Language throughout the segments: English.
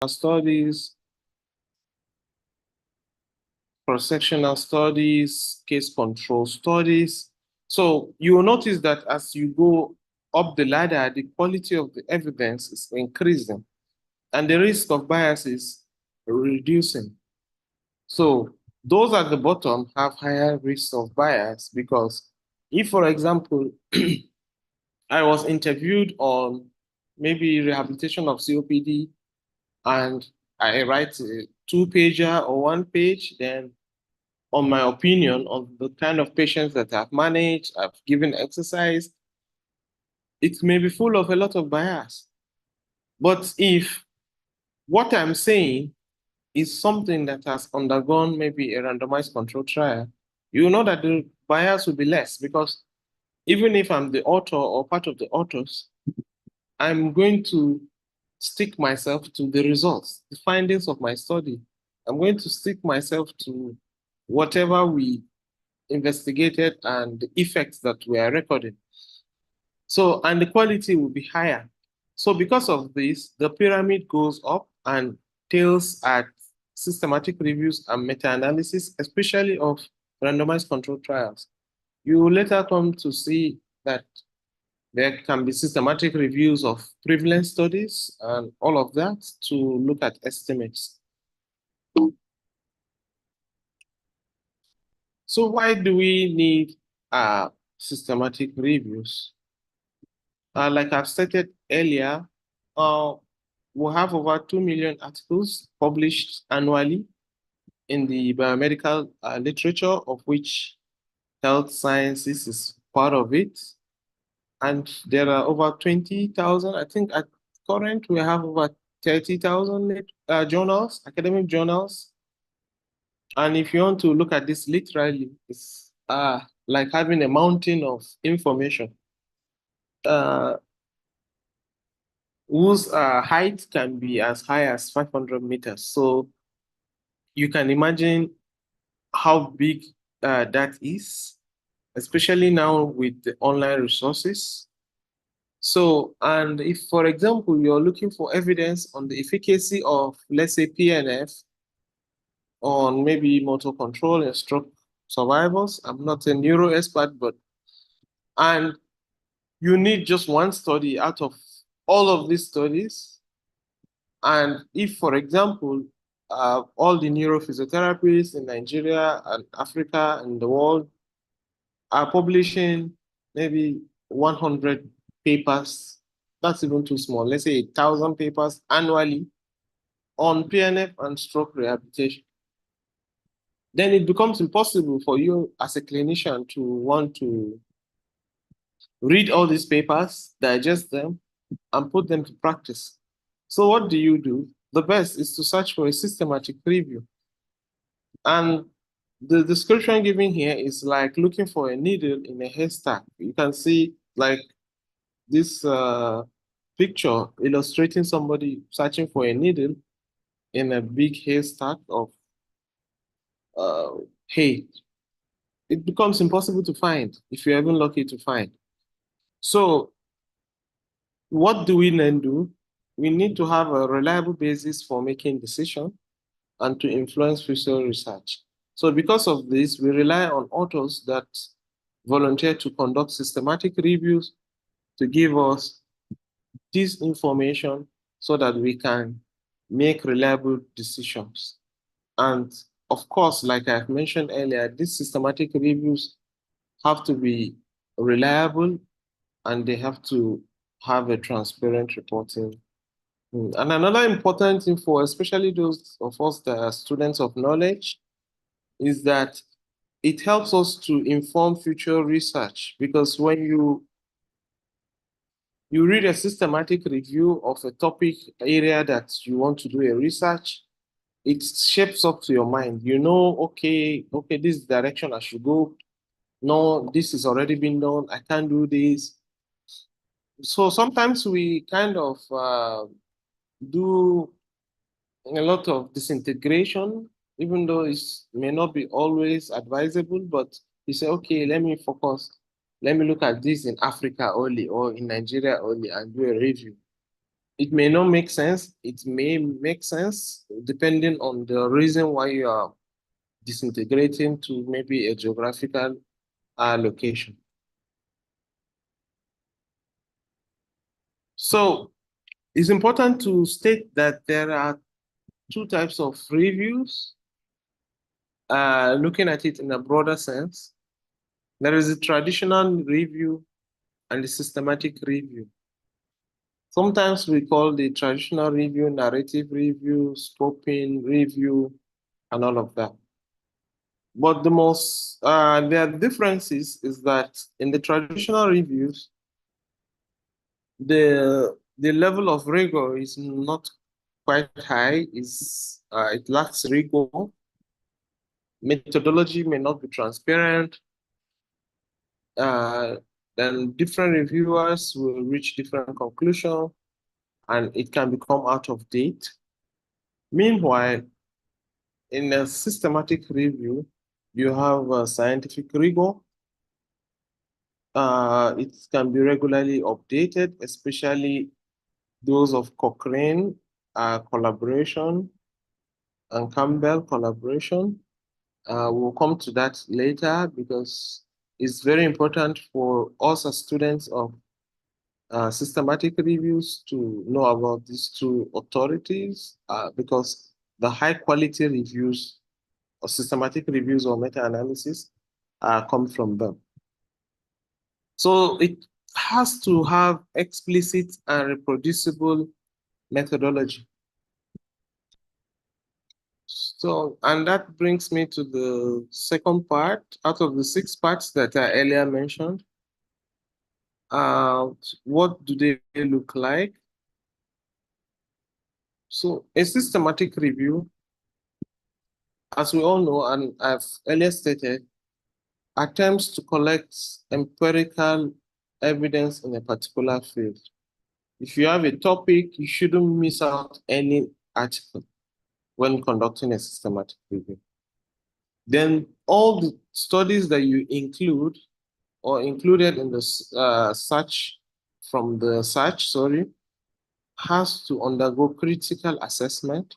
studies, cross-sectional studies, case control studies. So you will notice that as you go up the ladder, the quality of the evidence is increasing and the risk of bias is reducing. So those at the bottom have higher risks of bias because if, for example, I was interviewed on maybe rehabilitation of COPD and I write a two-pager or one page, then on my opinion on the kind of patients that I've managed, I've given exercise, it may be full of a lot of bias. But if what I'm saying is something that has undergone maybe a randomized control trial, you know that the bias will be less because even if I'm the author or part of the authors, I'm going to stick myself to the results, the findings of my study. I'm going to stick myself to whatever we investigated and the effects that we are recording. So, and the quality will be higher. So because of this, the pyramid goes up and tails at systematic reviews and meta-analysis, especially of randomized control trials. You will later come to see that there can be systematic reviews of prevalence studies and all of that to look at estimates. So why do we need systematic reviews? Like I've stated earlier, uh, we have over 2 million articles published annually in the biomedical literature, of which health sciences is part of it. And there are over 20,000, I think at current we have over 30,000 journals, academic journals. And if you want to look at this literally, it's like having a mountain of information. Whose height can be as high as 500 meters. So you can imagine how big that is, especially now with the online resources. So, and if, for example, you're looking for evidence on the efficacy of, let's say, PNF on maybe motor control and stroke survivors, I'm not a neuro expert, but, and you need just one study out of all of these studies. And if, for example, all the neurophysiotherapists in Nigeria and Africa and the world are publishing maybe 100 papers, that's even too small, let's say 1,000 papers annually on PNF and stroke rehabilitation, then it becomes impossible for you as a clinician to want to read all these papers, digest them, and put them to practice. So what do? The best is to search for a systematic review. And the description given here is like looking for a needle in a haystack. You can see like this picture illustrating somebody searching for a needle in a big haystack of uh, hay. It becomes impossible to find if you're even lucky to find. So what do we then do? We need to have a reliable basis for making decisions and to influence future research. So because of this, we rely on authors that volunteer to conduct systematic reviews to give us this information so that we can make reliable decisions. And of course, like I've mentioned earlier, these systematic reviews have to be reliable and they have to have a transparent reporting. And another important thing for especially those of us that are students of knowledge is that it helps us to inform future research because when you read a systematic review of a topic area that you want to do a research, it shapes up to your mind. You know, okay, this direction I should go. No, this has already been done. I can't do this. So sometimes we kind of do a lot of disintegration, even though it may not be always advisable, but you say, okay, let me focus. Let me look at this in Africa only or in Nigeria only and do a review. It may not make sense. It may make sense depending on the reason why you are disintegrating to maybe a geographical location. So it's important to state that there are two types of reviews. Looking at it in a broader sense, there is a traditional review and the systematic review. Sometimes we call the traditional review narrative review, scoping review, and all of that. But the differences is that in the traditional reviews, the level of rigor is not quite high. It lacks rigor. Methodology may not be transparent. Uh, then different reviewers will reach different conclusions, and it can become out of date. Meanwhile, in a systematic review, you have a scientific rigor. It can be regularly updated, especially those of Cochrane collaboration and Campbell collaboration. We'll come to that later because it's very important for us as students of systematic reviews to know about these two authorities because the high quality reviews or systematic reviews or meta-analysis come from them. So it has to have explicit and reproducible methodology. So, and that brings me to the second part out of the 6 parts that I earlier mentioned. What do they look like? So, a systematic review, as we all know, and I've earlier stated, attempts to collect empirical evidence in a particular field. If you have a topic, you shouldn't miss out any article when conducting a systematic review. Then all the studies that you include or included in the search from the search, has to undergo critical assessment,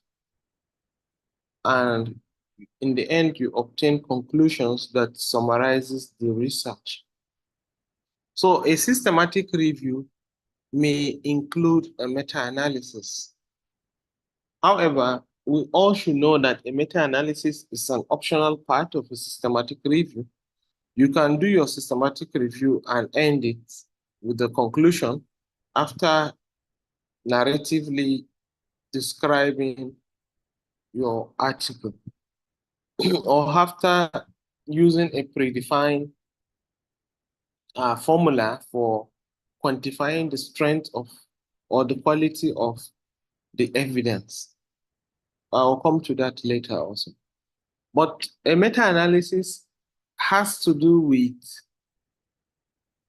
and in the end, you obtain conclusions that summarizes the research. So a systematic review may include a meta-analysis. However, we all should know that a meta-analysis is an optional part of a systematic review. You can do your systematic review and end it with the conclusion after narratively describing your article or after using a predefined formula for quantifying the strength of or the quality of the evidence. I'll come to that later also. But a meta-analysis has to do with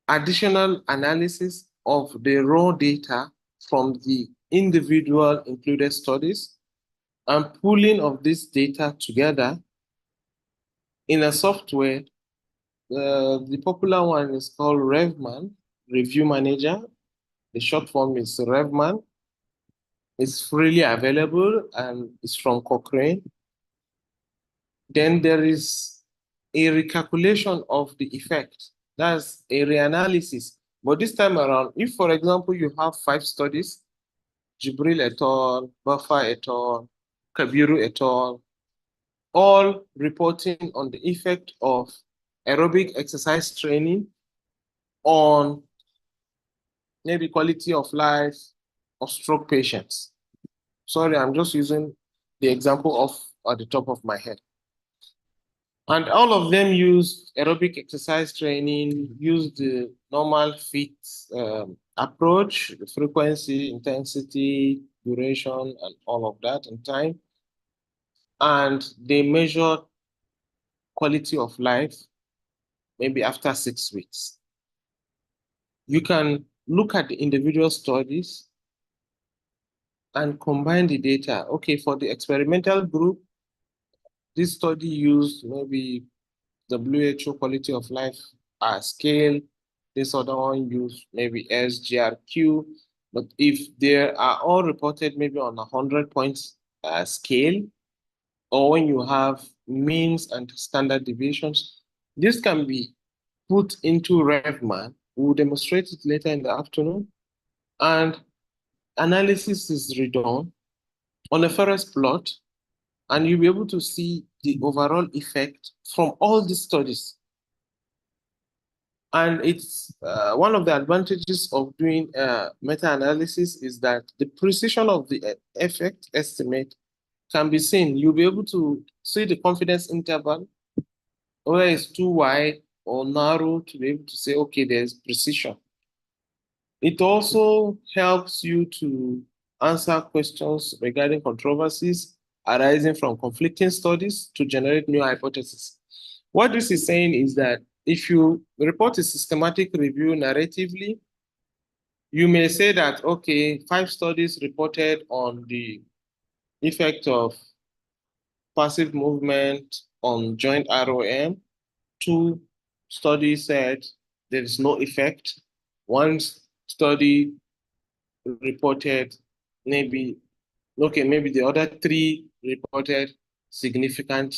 additional analysis of the raw data from the individual included studies and pooling of this data together in a software. The popular one is called RevMan, Review Manager. The short form is RevMan. It's freely available and it's from Cochrane. Then there is a recalculation of the effect. That's a reanalysis. But this time around, if, for example, you have 5 studies, Jibril et al., Buffer et al., Kabiru et al., all reporting on the effect of aerobic exercise training on maybe quality of life of stroke patients. Sorry, I'm just using the example of at the top of my head. And all of them use aerobic exercise training, use the normal fit approach, the frequency, intensity, duration, and all of that in time. And they measure quality of life maybe after 6 weeks. You can look at the individual studies and combine the data. Okay, for the experimental group, this study used maybe WHO quality of life scale. This other one used maybe SGRQ. But if they are all reported maybe on a 100 points scale, or when you have means and standard deviations, this can be put into RevMan. We'll demonstrate it later in the afternoon. And analysis is redone on a Forest plot, and you'll be able to see the overall effect from all these studies. And it's one of the advantages of doing meta-analysis is that the precision of the effect estimate can be seen. You'll be able to see the confidence interval, whether it's too wide or narrow, to be able to say, okay, there's precision. It also helps you to answer questions regarding controversies arising from conflicting studies to generate new hypotheses. What this is saying is that if you report a systematic review narratively, you may say that, okay, 5 studies reported on the effect of passive movement on joint ROM. 2 studies said there is no effect. 1 study reported maybe, okay, maybe the other 3 reported significant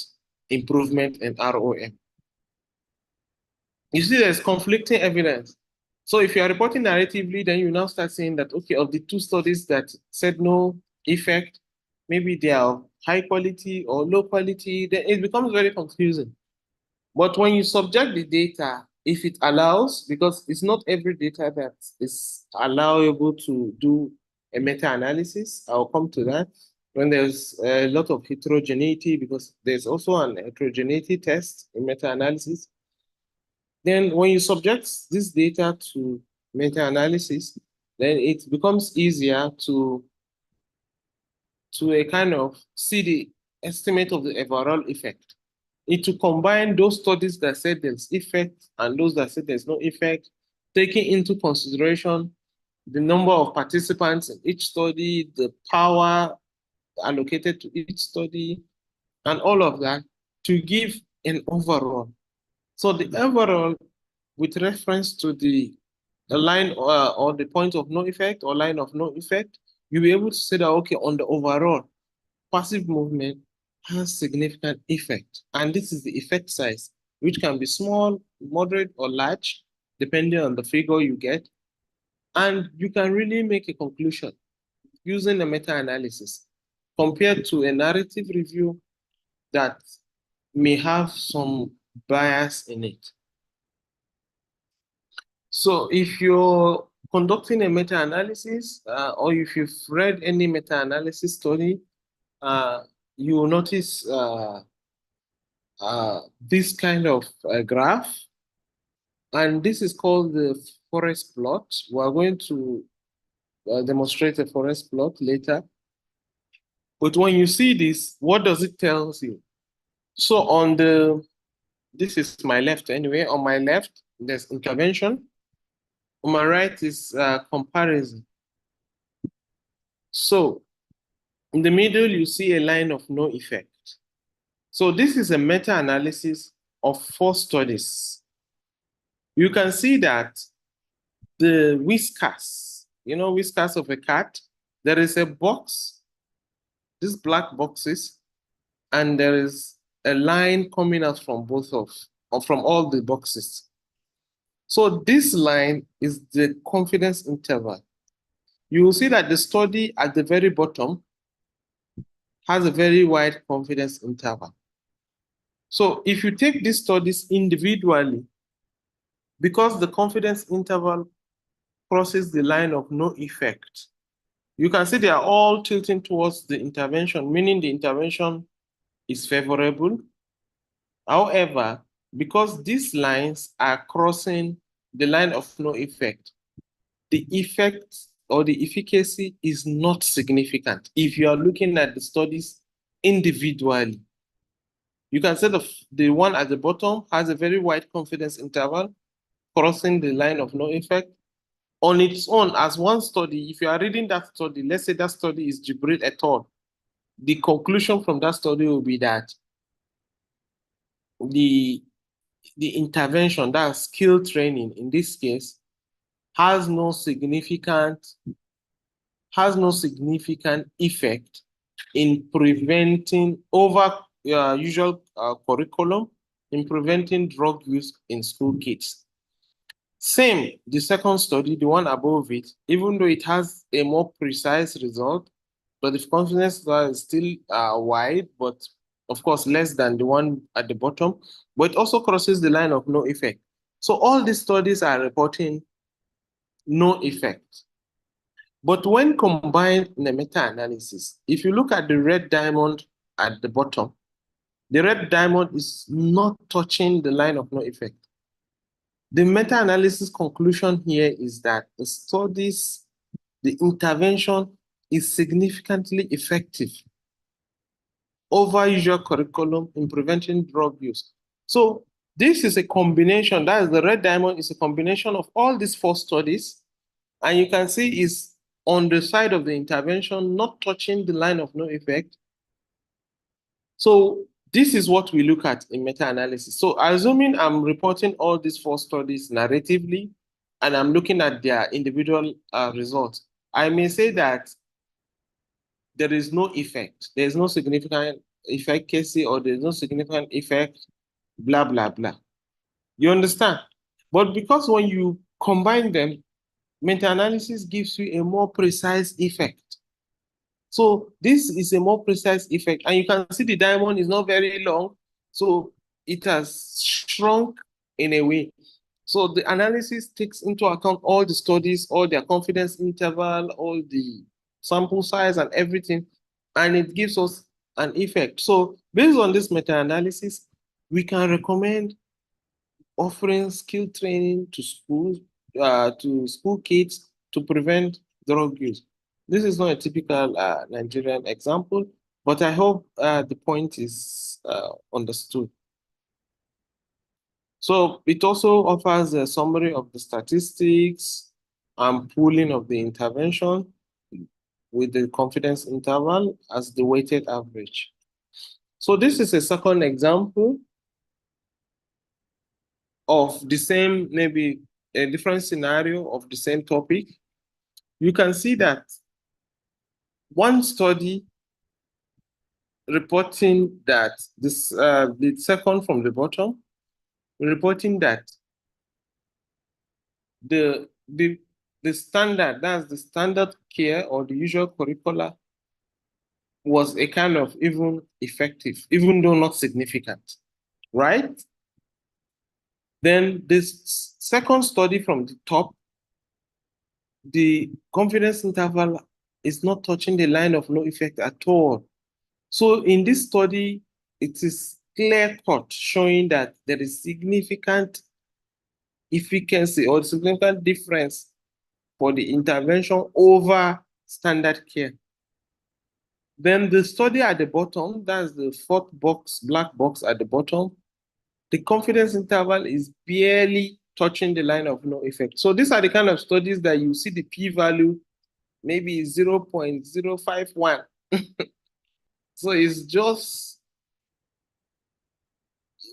improvement in ROM. You see, there's conflicting evidence. So if you are reporting narratively, then you now start saying that, okay, of the 2 studies that said no effect, maybe they are high quality or low quality, then it becomes very confusing. But when you subject the data, if it allows, because it's not every data that is allowable to do a meta-analysis, I'll come to that. When there's a lot of heterogeneity, because there's also an heterogeneity test in meta-analysis, then when you subject this data to meta-analysis, then it becomes easier to a kind of see the estimate of the overall effect. It to combine those studies that said there's effect and those that said there's no effect, taking into consideration the number of participants in each study, the power allocated to each study, and all of that to give an overall. So the overall, with reference to the line or the point of no effect or line of no effect, you'll be able to say that, okay, on the overall, passive movement has significant effect. And this is the effect size, which can be small, moderate, or large, depending on the figure you get. And you can really make a conclusion using a meta-analysis compared to a narrative review that may have some bias in it. So if you're conducting a meta-analysis or if you've read any meta-analysis study, you will notice this kind of graph, and this is called the forest plot. We're going to demonstrate a forest plot later. But when you see this, what does it tell you? So this is my left anyway. On my left, there's intervention. On my right is comparison. So in the middle, you see a line of no effect. So this is a meta-analysis of 4 studies. You can see that the whiskers, whiskers of a cat, there is a box, these black boxes, and there is a line coming out from or from all the boxes. So this line is the confidence interval. You will see that the study at the very bottom has a very wide confidence interval. So if you take these studies individually, because the confidence interval crosses the line of no effect, you can see they are all tilting towards the intervention, meaning the intervention is favorable. However, because these lines are crossing the line of no effect, the effect or the efficacy is not significant if you are looking at the studies individually. You can say the one at the bottom has a very wide confidence interval, crossing the line of no effect. On its own, as one study, if you are reading that study, let's say that study is Jibril et al., the conclusion from that study will be that the intervention, that skill training in this case, has no significant has no significant effect in preventing over usual curriculum, in preventing drug use in school kids. Same, the second study, the one above it, even though it has a more precise result, but the confidence is still wide, but of course less than the one at the bottom, but it also crosses the line of no effect. So all these studies are reporting no effect. But when combined in a meta-analysis, if you look at the red diamond at the bottom, the red diamond is not touching the line of no effect. The meta-analysis conclusion here is that the studies, the intervention is significantly effective over usual curriculum in preventing drug use. So this is a combination, that is the red diamond is a combination of all these four studies, and you can see is on the side of the intervention, not touching the line of no effect. So this is what we look at in meta-analysis. So assuming I'm reporting all these four studies narratively, and I'm looking at their individual results, I may say that there is no effect. There's no significant effect, Casey, or there's no significant effect, blah, blah, blah. You understand? But because when you combine them, meta-analysis gives you a more precise effect. So this is a more precise effect. And you can see the diamond is not very long. So it has shrunk in a way. So the analysis takes into account all the studies, all their confidence interval, all the sample size and everything, and it gives us an effect. So based on this meta-analysis, we can recommend offering skill training to school kids to prevent drug use. This is not a typical Nigerian example, but I hope the point is understood. So it also offers a summary of the statistics and pooling of the intervention with the confidence interval as the weighted average. So this is a second example of the same, maybe a different scenario of the same topic. You can see that one study reporting that this, the second from the bottom, reporting that the standard, that's the standard care or the usual curricula was a kind of even effective, even though not significant, right? Then this second study from the top, the confidence interval is not touching the line of no effect at all. So in this study, it is clear cut showing that there is significant efficacy or significant difference for the intervention over standard care. Then the study at the bottom, that's the fourth box, black box at the bottom, the confidence interval is barely touching the line of no effect. So these are the kind of studies that you see the p-value maybe 0.051. So it's just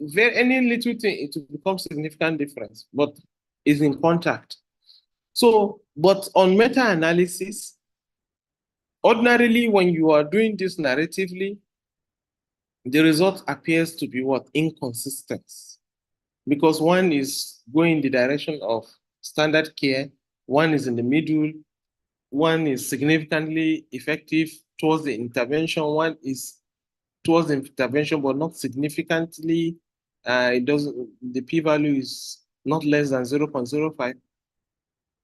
very any little thing, it will become significant difference, but it's in contact. So, but on meta-analysis, ordinarily, when you are doing this narratively, the result appears to be what? Inconsistent. Because one is going in the direction of standard care, one is in the middle, one is significantly effective towards the intervention, one is towards the intervention, but not significantly. It doesn't, the p-value is not less than 0.05.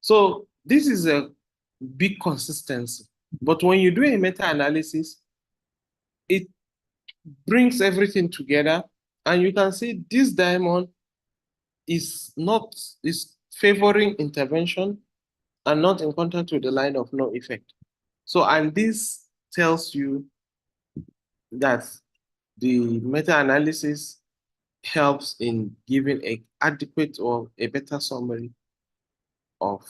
So this is a big consistency. But when you do a meta-analysis, it brings everything together, and you can see this diamond is favoring intervention and not in contact with the line of no effect. So, and this tells you that the meta-analysis helps in giving an adequate or a better summary of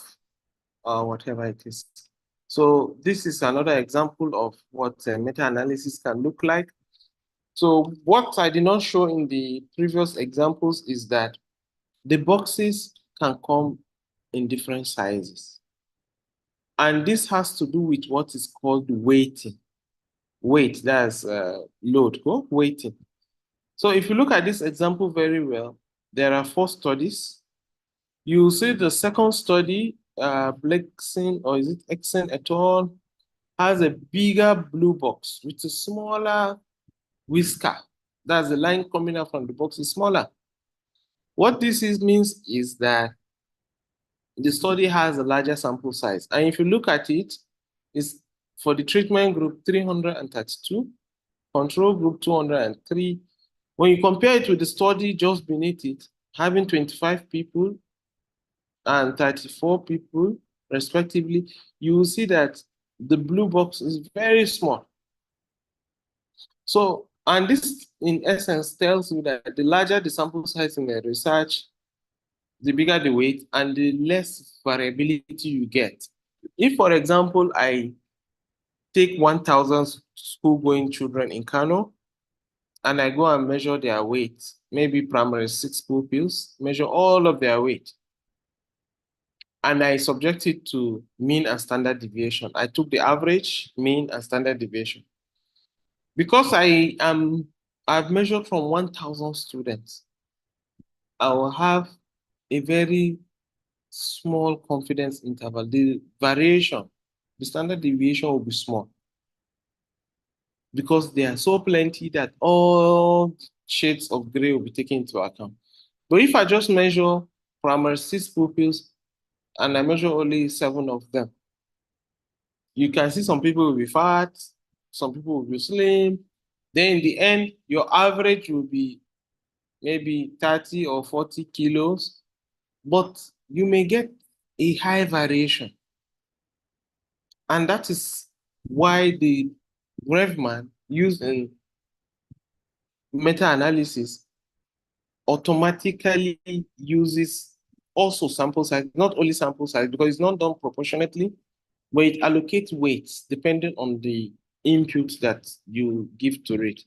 whatever it is. So this is another example of what meta-analysis can look like. So what I did not show in the previous examples is that the boxes can come in different sizes. And this has to do with what is called weighting. Weight, that's load, go, weighting. So if you look at this example very well, there are 4 studies. You see the second study, Blexin, or is it Exen et al., has a bigger blue box with a smaller whisker. That's the line coming out from the box is smaller. What this means is that the study has a larger sample size. And if you look at it, it's for the treatment group 332, control group 203. When you compare it with the study just beneath it, having 25 people and 34 people respectively, you will see that the blue box is very small. So, and this in essence tells you that the larger the sample size in the research, the bigger the weight and the less variability you get. If, for example, I take 1,000 school-going children in Kano and I go and measure their weight, maybe primary 6 pupils, measure all of their weight, and I subject it to mean and standard deviation. I took the average, mean, and standard deviation. Because I've measured from 1,000 students, I will have a very small confidence interval. The variation, the standard deviation will be small because they are so plenty that all shades of gray will be taken into account. But if I just measure primary 6 pupils and I measure only 7 of them, you can see some people will be fat, some people will be slim. Then in the end, your average will be maybe 30 or 40 kilos, but you may get a high variation. And that is why the Grevman used in meta-analysis automatically uses also sample size, not only sample size, because it's not done proportionately, but it allocates weights depending on the input that you give to it.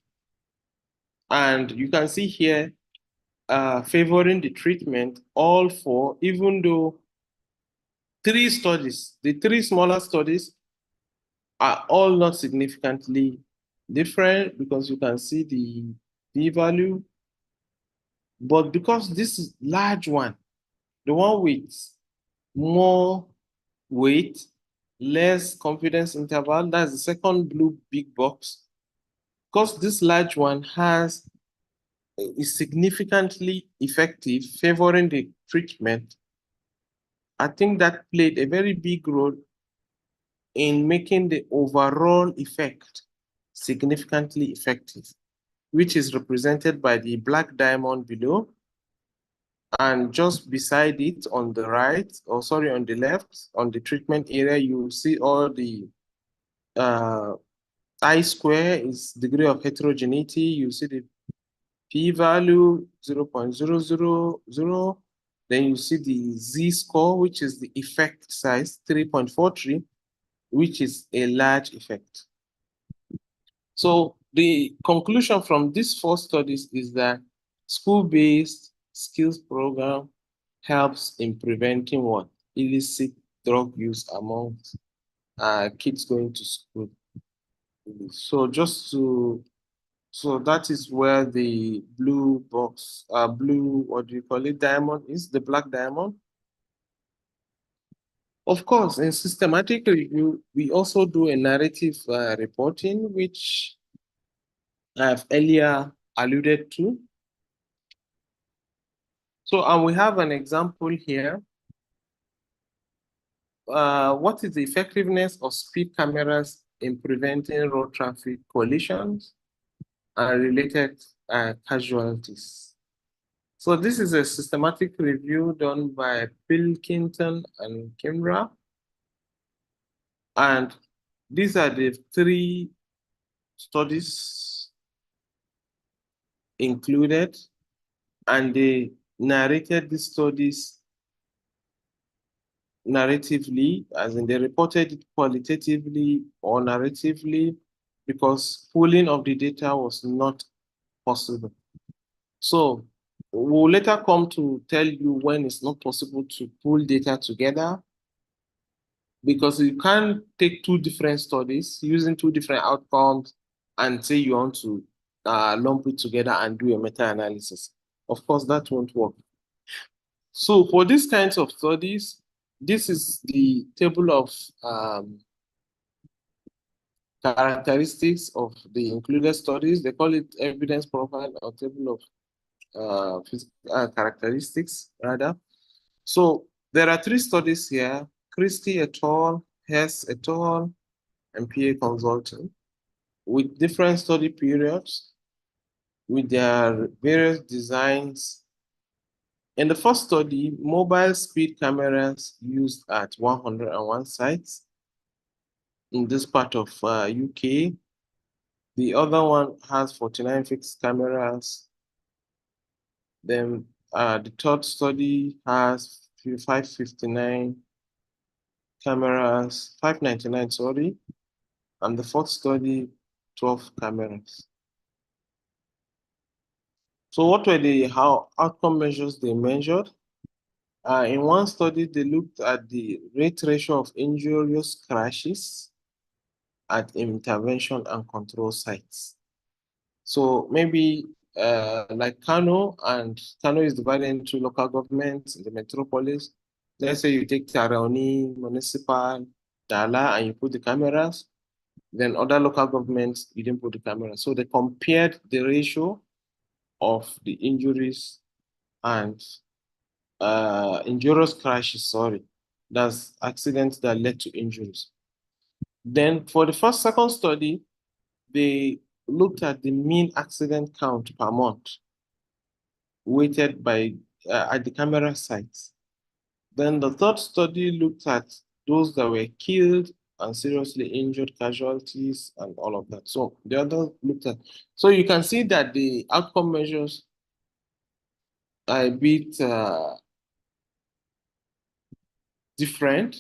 And you can see here, favoring the treatment, all 4, even though 3 studies, the 3 smaller studies are all not significantly different because you can see the p-value. But because this is large one, the one with more weight, less confidence interval, that's the second blue big box. Because this large one is significantly effective, favoring the treatment, I think that played a very big role in making the overall effect significantly effective, which is represented by the black diamond below. And just beside it on the right, or sorry, on the left, on the treatment area, you will see all the I square is degree of heterogeneity. You see the p-value 0.000. Then you see the z-score, which is the effect size, 3.43, which is a large effect. So the conclusion from these 4 studies is that school-based skills program helps in preventing what? Illicit drug use among kids going to school. So so that is where the blue box, what do you call it, diamond is, the black diamond. Of course, in systematic review, we also do a narrative reporting, which I've earlier alluded to. So, and we have an example here. What is the effectiveness of speed cameras in preventing road traffic collisions and related casualties? So this is a systematic review done by Pilkington and Kimra. And these are the 3 studies included, and they narrated these studies narratively, as in they reported it qualitatively or narratively, because pooling of the data was not possible. So we'll later come to tell you when it's not possible to pool data together. because you can't take two different studies using two different outcomes and say you want to lump it together and do a meta-analysis. Of course, that won't work. So for these kinds of studies, this is the table of characteristics of the included studies. They call it evidence profile or table of characteristics, rather. So there are three studies here: Christie et al., Hess et al., and PA Consulting, with different study periods, with their various designs. In the first study, mobile speed cameras used at 101 sites in this part of UK. The other one has 49 fixed cameras. Then the third study has 559 cameras, 599, sorry. And the fourth study, 12 cameras. So what were the outcome measures they measured? In one study, they looked at the rate ratio of injurious crashes at intervention and control sites. So maybe like Kano, and Kano is divided into local governments in the metropolis. Let's say you take Taraoni, Municipal, Dala, and you put the cameras. Then other local governments, you didn't put the cameras. So they compared the ratio of the injuries and injurious crashes, sorry. That's accidents that led to injuries. Then for the second study, they looked at the mean accident count per month, weighted by at the camera sites. Then the third study looked at those that were killed and seriously injured casualties and all of that. So the other looked at, so you can see that the outcome measures are a bit different.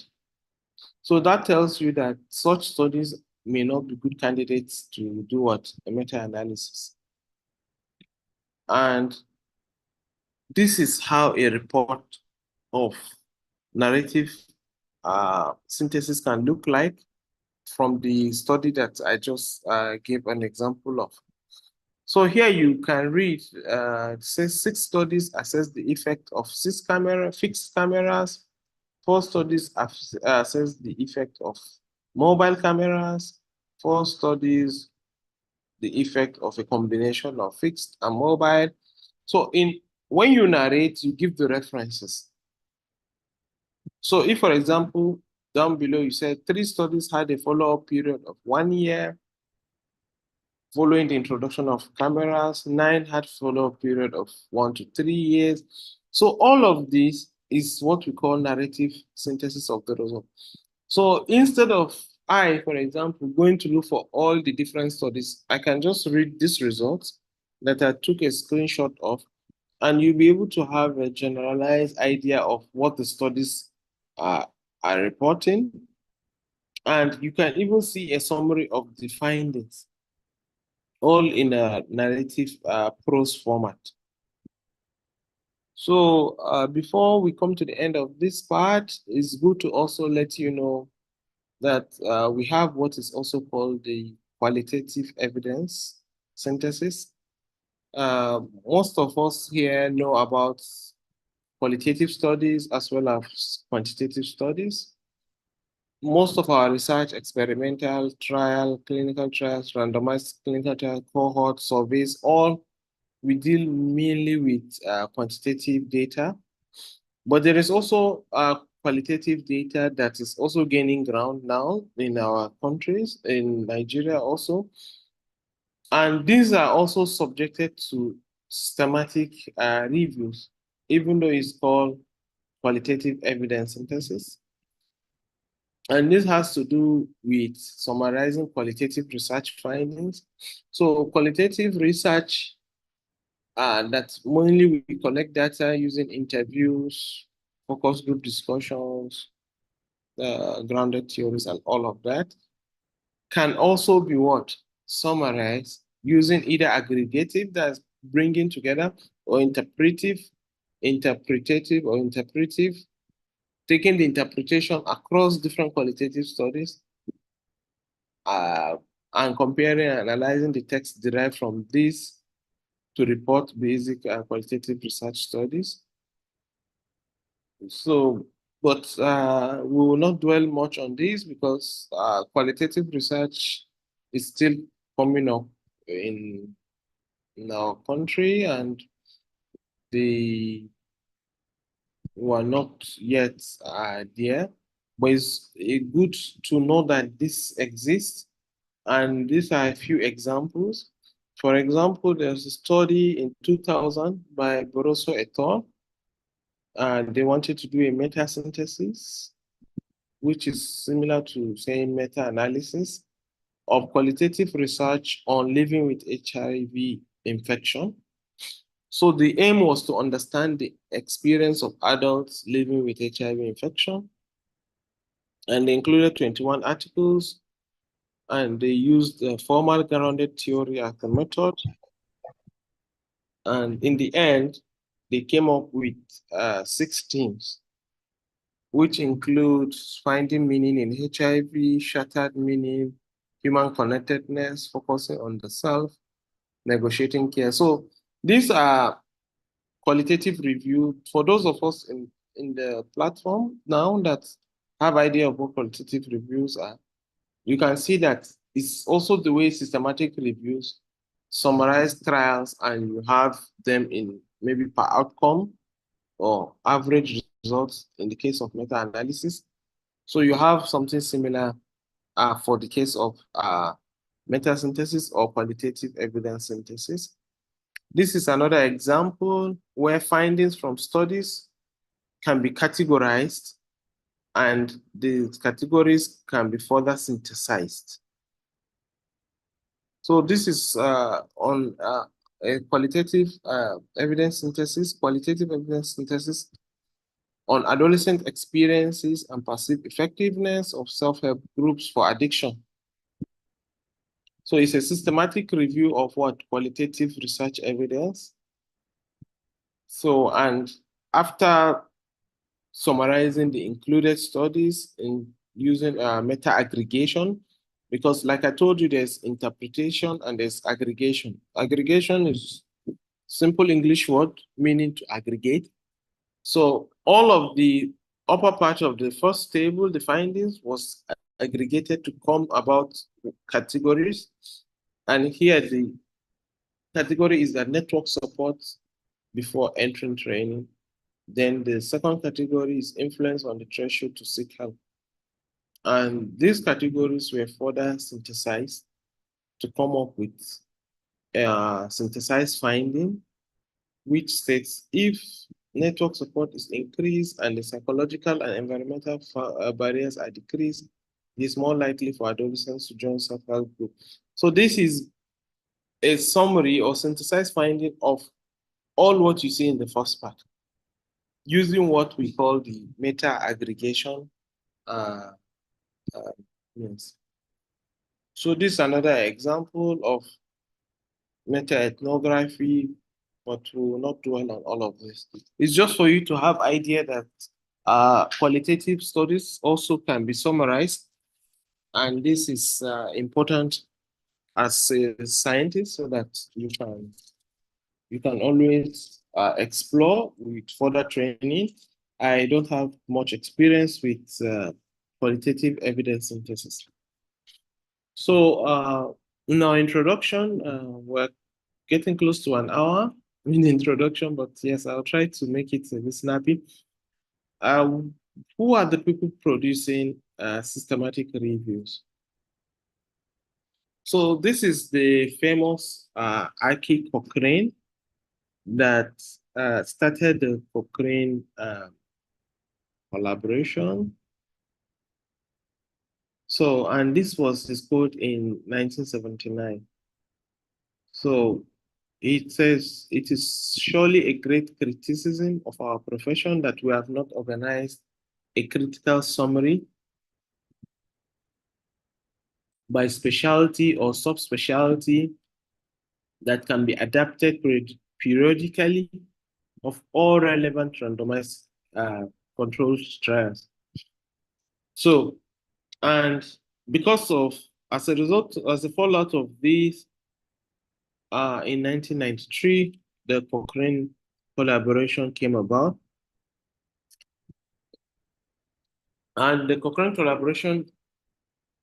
So that tells you that such studies may not be good candidates to do what? A meta-analysis. And this is how a report of narrative synthesis can look like from the study that I just gave an example of. So here you can read, says 6 studies assess the effect of fixed cameras. 4 studies assess the effect of mobile cameras. 4 studies the effect of a combination of fixed and mobile. So when you narrate, you give the references. So if, for example, down below you said 3 studies had a follow-up period of 1 year, following the introduction of cameras, 9 had follow-up period of 1 to 3 years. So all of this is what we call narrative synthesis of the result. So instead of for example, going to look for all the different studies, I can just read these results that I took a screenshot of, and you'll be able to have a generalized idea of what the studies are reporting. And you can even see a summary of the findings, all in a narrative prose format. So before we come to the end of this part, it's good to also let you know that we have what is also called the qualitative evidence synthesis. Most of us here know about qualitative studies as well as quantitative studies. Most of our research, experimental, trial, clinical trials, randomized clinical trial, cohort surveys, all we deal mainly with quantitative data. But there is also qualitative data that is also gaining ground now in our countries, in Nigeria also. And these are also subjected to systematic reviews, even though it's called qualitative evidence synthesis. And this has to do with summarizing qualitative research findings. So qualitative research, that's mainly we collect data using interviews, focus group discussions, grounded theories, and all of that. Can also be what? Summarized using either aggregative, that's bringing together, or interpretative or interpretive taking the interpretation across different qualitative studies, and comparing and analyzing the text derived from this to report basic qualitative research studies. So, but we will not dwell much on this because qualitative research is still coming up in our country, and they were not yet there. But it's good to know that this exists, and these are a few examples. For example, there's a study in 2000 by Boroso et al. And they wanted to do a meta-synthesis, which is similar to saying meta-analysis of qualitative research on living with HIV infection. So the aim was to understand the experience of adults living with HIV infection. And they included 21 articles, and they used a formal grounded theory as a method. And in the end, they came up with 6 themes, which includes finding meaning in HIV, shattered meaning, human connectedness, focusing on the self, negotiating care. So these are qualitative review. For those of us in the platform now that have idea of what qualitative reviews are, you can see that it's also the way systematic reviews summarize trials, and you have them in maybe per outcome or average results in the case of meta-analysis. So you have something similar for the case of meta-synthesis or qualitative evidence synthesis. This is another example where findings from studies can be categorized, and the categories can be further synthesized. So this is on a qualitative evidence synthesis on adolescent experiences and perceived effectiveness of self-help groups for addiction. So it's a systematic review of what qualitative research evidence. So, and after summarizing the included studies in using meta aggregation, because like I told you, there's interpretation and there's aggregation. Aggregation is simple English word meaning to aggregate. So all of the upper part of the first table, the findings, was aggregated to come about categories. And here the category is the network support before entering training. Then the second category is influence on the threshold to seek help. And these categories were further synthesized to come up with a synthesized finding, which states if network support is increased and the psychological and environmental barriers are decreased, it is more likely for adolescents to join self-help group. So this is a summary or synthesized finding of all what you see in the first part, using what we call the meta aggregation means. So this is another example of meta-ethnography, but we will not dwell on all of this. It's just for you to have idea that qualitative studies also can be summarized, and this is important as a scientist so that you can always explore with further training. I don't have much experience with qualitative evidence synthesis. So in our introduction, we're getting close to an hour in the introduction, but yes, I'll try to make it a bit snappy. Who are the people producing systematic reviews? So this is the famous Aki Cochrane that started the Cochrane collaboration. So, and this was discovered in 1979. So it says, it is surely a great criticism of our profession that we have not organized a critical summary by specialty or subspecialty that can be adapted periodically of all relevant randomized controlled trials. So, and because of, as a result, as a fallout of this, in 1993, the Cochrane collaboration came about. And the Cochrane collaboration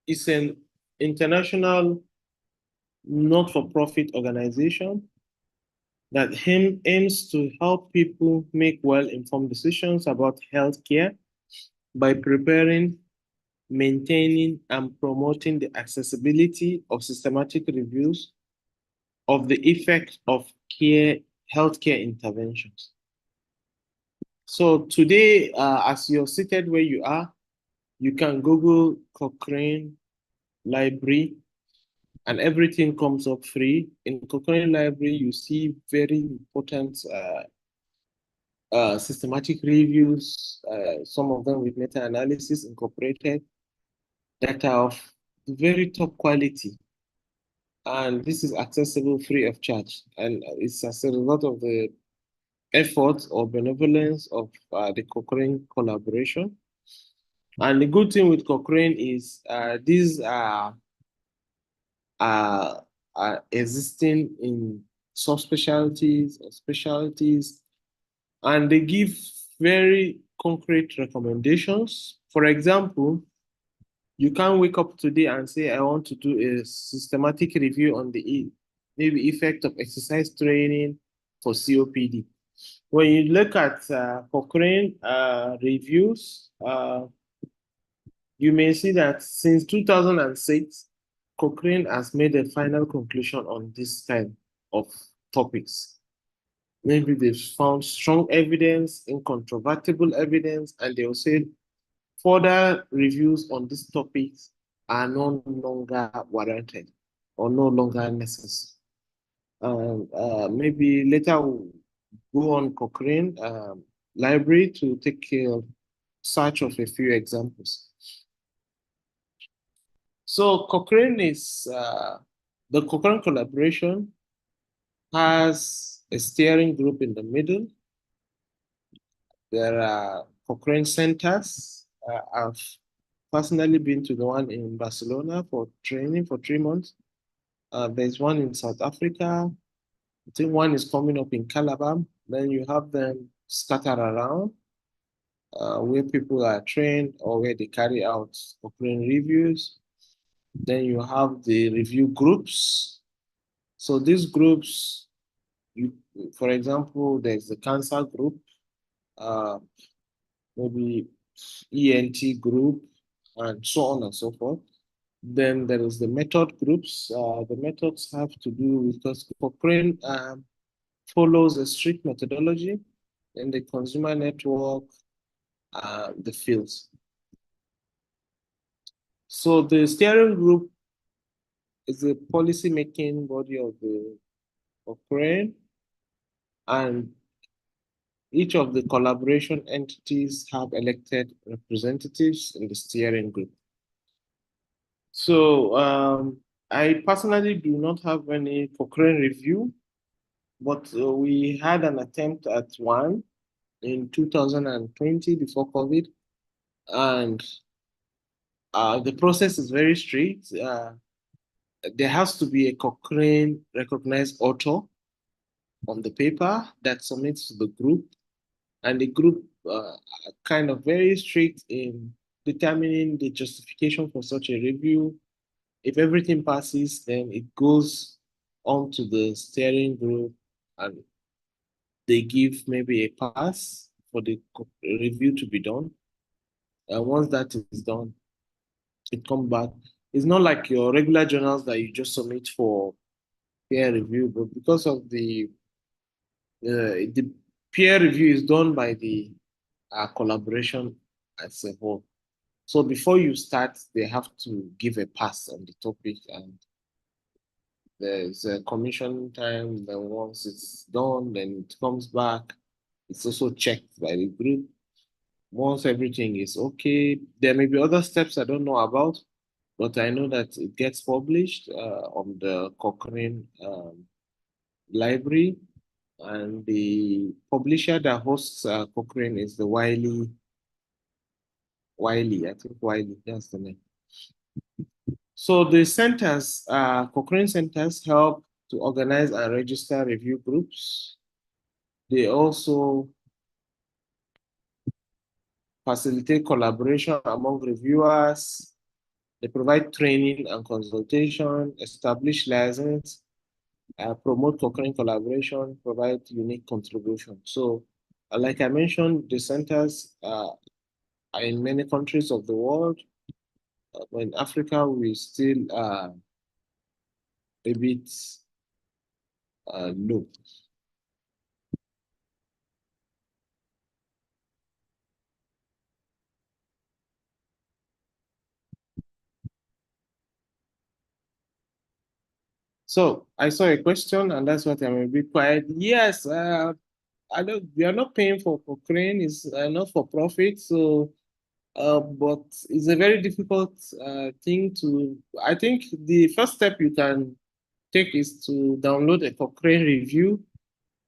is an international not-for-profit organization that aims to help people make well-informed decisions about healthcare by preparing, maintaining, and promoting the accessibility of systematic reviews of the effect of healthcare interventions. So today, as you're seated where you are, you can Google Cochrane Library and everything comes up free. In Cochrane Library, you see very important systematic reviews, some of them with meta-analysis incorporated, data of very top quality. And this is accessible free of charge. And it's as a result of the effort or benevolence of the Cochrane collaboration. And the good thing with Cochrane is these are existing in subspecialties or specialties, and they give very concrete recommendations. For example, you can't wake up today and say, I want to do a systematic review on the maybe effect of exercise training for COPD. When you look at Cochrane reviews, you may see that since 2006, Cochrane has made a final conclusion on this kind of topics. Maybe they've found strong evidence, incontrovertible evidence, and they'll say further reviews on these topics are no longer warranted or no longer necessary. Maybe later we'll go on Cochrane library to take search of a few examples. So Cochrane is the Cochrane collaboration has a steering group in the middle. There are Cochrane centers. I've personally been to the one in Barcelona for training for 3 months. There's one in South Africa. I think one is coming up in Calabar. Then you have them scattered around where people are trained or where they carry out Cochrane reviews. Then you have the review groups. So these groups, for example, there's the cancer group, maybe ENT group, and so on and so forth. Then there is the method groups. The methods have to do because Cochrane follows a strict methodology in the consumer network, the fields. So the steering group is the policy-making body of the Cochrane, and each of the collaboration entities have elected representatives in the steering group. So I personally do not have any Cochrane review, but we had an attempt at one in 2020 before COVID, and the process is very strict. There has to be a Cochrane recognized author on the paper that submits to the group, and the group are kind of very strict in determining the justification for such a review. If everything passes, then it goes on to the steering group and they give maybe a pass for the review to be done. And once that is done, it comes back. It's not like your regular journals that you just submit for peer review, but because of the peer review is done by the collaboration as a whole. So before you start, they have to give a pass on the topic, and there's a commission time. Then once it's done, then it comes back. It's also checked by the group. Once everything is okay, there may be other steps I don't know about, but I know that it gets published on the Cochrane library, and the publisher that hosts Cochrane is the Wiley Wiley, I think Wiley, that's the name. So the centers, Cochrane centers help to organize and register review groups. They also facilitate collaboration among reviewers. They provide training and consultation, establish license, promote Cochrane collaboration, provide unique contribution. So, like I mentioned, the centers are in many countries of the world. In Africa, we still a bit low. So I saw a question, and that's what I'm a bit quiet. Yes, I don't. We are not paying for Cochrane. It's not for profit. So, but it's a very difficult thing to. I think the first step you can take is to download a Cochrane review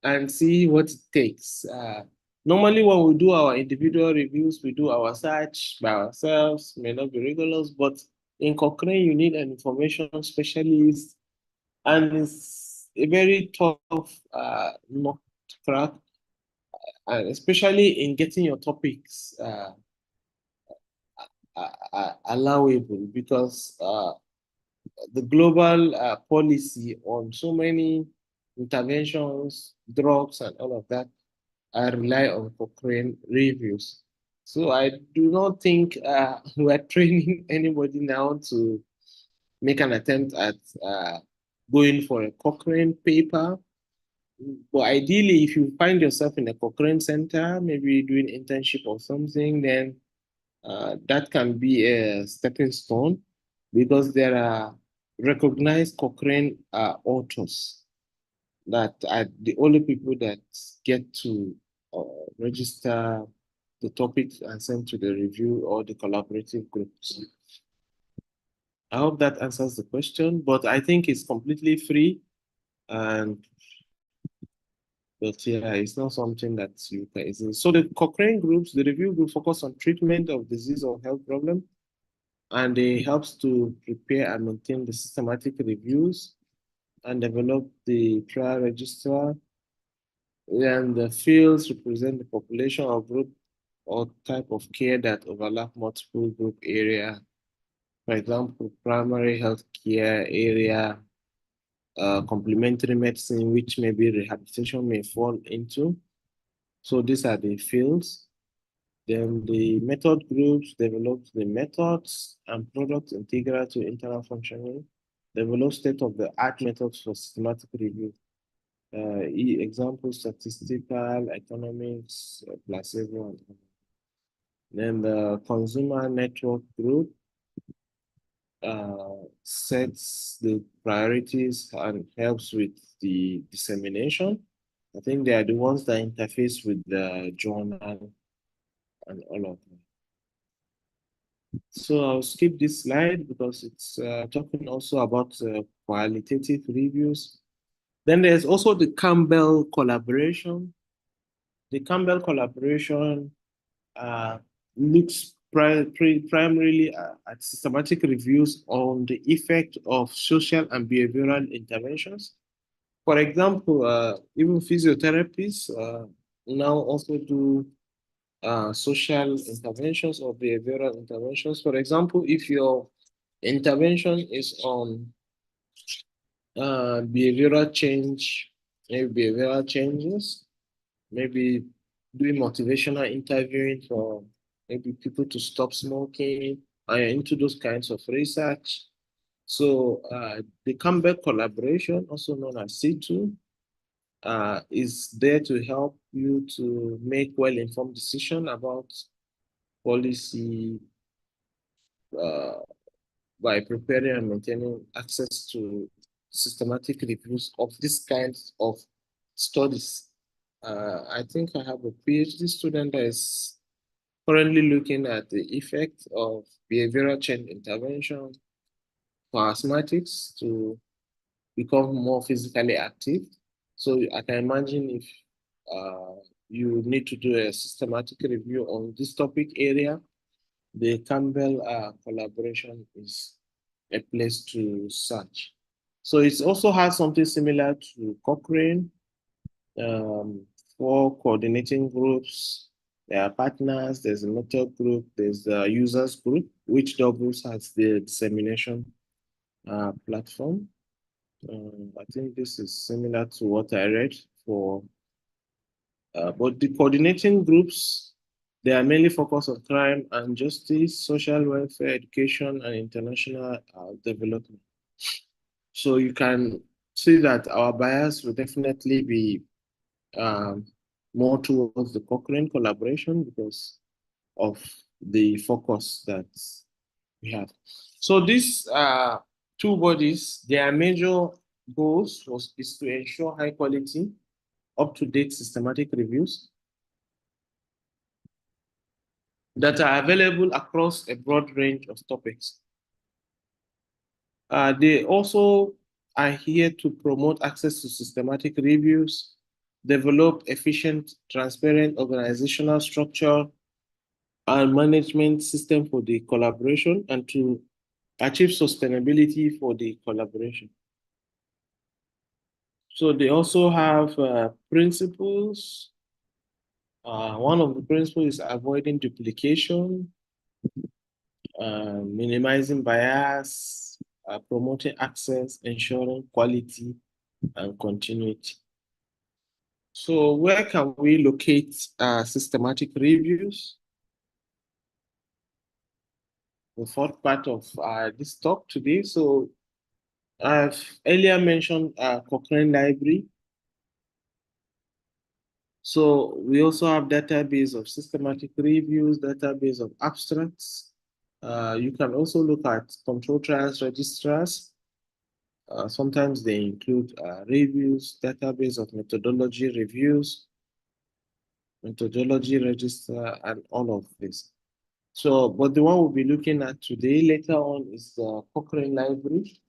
and see what it takes. Normally, when we do our individual reviews, we do our search by ourselves, may not be regulars, but in Cochrane, you need an information specialist, and it's a very tough nut to crack, and especially in getting your topics allowable, because the global policy on so many interventions, drugs, and all of that I rely on Cochrane reviews. So I do not think we're training anybody now to make an attempt at going for a Cochrane paper. But ideally, if you find yourself in a Cochrane center, maybe doing internship or something, then that can be a stepping stone, because there are recognized Cochrane authors that are the only people that get to uh, register the topics and send to the review or the collaborative groups. I hope that answers the question, but I think it's completely free, and but yeah, it's not something that you can easily. So the Cochrane groups, the review group focus on treatment of disease or health problem, and it helps to prepare and maintain the systematic reviews and develop the trial register. And the fields represent the population or group or type of care that overlap multiple group area. For example, primary health care area, complementary medicine, which maybe rehabilitation may fall into. So these are the fields. Then the method groups develop the methods and products integral to internal functioning, develop state-of-the-art methods for systematic review. Example, statistical, economics, placebo. And then the consumer network group sets the priorities and helps with the dissemination. I think they are the ones that interface with the journal and all of them. So I'll skip this slide because it's talking also about qualitative reviews. Then there's also the Campbell collaboration. The Campbell collaboration looks primarily at systematic reviews on the effect of social and behavioral interventions. For example, even physiotherapists now also do social interventions or behavioral interventions. For example, if your intervention is on behavioral change, maybe behavioral changes, maybe doing motivational interviewing for maybe people to stop smoking, into those kinds of research. So the Campbell collaboration, also known as C2, is there to help you to make well-informed decision about policy uh, by preparing and maintaining access to systematic reviews of these kinds of studies. I think I have a PhD student that is currently looking at the effect of behavioral change intervention for asthmatics to become more physically active. So I can imagine if you need to do a systematic review on this topic area, the Campbell collaboration is a place to search. So it also has something similar to Cochrane um, for coordinating groups. There are partners, there's a method group, there's the users group, which doubles as the dissemination platform. I think this is similar to what I read for, but the coordinating groups, they are mainly focused on crime and justice, social welfare, education, and international development. So you can see that our bias will definitely be um, more towards the Cochrane collaboration because of the focus that we have. So these two bodies, their major goals is to ensure high quality, up-to-date systematic reviews that are available across a broad range of topics. They also are here to promote access to systematic reviews, develop efficient, transparent organizational structure and management system for the collaboration, and to achieve sustainability for the collaboration. So they also have principles. One of the principles is avoiding duplication, minimizing bias, promoting access, ensuring quality and continuity. So where can we locate systematic reviews? The fourth part of this talk today. So I've earlier mentioned Cochrane Library. So we also have database of systematic reviews, database of abstracts. You can also look at control trials registrars. Sometimes they include reviews, database of methodology reviews, methodology register, and all of this. So, but the one we'll be looking at today later on is the Cochrane Library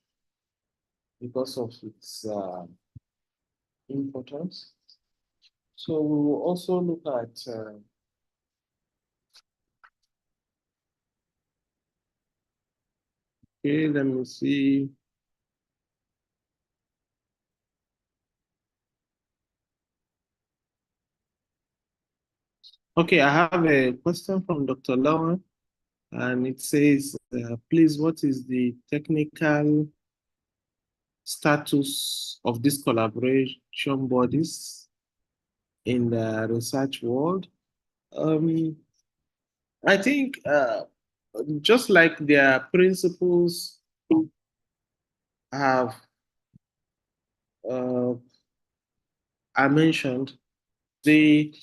because of its importance. So we will also look at okay, let me see. Okay, I have a question from Dr. Lawan, and it says, please, what is the technical status of these collaboration bodies in the research world? Um, I think just like their principles have uh, are mentioned, they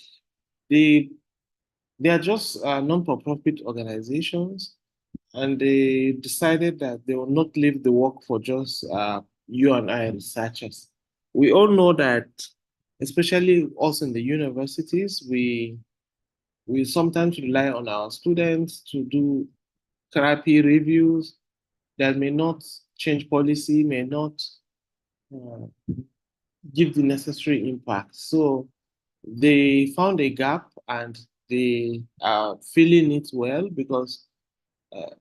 they they are just non-for-profit organizations, and they decided that they will not leave the work for just you and I researchers. We all know that, especially also in the universities, we sometimes rely on our students to do therapy reviews that may not change policy, may not uh, give the necessary impact. So they found a gap and they are filling it well because uh,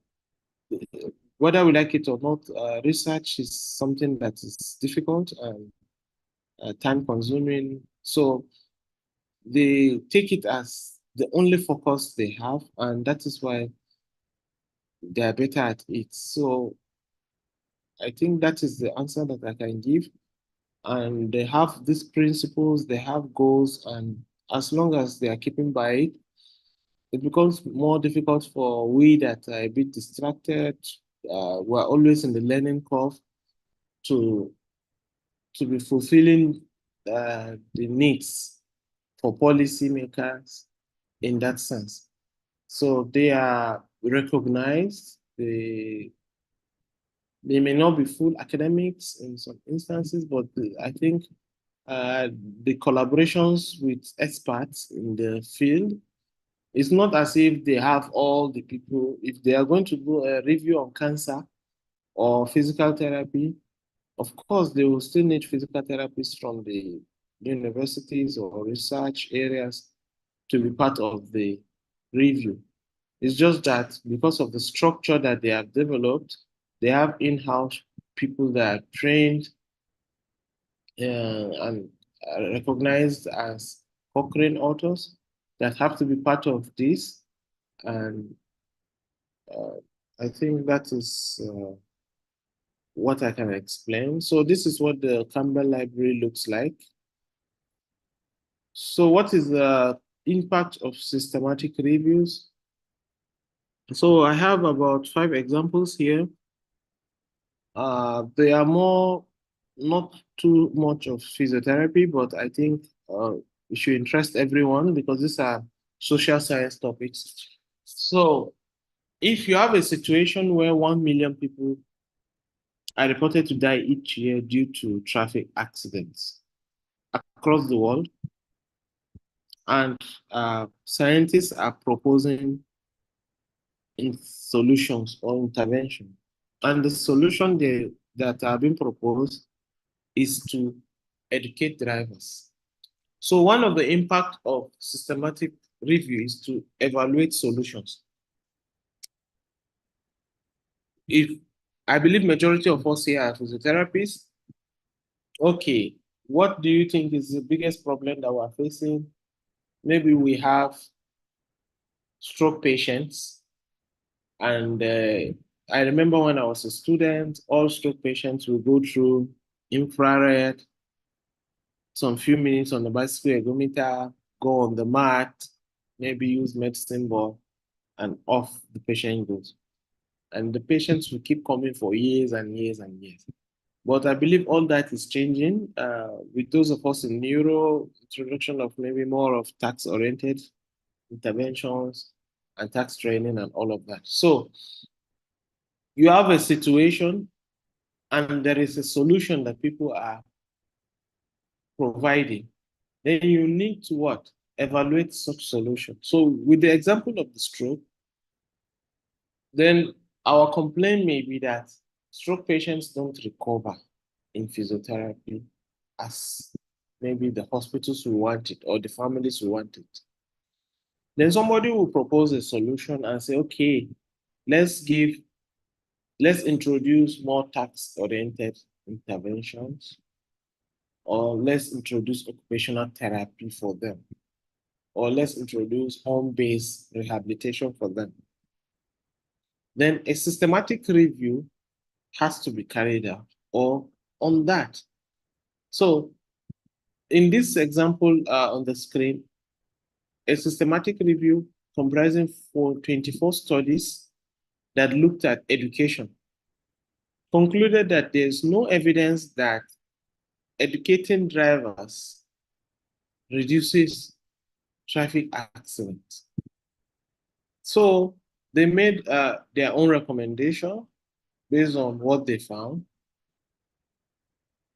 whether we like it or not, research is something that is difficult and time consuming. So they take it as the only focus they have, and that is why they are better at it. So I think that is the answer that I can give. And they have these principles, they have goals, and as long as they are keeping by it, it becomes more difficult for we that are a bit distracted. We're always in the learning curve to be fulfilling the needs for policymakers in that sense. So they are recognized. They may not be full academics in some instances, but I think uh, the collaborations with experts in the field, it's not as if they have all the people. If they are going to do a review on cancer or physical therapy, of course, they will still need physical therapists from the universities or research areas to be part of the review. It's just that because of the structure that they have developed, they have in-house people that are trained and recognized as Cochrane authors that have to be part of this. And uh, I think that is what I can explain. So this is what the Campbell Library looks like. So what is the impact of systematic reviews? So I have about 5 examples here. They are more, not too much of physiotherapy, but I think it should interest everyone because these are social science topics. So if you have a situation where 1 million people are reported to die each year due to traffic accidents across the world, and scientists are proposing in solutions or intervention. And the solution that are being proposed is to educate drivers. So one of the impact of systematic review is to evaluate solutions. If I believe majority of us here are physiotherapists, okay, what do you think is the biggest problem that we're facing? Maybe we have stroke patients. And I remember when I was a student, all stroke patients will go through infrared, some few minutes on the bicycle ergometer, go on the mat, maybe use medicine ball, and off the patient goes. And the patients will keep coming for years and years and years. But I believe all that is changing with those of us in neuro, introduction of maybe more of tax-oriented interventions and tax training and all of that. So you have a situation and there is a solution that people are providing, then you need to what? Evaluate such solution. So with the example of the stroke, then our complaint may be that stroke patients don't recover in physiotherapy as maybe the hospitals will want it or the families will want it. Then somebody will propose a solution and say, okay, let's give, let's introduce more tax-oriented interventions, or let's introduce occupational therapy for them, or let's introduce home-based rehabilitation for them. Then a systematic review has to be carried out or on that. So in this example on the screen, a systematic review comprising 24 studies that looked at education concluded that there's no evidence that educating drivers reduces traffic accidents. So they made their own recommendation based on what they found.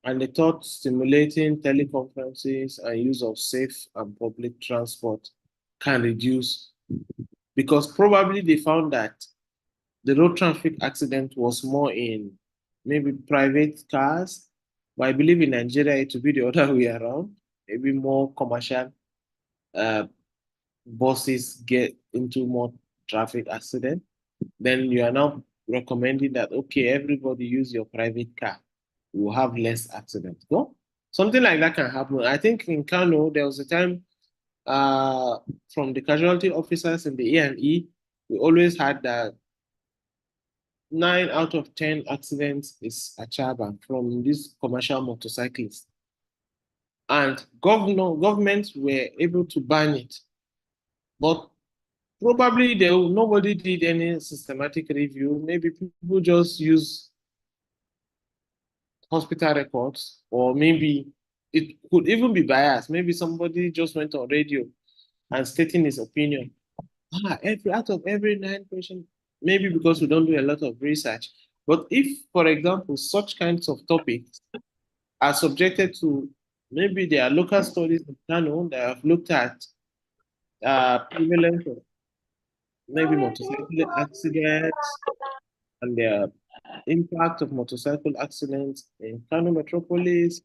And they thought stimulating teleconferences and use of safe and public transport can reduce, because probably they found that the road traffic accident was more in maybe private cars, but I believe in Nigeria it will be the other way around. Maybe more commercial uh, buses get into more traffic accident. Then you are now recommending that okay, everybody use your private car, you will have less accidents. No, something like that can happen. I think in Kano there was a time uh, from the casualty officers in the A&E, we always had that 9 out of 10 accidents is Achaba from these commercial motorcyclists. And governments were able to ban it. But probably nobody did any systematic review. Maybe people just use hospital records, or maybe it could even be biased. Maybe somebody just went on radio and stating his opinion. Every out of every 9 patients, maybe because we don't do a lot of research. But if, for example, such kinds of topics are subjected to, maybe there are local studies in Kano that have looked at prevalence of maybe motorcycle accidents and the impact of motorcycle accidents in Kano metropolis,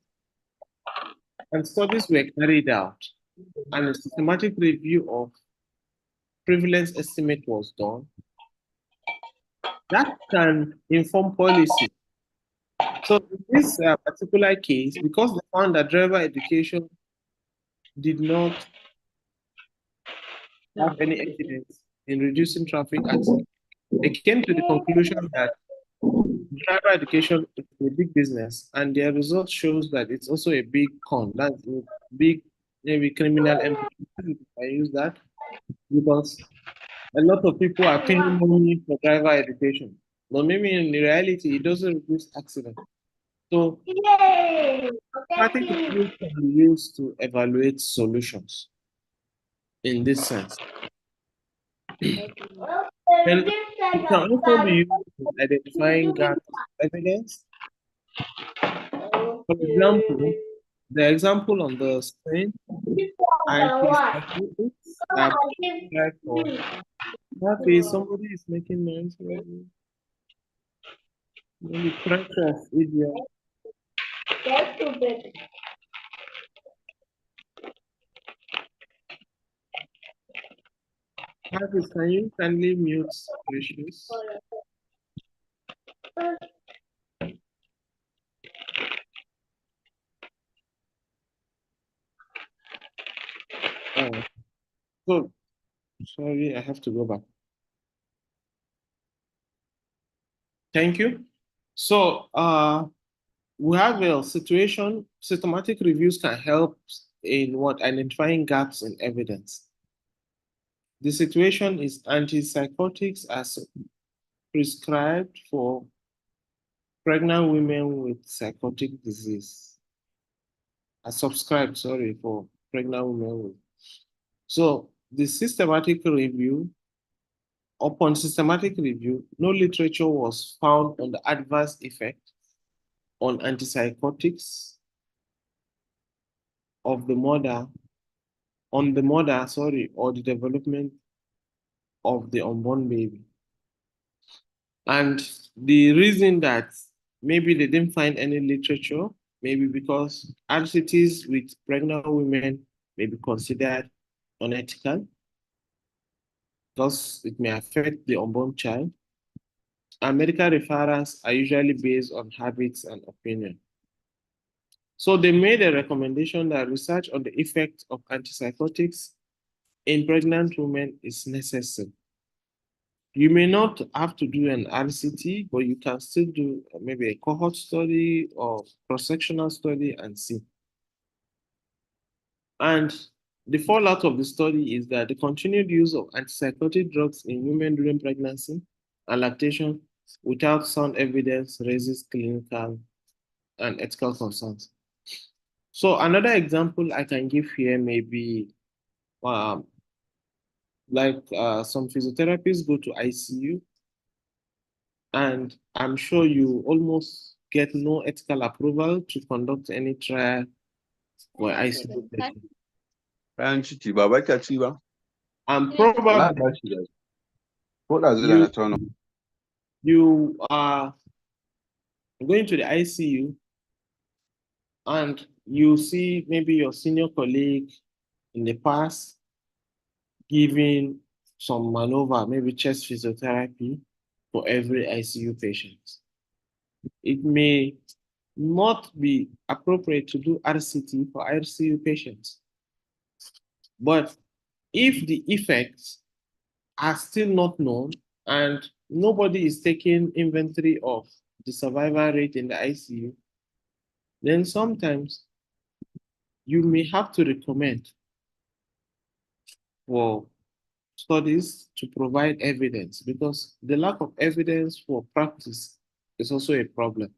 and studies were carried out, and a systematic review of prevalence estimate was done, that can inform policy. So in this particular case, because they found that driver education did not have any evidence in reducing traffic accidents, they came to the conclusion that driver education is a big business, and their result shows that it's also a big con. That's a big, maybe criminal implication, if I use that, because a lot of people are paying money for driver education. But maybe in reality, it doesn't reduce accidents. So, systematic reviews can be used to evaluate solutions in this sense. And it can also be used in identifying gaps in evidence. For example, the example on the screen, antipsychotics are prescribed for happy. Somebody is making noise. Maybe pressure of idiot. Happy, can you kindly mute Precious? Oh, good. Sorry, I have to go back. Thank you. So, we have a situation, systematic reviews can help in what identifying gaps in evidence. The situation is antipsychotics as prescribed for pregnant women with psychotic disease. As subscribed, sorry, for pregnant women with. So the systematic review, upon systematic review, no literature was found on the adverse effect on antipsychotics of the mother, on the mother, sorry, or the development of the unborn baby. And the reason that maybe they didn't find any literature, maybe because RCTs with pregnant women may be considered unethical because it may affect the unborn child. And medical referrals are usually based on habits and opinion. So they made a recommendation that research on the effect of antipsychotics in pregnant women is necessary. You may not have to do an RCT, but you can still do maybe a cohort study or cross-sectional study and see. And the fallout of the study is that the continued use of antipsychotic drugs in women during pregnancy and lactation without sound evidence raises clinical and ethical concerns. So another example I can give here may be um, some physiotherapists go to ICU, and I'm sure you almost get no ethical approval to conduct any trial for ICU patients. Bayan ciki ba baka ci ba? And Allah probably ba shi da. Ko da zai na tauna. you are going to the ICU and you see maybe your senior colleague in the past giving some maneuver, maybe chest physiotherapy for every ICU patient. It may not be appropriate to do RCT for ICU patients. But if the effects are still not known and nobody is taking inventory of the survival rate in the ICU, then sometimes you may have to recommend for studies to provide evidence because the lack of evidence for practice is also a problem.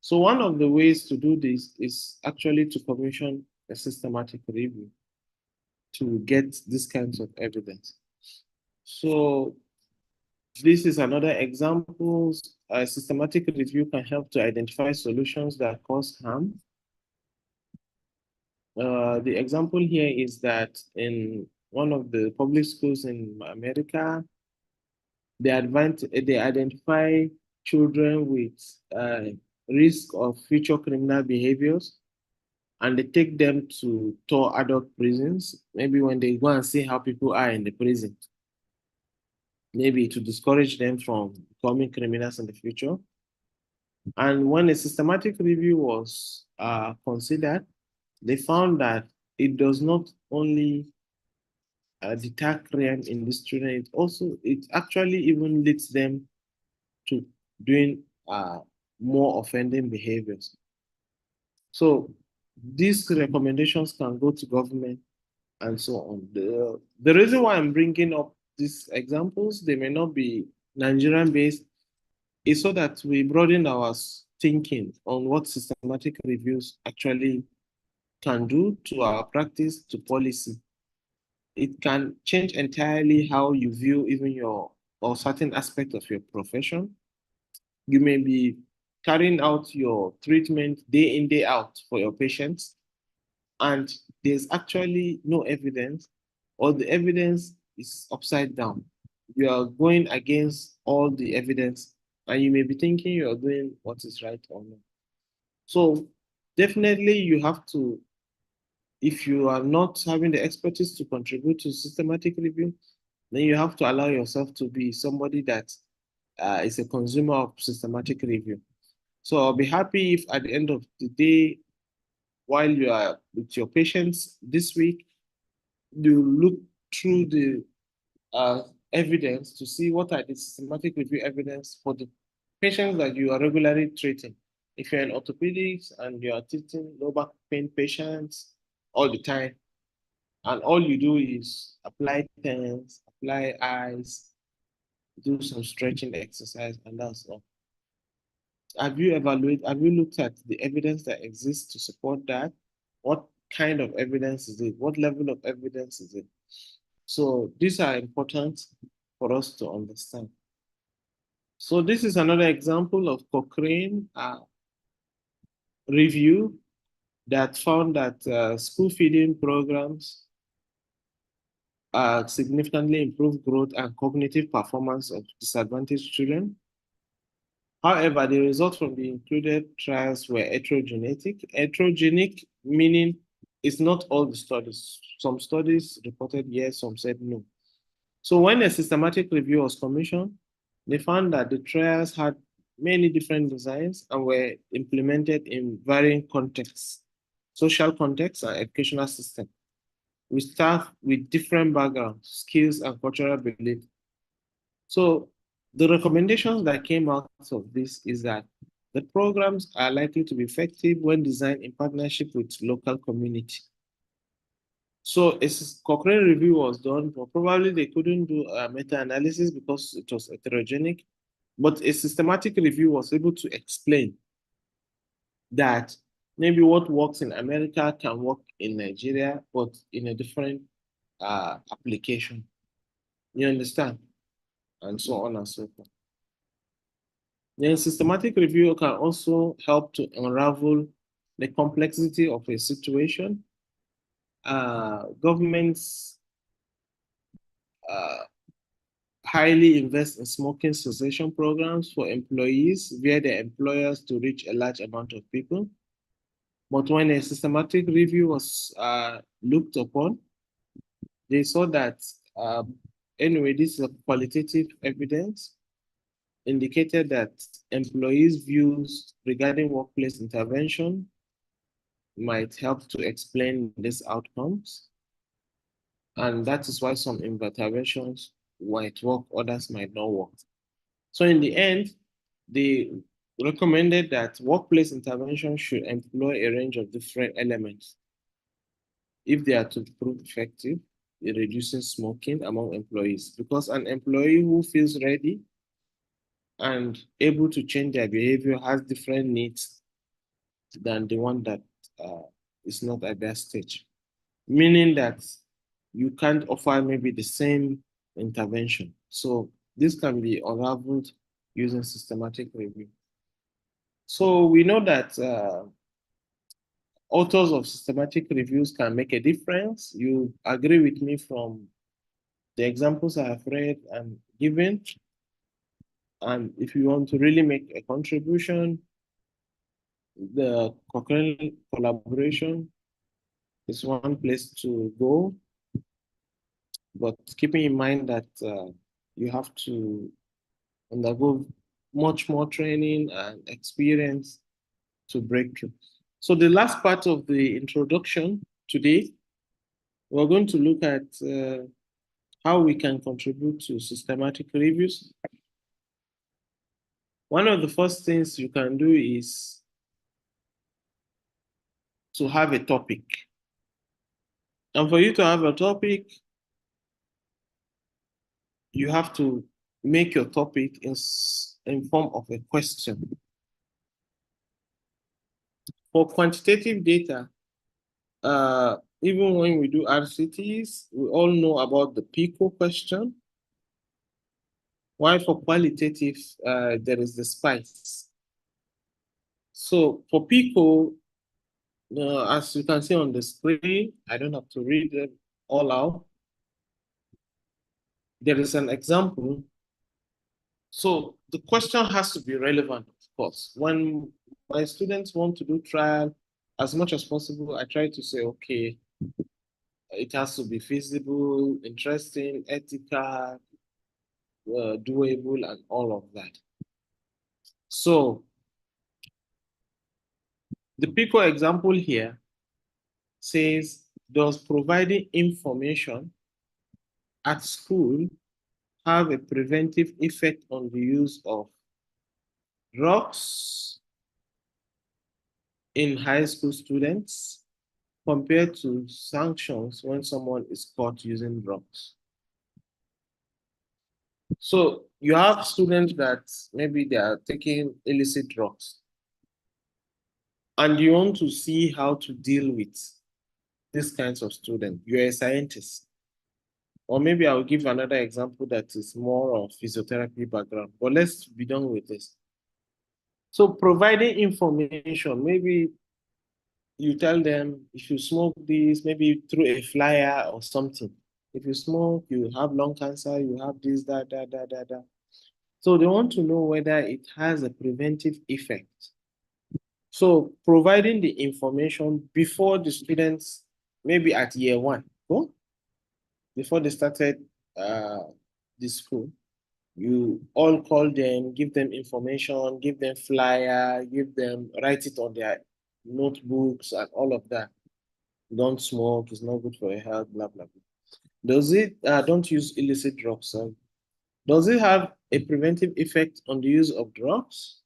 So one of the ways to do this is actually to commission a systematic review to get these kinds of evidence. So this is another example. A systematic review can help to identify solutions that cause harm. The example here is that in one of the public schools in America, they identify children with risk of future criminal behaviors, and they take them to tour adult prisons, maybe when they go and see how people are in the prison. maybe to discourage them from becoming criminals in the future. And when a systematic review was considered, they found that it does not only deter crime in the student, it actually even leads them to doing more offending behaviors. So these recommendations can go to government and so on. The reason why I'm bringing up these examples, they may not be Nigerian based, is so that we broaden our thinking on what systematic reviews actually can do to our practice, to policy. It can change entirely how you view even your or certain aspect of your profession. You may be carrying out your treatment day in, day out for your patients, and there's actually no evidence, or the evidence is upside down. You are going against all the evidence, and you may be thinking you are doing what is right or not. So definitely you have to, if you are not having the expertise to contribute to systematic review, then you have to allow yourself to be somebody that is a consumer of systematic review. So I'll be happy if at the end of the day, while you are with your patients this week, you look through the uh, evidence to see what are the systematic review evidence for the patients that you are regularly treating. If you're in orthopedics and you are treating low back pain patients all the time, and all you do is apply TENS, apply eyes, do some stretching exercise, and that's all. Have you looked at the evidence that exists to support that? What kind of evidence is it? What level of evidence is it? So these are important for us to understand. So this is another example of Cochrane review that found that school feeding programs significantly improve growth and cognitive performance of disadvantaged children. However, the results from the included trials were heterogeneous. Heterogenic meaning it's not all the studies. Some studies reported yes, some said no. So when a systematic review was commissioned, they found that the trials had many different designs and were implemented in varying contexts, social contexts and educational systems, with staff with different backgrounds, skills, and cultural beliefs. So the recommendations that came out of this is that the programs are likely to be effective when designed in partnership with local community. So a Cochrane review was done, but probably they couldn't do a meta-analysis because it was heterogenic. But a systematic review was able to explain that maybe what works in America can work in Nigeria, but in a different application. You understand? And so on and so forth. Then systematic review can also help to unravel the complexity of a situation. Governments highly invest in smoking cessation programs for employees via their employers to reach a large amount of people. But when a systematic review was looked upon, they saw that, anyway, this is a qualitative evidence indicated that employees' views regarding workplace intervention might help to explain these outcomes. And that is why some interventions might work, others might not work. So in the end, they recommended that workplace intervention should employ a range of different elements if they are to prove effective in reducing smoking among employees. Because an employee who feels ready and able to change their behavior has different needs than the one that is not at that stage. Meaning that you can't offer maybe the same intervention. So this can be unraveled using systematic review. So we know that authors of systematic reviews can make a difference. You agree with me from the examples I have read and given. And if you want to really make a contribution, the Cochrane collaboration is one place to go. But keeping in mind that you have to undergo much more training and experience to break through. So the last part of the introduction today, we're going to look at how we can contribute to systematic reviews. One of the first things you can do is to have a topic. And for you to have a topic, you have to make your topic in form of a question. For quantitative data, even when we do RCTs, we all know about the PICO question. While for qualitative, there is the SPICE. So for PICO, as you can see on the screen, I don't have to read them all out. There is an example. So the question has to be relevant, of course. When my students want to do trial, as much as possible, I try to say, okay, it has to be feasible, interesting, ethical, doable, and all of that. So the PICO example here says, does providing information at school have a preventive effect on the use of drugs in high school students compared to sanctions when someone is caught using drugs? So you have students that maybe they are taking illicit drugs, and you want to see how to deal with these kinds of students. You're a scientist. Or maybe I'll give another example that is more of physiotherapy background, but let's be done with this. So providing information, maybe you tell them if you smoke this, maybe through a flyer or something. If you smoke, you have lung cancer, you have this, that. So they want to know whether it has a preventive effect. So providing the information before the students, maybe at year one, before they started the school, you all call them, give them information, give them flyer, write it on their notebooks and all of that. Don't smoke, it's not good for your health, blah, blah, blah. Does it, don't use illicit drugs. Does it have a preventive effect on the use of drugs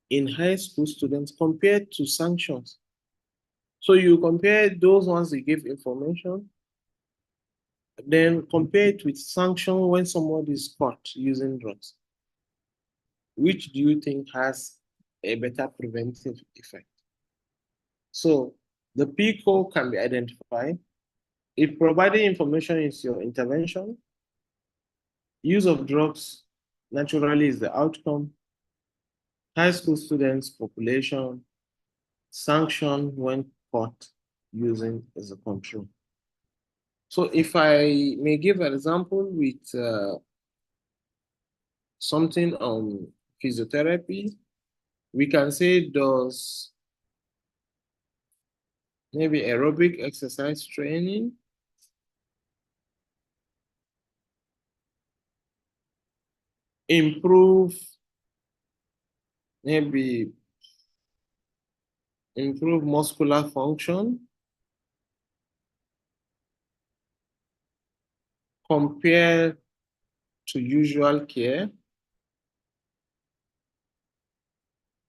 in high school students compared to sanctions? So you compare those ones you give information, then compare it with sanction when somebody is caught using drugs. Which do you think has a better preventive effect? So the PICO can be identified. If providing information is your intervention, use of drugs naturally is the outcome. High school students population, sanction when caught using is a control. So if I may give an example with something on physiotherapy, we can say, does maybe aerobic exercise training improve muscular function compared to usual care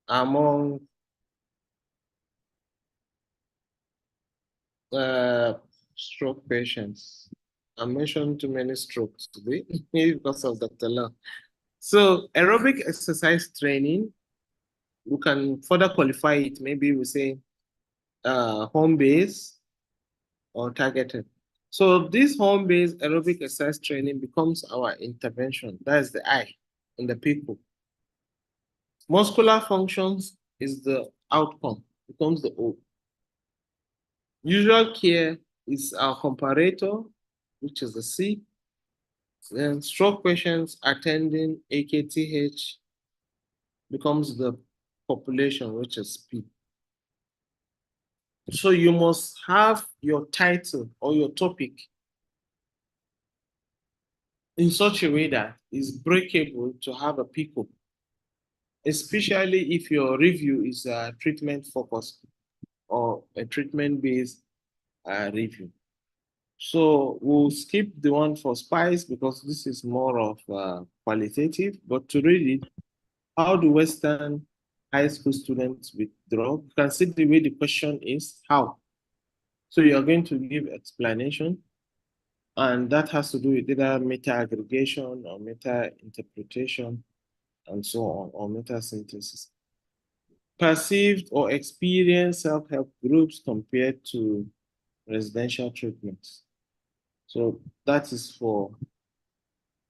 among stroke patients? I mentioned too many strokes today because of Dr. Lau. So aerobic exercise training, we can further qualify it. Maybe we say home-based or targeted. So this home-based aerobic exercise training becomes our intervention. That's the I in the people. Muscular functions is the outcome, becomes the O. Usual care is our comparator, which is the C. Then stroke patients attending AKTH becomes the population, which is P. So you must have your title or your topic in such a way that is breakable to have a PICO, especially if your review is treatment focused or a treatment based review. So we'll skip the one for SPICE because this is more of qualitative, but to read it, how do Western high school students withdraw? You can see the way the question is, how? So you're going to give explanation, and that has to do with either meta aggregation or meta interpretation and so on, or meta synthesis. Perceived or experienced self-help groups compared to residential treatments. So that is for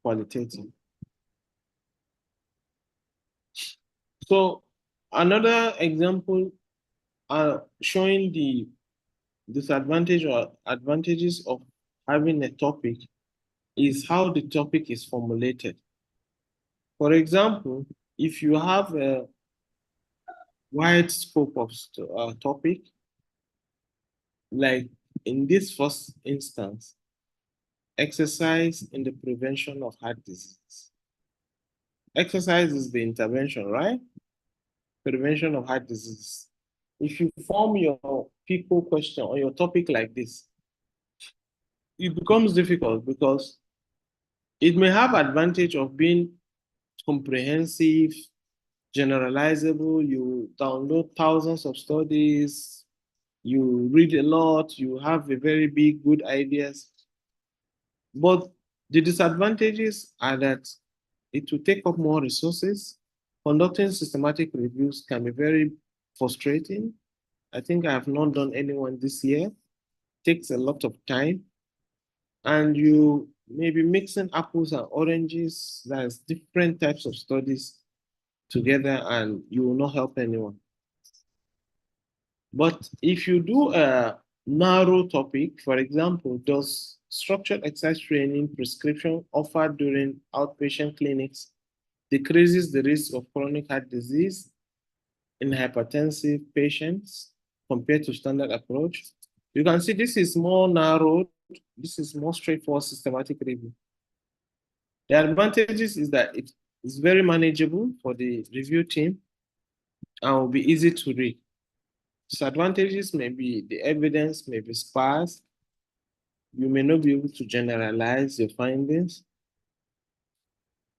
qualitative. So another example showing the disadvantage or advantages of having a topic is how the topic is formulated. For example, if you have a wide scope of topic, like in this first instance, exercise in the prevention of heart disease. Exercise is the intervention, right? Prevention of heart disease. If you form your people question or your topic like this, it becomes difficult because it may have advantage of being comprehensive, generalizable. You download thousands of studies, you read a lot, you have a very big, good ideas. But the disadvantages are that it will take up more resources. Conducting systematic reviews can be very frustrating. I think I have not done anyone this year. It takes a lot of time. And you may be mixing apples and oranges. There's different types of studies together and you will not help anyone. But if you do a narrow topic, for example, does structured exercise training prescription offered during outpatient clinics decreases the risk of chronic heart disease in hypertensive patients compared to standard approach? You can see this is more narrowed. This is more straightforward systematic review. The advantages is that it is very manageable for the review team and will be easy to read. Disadvantages may be the evidence may be sparse. You may not be able to generalize your findings.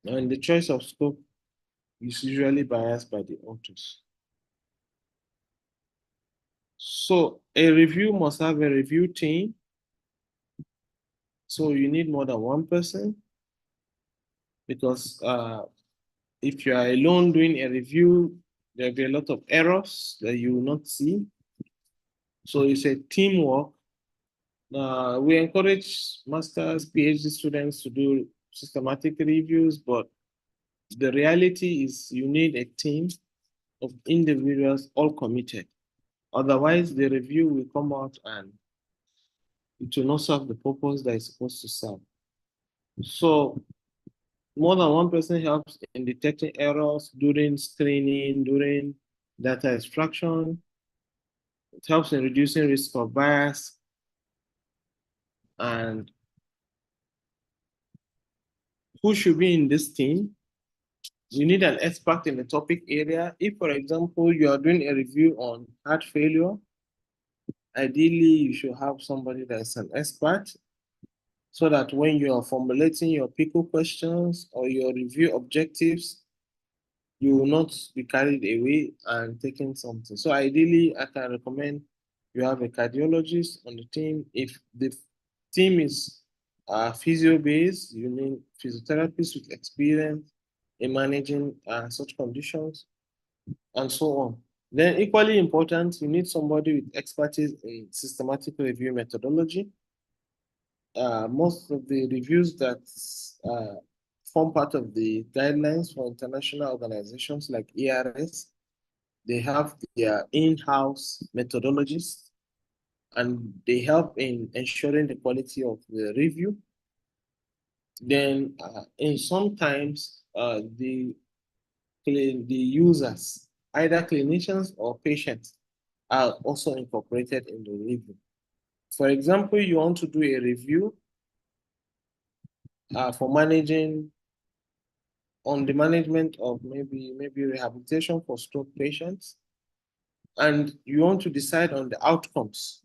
And the choice of scope is usually biased by the authors. So a review must have a review team. So you need more than one person because if you are alone doing a review, there'll be a lot of errors that you will not see. So it's a teamwork. We encourage masters, PhD students to do systematic reviews, but the reality is you need a team of individuals all committed. Otherwise, the review will come out and it will not serve the purpose that it's supposed to serve. So more than one person helps in detecting errors during screening, during data extraction. It helps in reducing risk of bias. And who should be in this team? You need an expert in the topic area. If, for example, you are doing a review on heart failure, ideally you should have somebody that's an expert so that when you are formulating your PICO questions or your review objectives, you will not be carried away and taking something. So ideally, I can recommend you have a cardiologist on the team. If the team is physio-based, you need physiotherapists with experience in managing such conditions and so on. Then equally important, you need somebody with expertise in systematic review methodology. Most of the reviews that form part of the guidelines for international organizations like ERS, they have their in-house methodologists and they help in ensuring the quality of the review. Then in sometimes the users, either clinicians or patients, are also incorporated in the review. For example, you want to do a review for managing on the management of maybe rehabilitation for stroke patients, and you want to decide on the outcomes.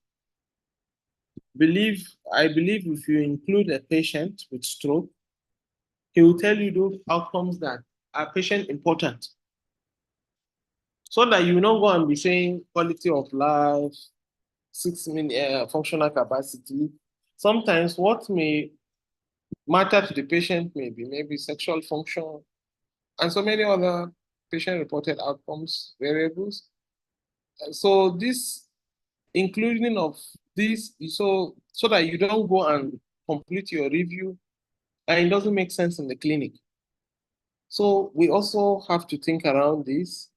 I believe if you include a patient with stroke, he will tell you those outcomes that are patient important. So that you will not go and be saying quality of life, 6 minute functional capacity. Sometimes what may matter to the patient may be maybe sexual function and so many other patient-reported outcomes variables. So this including of this, so that you don't go and complete your review and it doesn't make sense in the clinic. So we also have to think around this,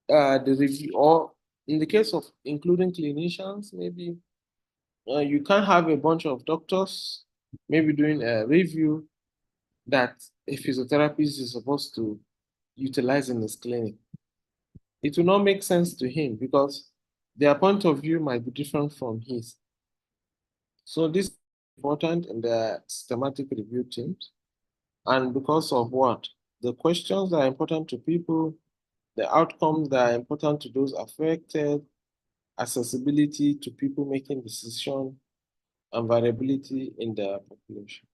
the review, or in the case of including clinicians, maybe you can't have a bunch of doctors maybe doing a review that a physiotherapist is supposed to utilize in his clinic. It will not make sense to him because their point of view might be different from his. So this is important in the systematic review teams. And because of what? The questions that are important to people, the outcomes that are important to those affected, accessibility to people making decisions, and variability in the population.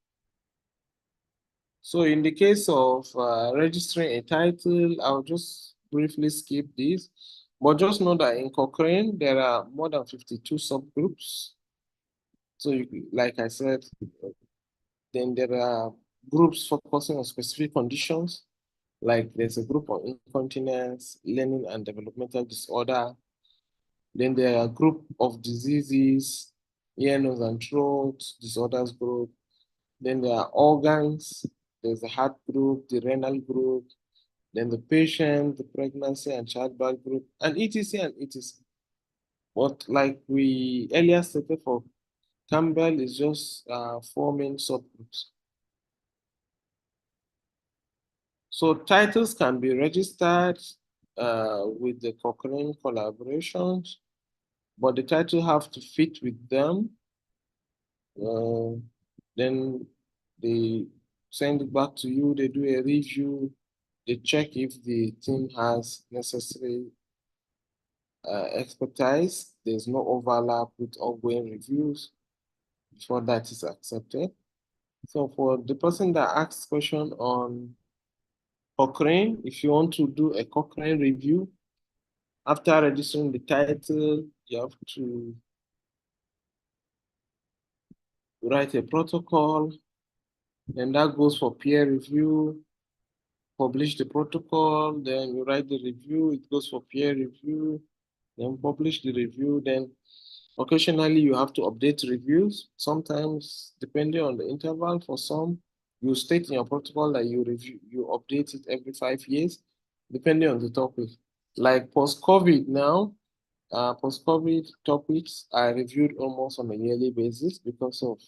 So in the case of registering a title, I'll just briefly skip this, but just know that in Cochrane, there are more than 52 subgroups. So like I said, then there are groups focusing on specific conditions, like there's a group on incontinence, learning and developmental disorder. Then there are a group of diseases, ear, nose, and throat disorders group. Then there are organs, there's the heart group, the renal group, then the patient, the pregnancy and childbirth group, and etc. and etc. But like we earlier stated for Campbell, is just 4 main subgroups. So titles can be registered with the Cochrane collaborations, but the title have to fit with them. Then they send it back to you, they do a review, they check if the team has necessary expertise, there's no overlap with ongoing reviews before that is accepted. So for the person that asks question on Cochrane, if you want to do a Cochrane review, after registering the title, you have to write a protocol, and that goes for peer review, publish the protocol, then you write the review, it goes for peer review, then publish the review, then occasionally you have to update reviews. Sometimes, depending on the interval, for some, you state in your protocol that you update it every 5 years, depending on the topic. Like post-COVID now, post-COVID topics are reviewed almost on a yearly basis because of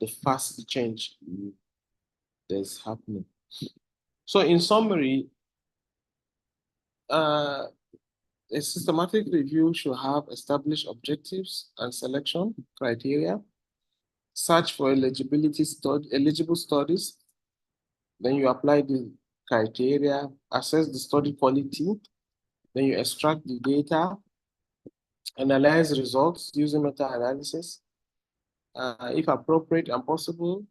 the fast change that's happening. So in summary, a systematic review should have established objectives and selection criteria, search for eligible studies, then you apply the criteria, assess the study quality, then you extract the data, analyze results using meta-analysis. If appropriate and possible,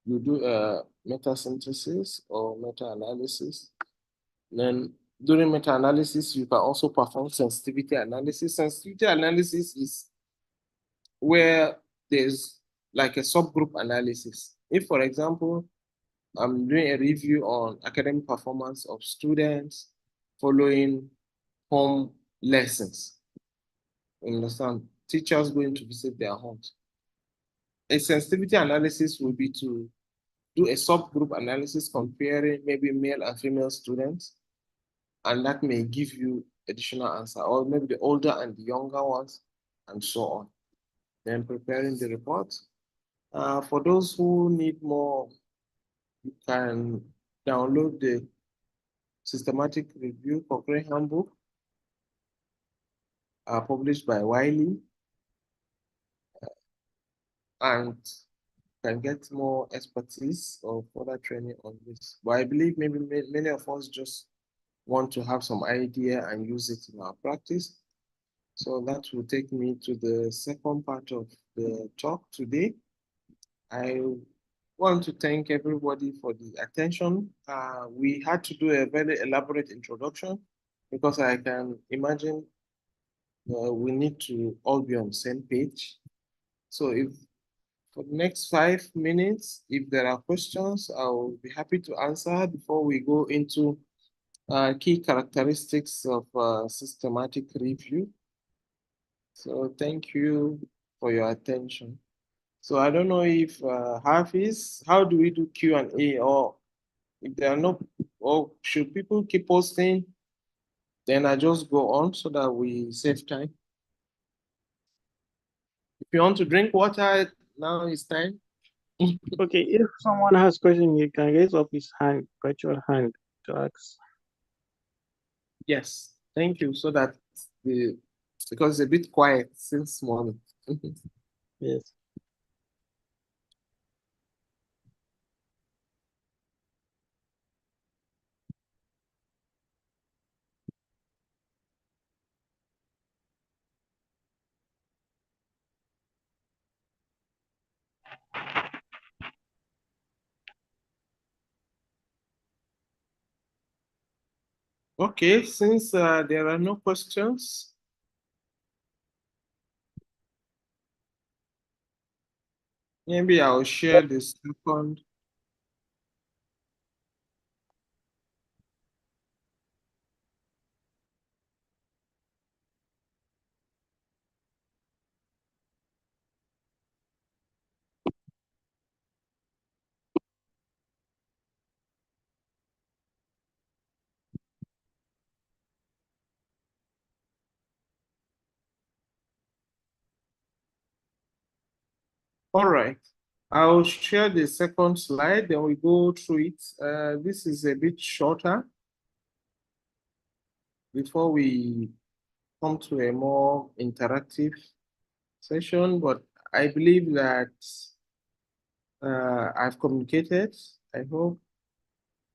you do a meta-synthesis or meta-analysis. Then during meta-analysis, you can also perform sensitivity analysis. Sensitivity analysis is where there's like a subgroup analysis. If, for example, I'm doing a review on academic performance of students following home lessons. You understand? Teachers going to visit their homes. A sensitivity analysis will be to do a subgroup analysis comparing maybe male and female students, and that may give you additional answer, or maybe the older and the younger ones, and so on. Then preparing the report. For those who need more, you can download the systematic review Cochrane handbook published by Wiley, and can get more expertise or further training on this. But I believe maybe many of us just want to have some idea and use it in our practice. So that will take me to the second part of the talk today. I want to thank everybody for the attention. We had to do a very elaborate introduction because I can imagine we need to all be on the same page. So if for the next 5 minutes, if there are questions, I'll be happy to answer before we go into key characteristics of systematic review. So thank you for your attention. So I don't know if Hafiz, how do we do Q&A, or if there are no, or should people keep posting, then I just go on so that we save time. If you want to drink water, now it's time. Okay, if someone has question, you can raise up his hand, virtual hand to ask. Yes, thank you. So that because it's a bit quiet since morning. Yes. Okay, since there are no questions, maybe I'll share the second. All right, I'll share the second slide, then we go through it. This is a bit shorter before we come to a more interactive session, but I believe that I've communicated. I hope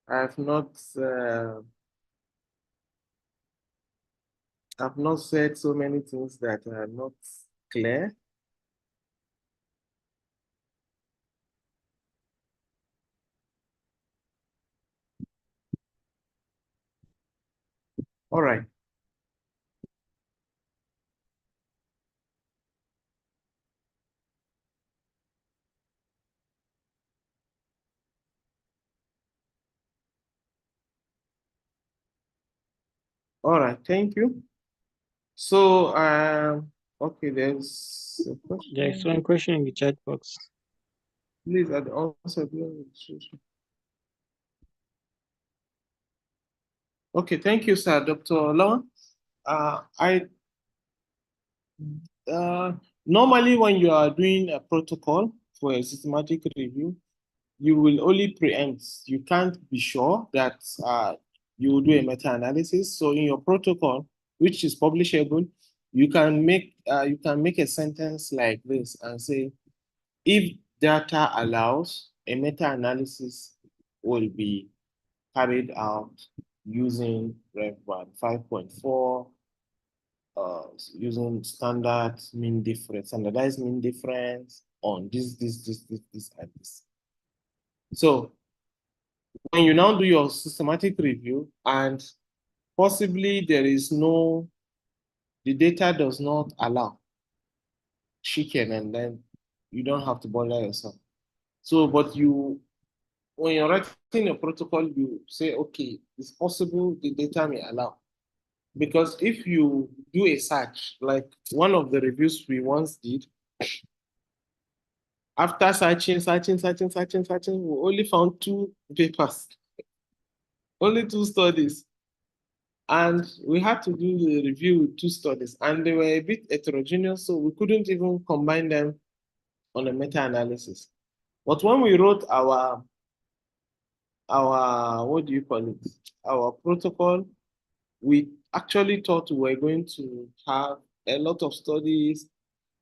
I've not said so many things that are not clear. All right. All right, thank you. So, okay, there's a question. There's one question in the chat box. Please, I'd also okay, thank you, sir. Dr. Lawan. Normally when you are doing a protocol for a systematic review, you will only preempt. You can't be sure that you will do a meta-analysis. So in your protocol, which is publishable, you can make a sentence like this and say, if data allows, a meta-analysis will be carried out using Rev 5.4, using standardized mean difference on this, and this. So when you now do your systematic review and possibly the data does not allow chicken, and then you don't have to bother yourself. So, but when you're writing a protocol, you say, okay, it's possible the data may allow. Because if you do a search, like one of the reviews we once did, after searching, we only found 2 papers, only 2 studies. And we had to do the review with 2 studies, and they were a bit heterogeneous, so we couldn't even combine them on a meta-analysis. But when we wrote our what do you call it? Our protocol, we actually thought we were going to have a lot of studies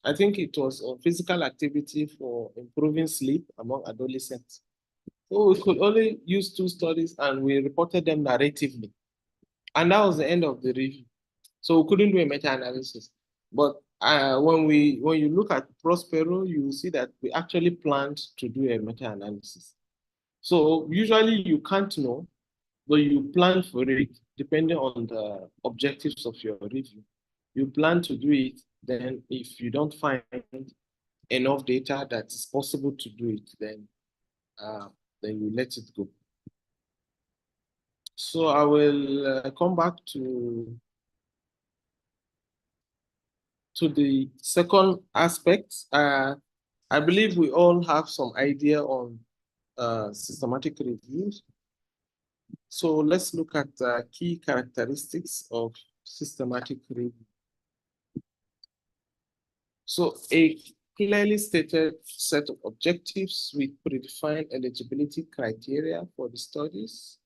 I think it was on physical activity for improving sleep among adolescents. So we could only use 2 studies and we reported them narratively. And that was the end of the review. So we couldn't do a meta-analysis. But when you look at Prospero, you see that we actually planned to do a meta-analysis. So usually you can't know, but you plan for it depending on the objectives of your review. You plan to do it, then if you don't find enough data that is possible to do it, then you let it go. So I will come back to the second aspect. I believe we all have some idea on systematic reviews. So let's look at key characteristics of systematic review. So a clearly stated set of objectives with predefined eligibility criteria for the studies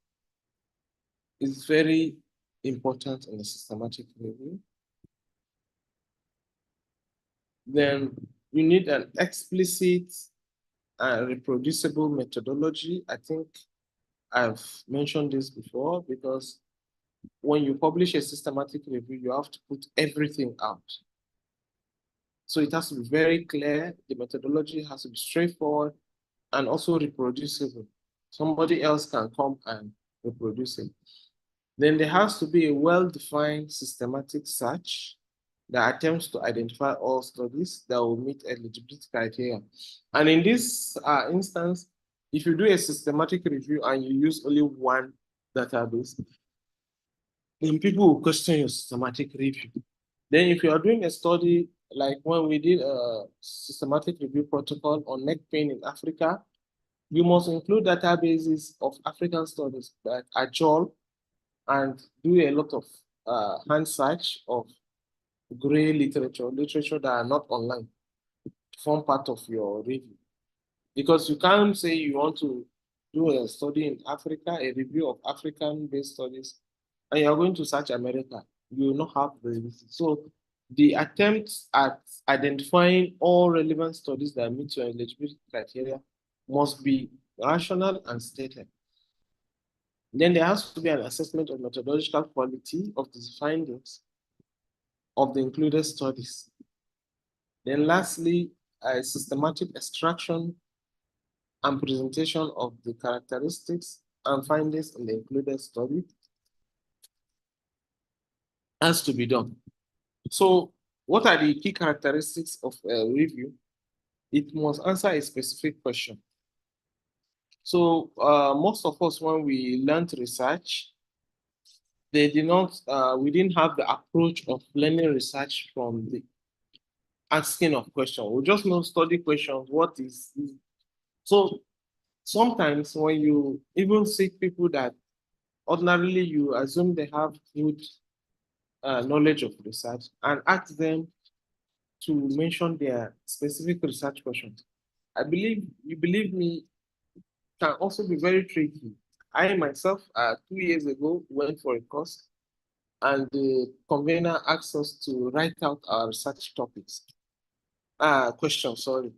is very important in a systematic review. Then you need an explicit and reproducible methodology. I think I've mentioned this before because when you publish a systematic review, you have to put everything out. So it has to be very clear. The methodology has to be straightforward and also reproducible. Somebody else can come and reproduce it. Then there has to be a well-defined systematic search that attempts to identify all studies that will meet eligibility criteria. And in this instance, if you do a systematic review and you use only one database, then people will question your systematic review. Then if you are doing a study, like when we did a systematic review protocol on neck pain in Africa, you must include databases of African studies like AJOL and do a lot of hand search of gray literature that are not online to form part of your review. Because you can't say you want to do a study in Africa, a review of African-based studies, and you're going to search America. You will not have the. So the attempt at identifying all relevant studies that meet your eligibility criteria must be rational and stated. Then there has to be an assessment of methodological quality of the findings of the included studies. Then lastly, a systematic extraction and presentation of the characteristics and findings in the included study has to be done. So what are the key characteristics of a review? It must answer a specific question. So most of us, when we learned research, we didn't have the approach of learning research from the asking of questions. We just know study questions, what is. So sometimes when you even see people that ordinarily you assume they have good knowledge of research and ask them to mention their specific research questions, I believe, you believe me, can also be very tricky. I myself, 2 years ago, went for a course and the convener asked us to write out our research topics, questions, sorry.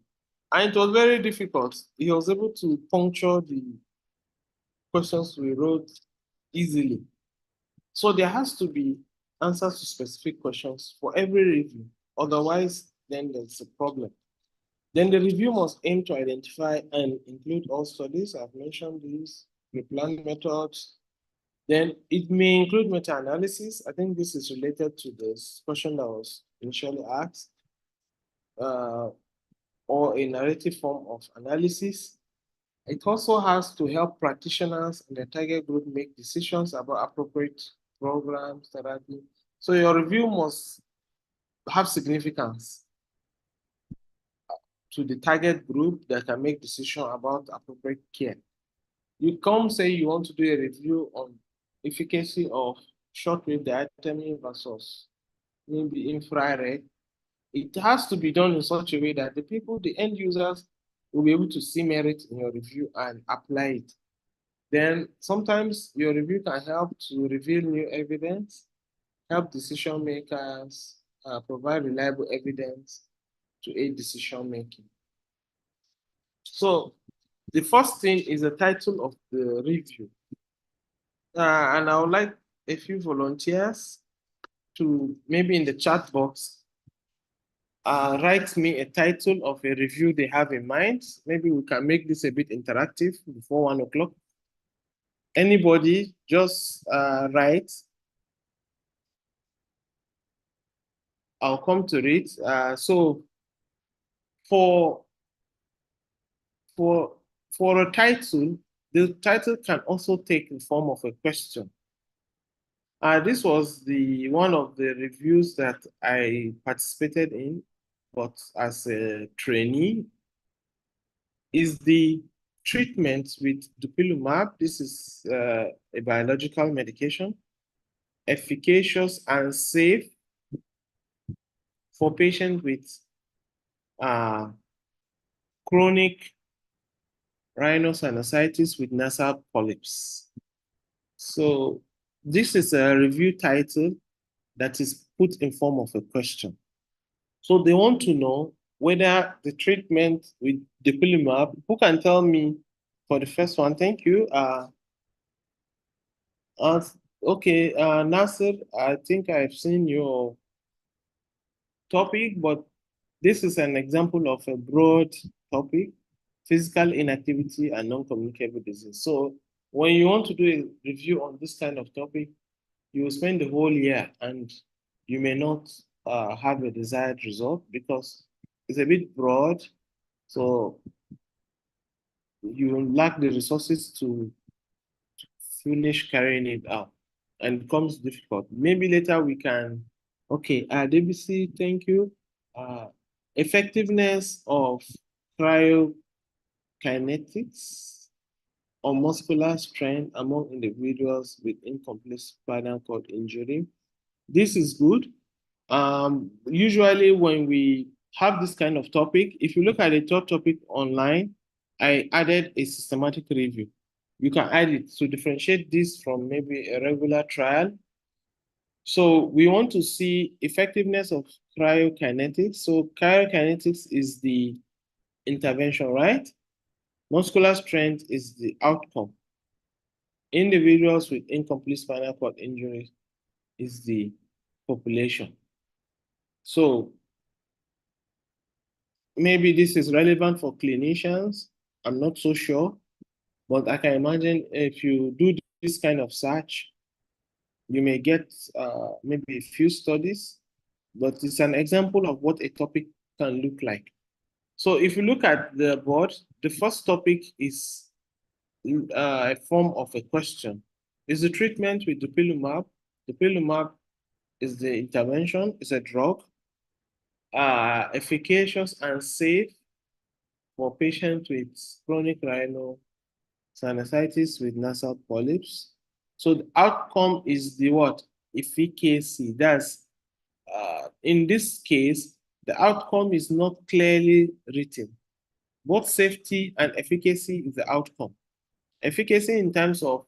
And it was very difficult. He was able to puncture the questions we wrote easily. So there has to be answers to specific questions for every review. Otherwise, then there's a problem. Then the review must aim to identify and include all studies. I've mentioned these, pre-planned methods. Then it may include meta-analysis. I think this is related to this question that was initially asked, or a narrative form of analysis. It also has to help practitioners and the target group make decisions about appropriate programs, therapy. So your review must have significance to the target group that can make decisions about appropriate care. You come say you want to do a review on efficacy of shortwave diatemy versus maybe infrared. It has to be done in such a way that the people, the end users, will be able to see merit in your review and apply it. Then sometimes your review can help to reveal new evidence, help decision makers, provide reliable evidence, to aid decision making. So the first thing is the title of the review. And I would like a few volunteers to maybe in the chat box write me a title of a review they have in mind. Maybe we can make this a bit interactive before 1 o'clock. Anybody just write. I'll come to it. So for a title, the title can also take the form of a question. This was one of the reviews that I participated in, but as a trainee, is the treatment with dupilumab. This is a biological medication, efficacious and safe for patients with chronic rhinosinusitis with nasal polyps. So this is a review title that is put in form of a question. So they want to know whether the treatment with dupilumab, who can tell me for the first one? Thank you. Okay, Nasir, I think I've seen your topic, but this is an example of a broad topic, physical inactivity and non-communicable disease. So when you want to do a review on this kind of topic, you will spend the whole year and you may not have a desired result because it's a bit broad. So you lack the resources to finish carrying it out and it becomes difficult. Maybe later we can, okay, DBC, thank you. Effectiveness of cryokinetics on muscular strength among individuals with incomplete spinal cord injury. This is good. Usually when we have this kind of topic, if you look at the third topic online, I added a systematic review. You can add it to differentiate this from maybe a regular trial. So we want to see effectiveness of cryokinetics. So cryokinetics is the intervention, right? Muscular strength is the outcome. Individuals with incomplete spinal cord injury is the population. So maybe this is relevant for clinicians. I'm not so sure, but I can imagine if you do this kind of search, you may get maybe a few studies, but it's an example of what a topic can look like. So if you look at the board, the first topic is a form of a question. Is the treatment with dupilumab? Dupilumab is the intervention, it's a drug, efficacious and safe for patients with chronic rhinosinusitis with nasal polyps. So the outcome is the what? Efficacy. That's in this case, the outcome is not clearly written. Both safety and efficacy is the outcome. Efficacy in terms of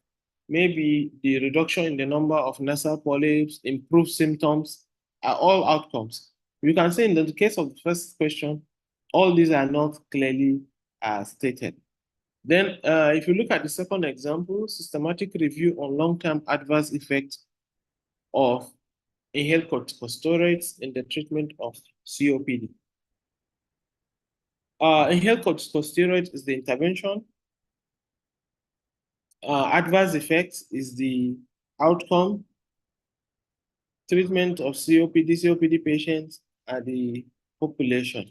maybe the reduction in the number of nasal polyps, improved symptoms, are all outcomes. You can say in the case of the first question, all these are not clearly stated. Then if you look at the second example, systematic review on long-term adverse effects of inhaled corticosteroids in the treatment of COPD. Inhaled corticosteroids is the intervention. Adverse effects is the outcome. Treatment of COPD patients are the population.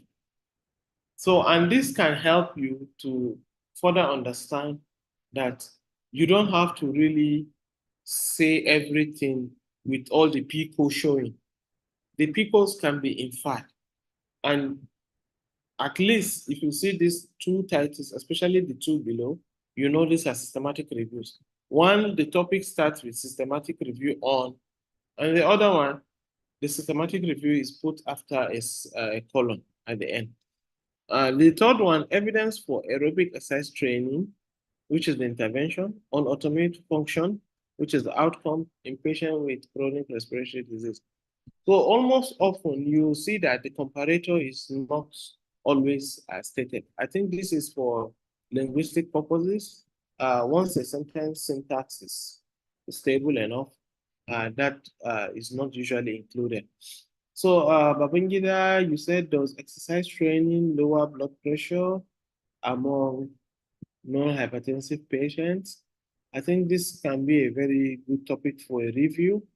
So, and this can help you to further understand that you don't have to really say everything with all the PICO showing. The PICOs can be inferred. And at least if you see these two titles, especially the two below, you know these are systematic reviews. One, the topic starts with systematic review on, and the other one, the systematic review is put after a colon at the end. The third one, evidence for aerobic exercise training, which is the intervention, on autonomic function, which is the outcome in patients with chronic respiratory disease. So almost often you see that the comparator is not always stated. I think this is for linguistic purposes. Once a sentence syntax is stable enough, that is not usually included. So Babangida, you said does exercise training lower blood pressure among non-hypertensive patients? I think this can be a very good topic for a review.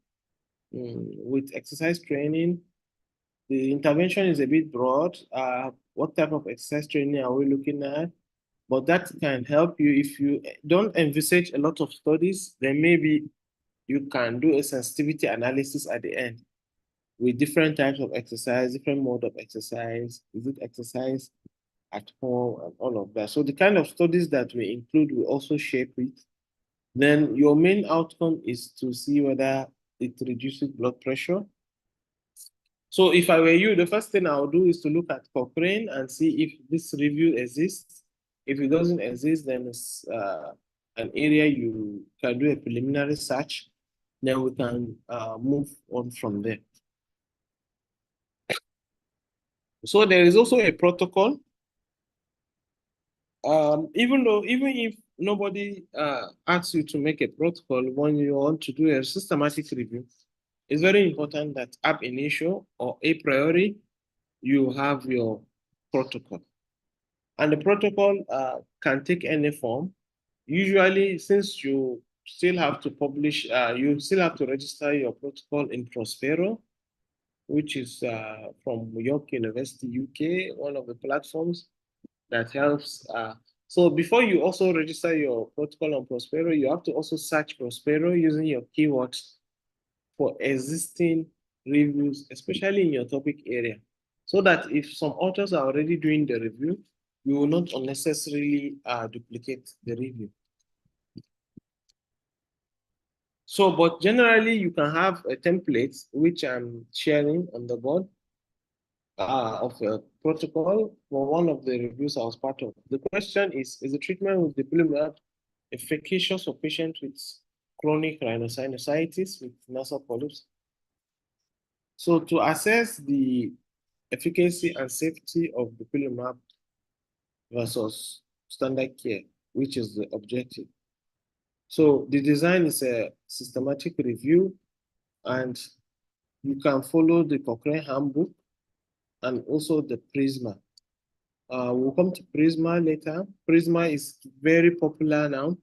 With exercise training, the intervention is a bit broad. What type of exercise training are we looking at? But that can help you if you don't envisage a lot of studies, then maybe you can do a sensitivity analysis at the end with different types of exercise, different mode of exercise. Is it exercise at home and all of that? So the kind of studies that we include will also shape it. Then your main outcome is to see whether it reduces blood pressure. So if I were you, the first thing I would do is to look at Cochrane and see if this review exists. If it doesn't exist, then it's an area you can do a preliminary search. Then we can move on from there. So there is also a protocol. Even if nobody asks you to make a protocol, when you want to do a systematic review, it's very important that ab initio or a priori, you have your protocol. And the protocol can take any form. Usually, since you still have to publish, you still have to register your protocol in Prospero, which is from York University, UK, one of the platforms that helps. So before you also register your protocol on Prospero, you have to also search Prospero using your keywords for existing reviews, especially in your topic area, so that if some authors are already doing the review, you will not unnecessarily duplicate the review. So, but generally you can have a template, which I'm sharing on the board, of a protocol for one of the reviews I was part of. The question is the treatment with dupilumab efficacious for patients with chronic rhinosinusitis with nasal polyps? So to assess the efficacy and safety of dupilumab versus standard care, which is the objective. So the design is a systematic review, and you can follow the Cochrane handbook and also the PRISMA. We'll come to PRISMA later. PRISMA is very popular now.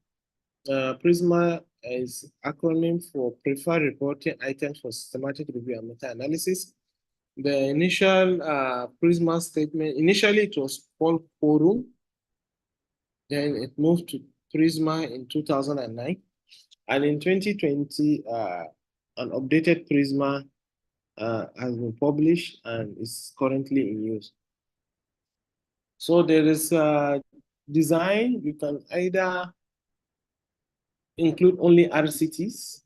PRISMA is acronym for Preferred Reporting Items for Systematic Review and Meta-Analysis. The initial PRISMA statement, initially it was called Forum, then it moved to PRISMA in 2009. And in 2020, an updated PRISMA has been published and is currently in use. So there is a design. You can either include only RCTs.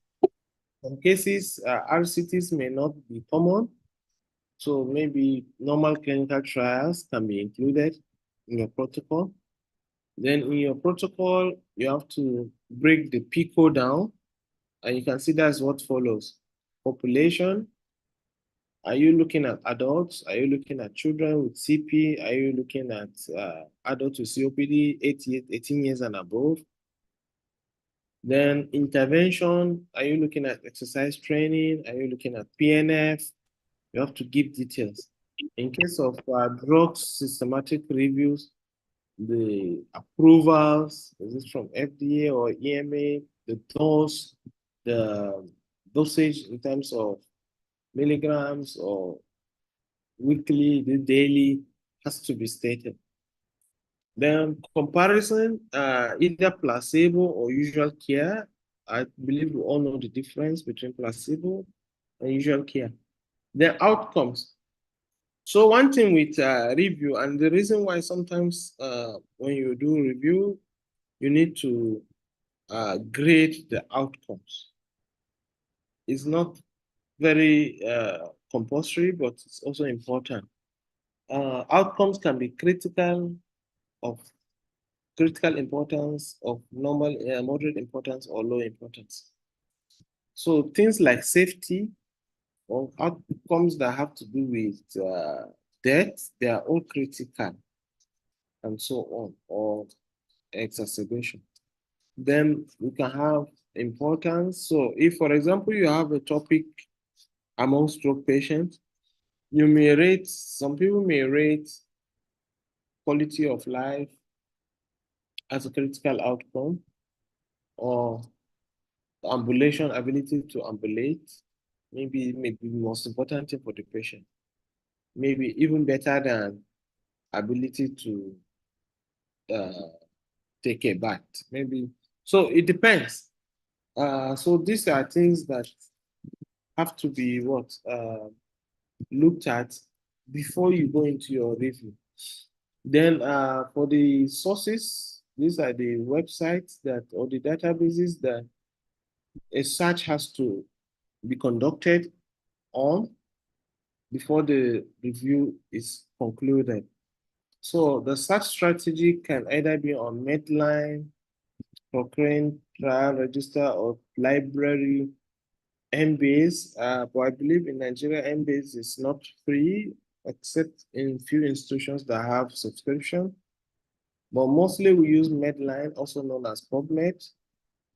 Some cases, RCTs may not be common. So maybe normal clinical trials can be included in your protocol. Then in your protocol, you have to break the PICO down, and you can see that's what follows. Population, are you looking at adults? Are you looking at children with CP? Are you looking at adults with COPD, 18 years and above? Then intervention, are you looking at exercise training? Are you looking at PNF? You have to give details. In case of drugs systematic reviews, the approvals, is it from FDA or EMA, the dose, the dosage in terms of milligrams or weekly, the daily has to be stated. Then comparison, either placebo or usual care. I believe we all know the difference between placebo and usual care. The outcomes. So one thing with review, and the reason why sometimes when you do review, you need to grade the outcomes. It's not very compulsory, but it's also important. Outcomes can be critical importance, of normal, moderate importance, or low importance. So things like safety, or outcomes that have to do with death, they are all critical and so on, or exacerbation. Then we can have importance. So if, for example, you have a topic among stroke patients, you may rate, some people may rate quality of life as a critical outcome, or ambulation, ability to ambulate, maybe the most important thing for the patient. Maybe even better than ability to take a bath. Maybe so it depends. So these are things that have to be looked at before you go into your review. Then for the sources, these are the websites that or the databases that a search has to be conducted on before the review is concluded. So the search strategy can either be on Medline, Cochrane, Trial Register, or Library. Embase, but I believe in Nigeria, Embase is not free, except in few institutions that have subscription. But mostly we use Medline, also known as PubMed.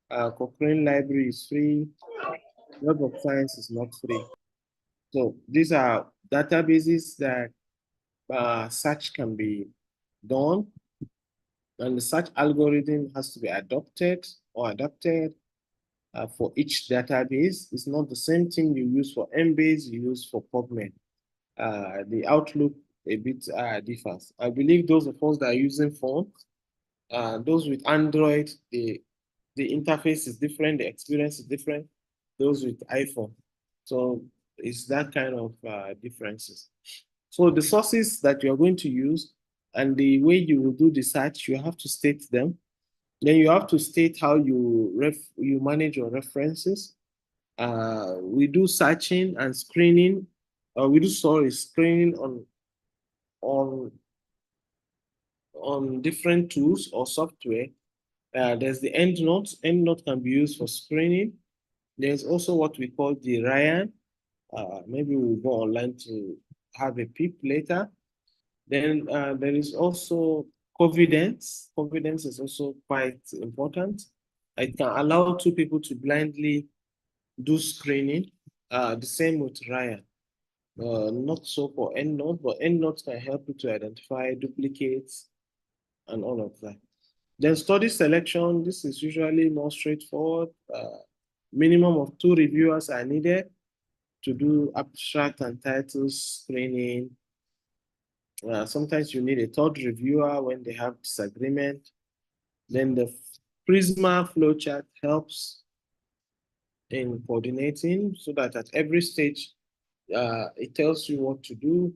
Cochrane Library is free. Web of Science is not free. So these are databases that search can be done, and the search algorithm has to be adopted or adapted for each database. It's not the same thing you use for Embase, you use for PubMed. The outlook a bit differs. I believe those of us that are using phones, those with Android, the interface is different, the experience is different. Those with iPhone, so it's that kind of differences. So the sources that you're going to use and the way you will do the search, you have to state them. Then you have to state how you manage your references. We do searching and screening. Screening on on different tools or software. There's the EndNote. EndNote can be used for screening. There's also what we call the Ryan. Maybe we'll go online to have a peep later. Then there is also Covidence. Covidence is also quite important. It can allow two people to blindly do screening. The same with Ryan. Not so for EndNote, but EndNote can help you to identify duplicates and all of that. Then study selection, this is usually more straightforward. Minimum of 2 reviewers are needed to do abstract and titles screening. Sometimes you need a third reviewer when they have disagreement. Then the Prisma flowchart helps in coordinating so that at every stage, it tells you what to do.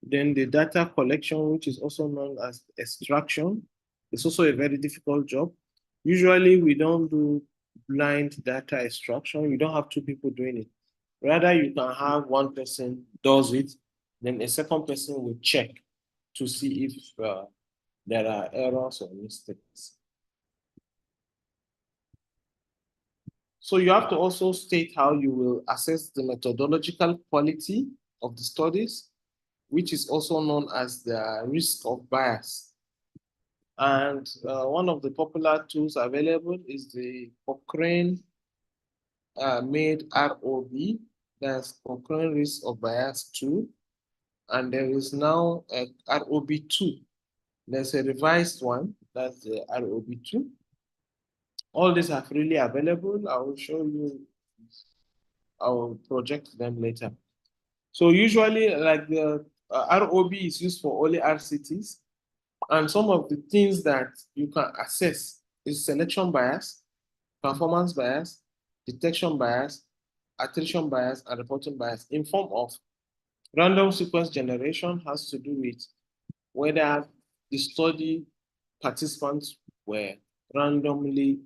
Then the data collection, which is also known as extraction, is also a very difficult job. Usually we don't do blind data extraction. You don't have 2 people doing it. Rather, you can have one person does it, then a second person will check to see if there are errors or mistakes. So you have to also state how you will assess the methodological quality of the studies, which is also known as the risk of bias. And one of the popular tools available is the Cochrane made ROB, that's Cochrane Risk of Bias 2. And there is now a ROB2. There's a revised one, that's the ROB2. All these are freely available. I will show you, I will project them later. So usually like the ROB is used for only RCTs. And some of the things that you can assess is selection bias, performance bias, detection bias, attrition bias, and reporting bias in form of random sequence generation has to do with whether the study participants were randomly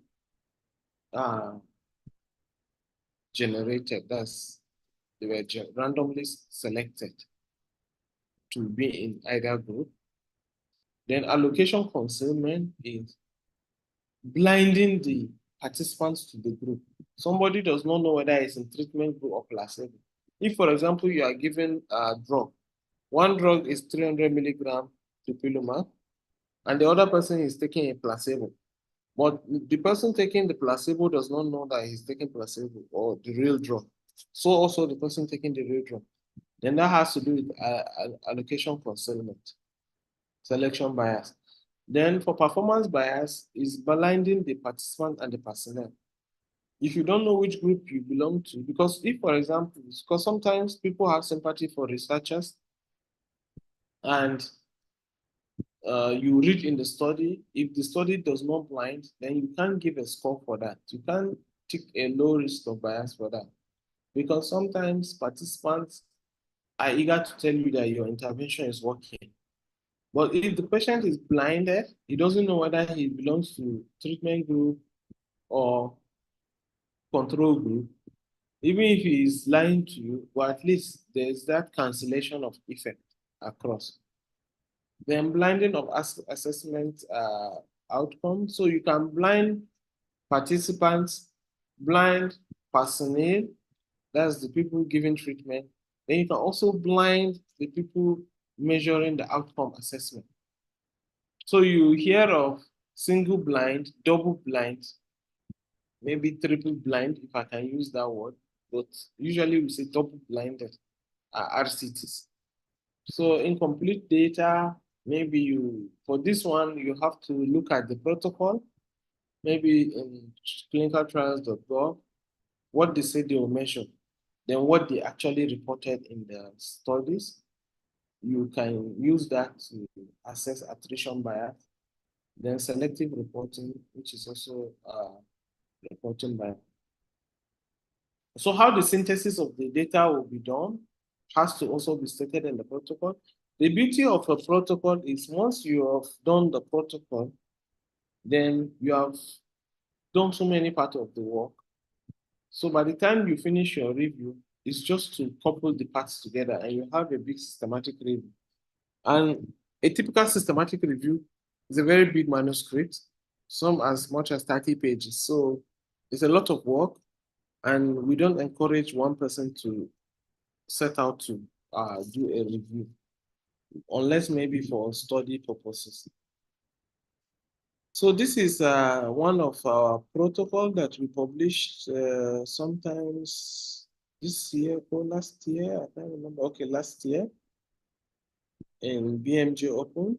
generated. They were randomly selected to be in either group. Then allocation concealment is blinding the participants to the group. Somebody does not know whether it's in treatment group or placebo. If, for example, you are given a drug, one drug is 300 milligram dupilumab, and the other person is taking a placebo. But the person taking the placebo does not know that he's taking placebo or the real drug. So also the person taking the real drug. Then that has to do with allocation concealment, selection bias. Then for performance bias is blinding the participant and the personnel. If you don't know which group you belong to, because if, for example, because sometimes people have sympathy for researchers and you read in the study, if the study does not blind, then you can't give a score for that. You can't take a low risk of bias for that. Because sometimes participants are eager to tell you that your intervention is working. But if the patient is blinded, he doesn't know whether he belongs to treatment group or control group, even if he is lying to you, but at least there's that cancellation of effect across. Then blinding of assessment outcome. So you can blind participants, blind personnel, that's the people giving treatment. Then you can also blind the people measuring the outcome assessment. So you hear of single blind, double blind, maybe triple blind, if I can use that word, but usually we say double blinded RCTs. So incomplete data, maybe for this one, you have to look at the protocol, maybe in clinicaltrials.gov, what they say they will measure, then what they actually reported in the studies. You can use that to assess attrition bias. Then selective reporting, which is also reporting bias. So how the synthesis of the data will be done has to also be stated in the protocol. The beauty of a protocol is once you have done the protocol, then you have done so many parts of the work. So by the time you finish your review, it's just to couple the parts together and you have a big systematic review. And a typical systematic review is a very big manuscript, some as much as 30 pages. So it's a lot of work, and we don't encourage one person to set out to do a review, unless maybe for study purposes. So this is one of our protocol that we published sometimes this year or last year, I can't remember. Okay, last year in BMJ Open.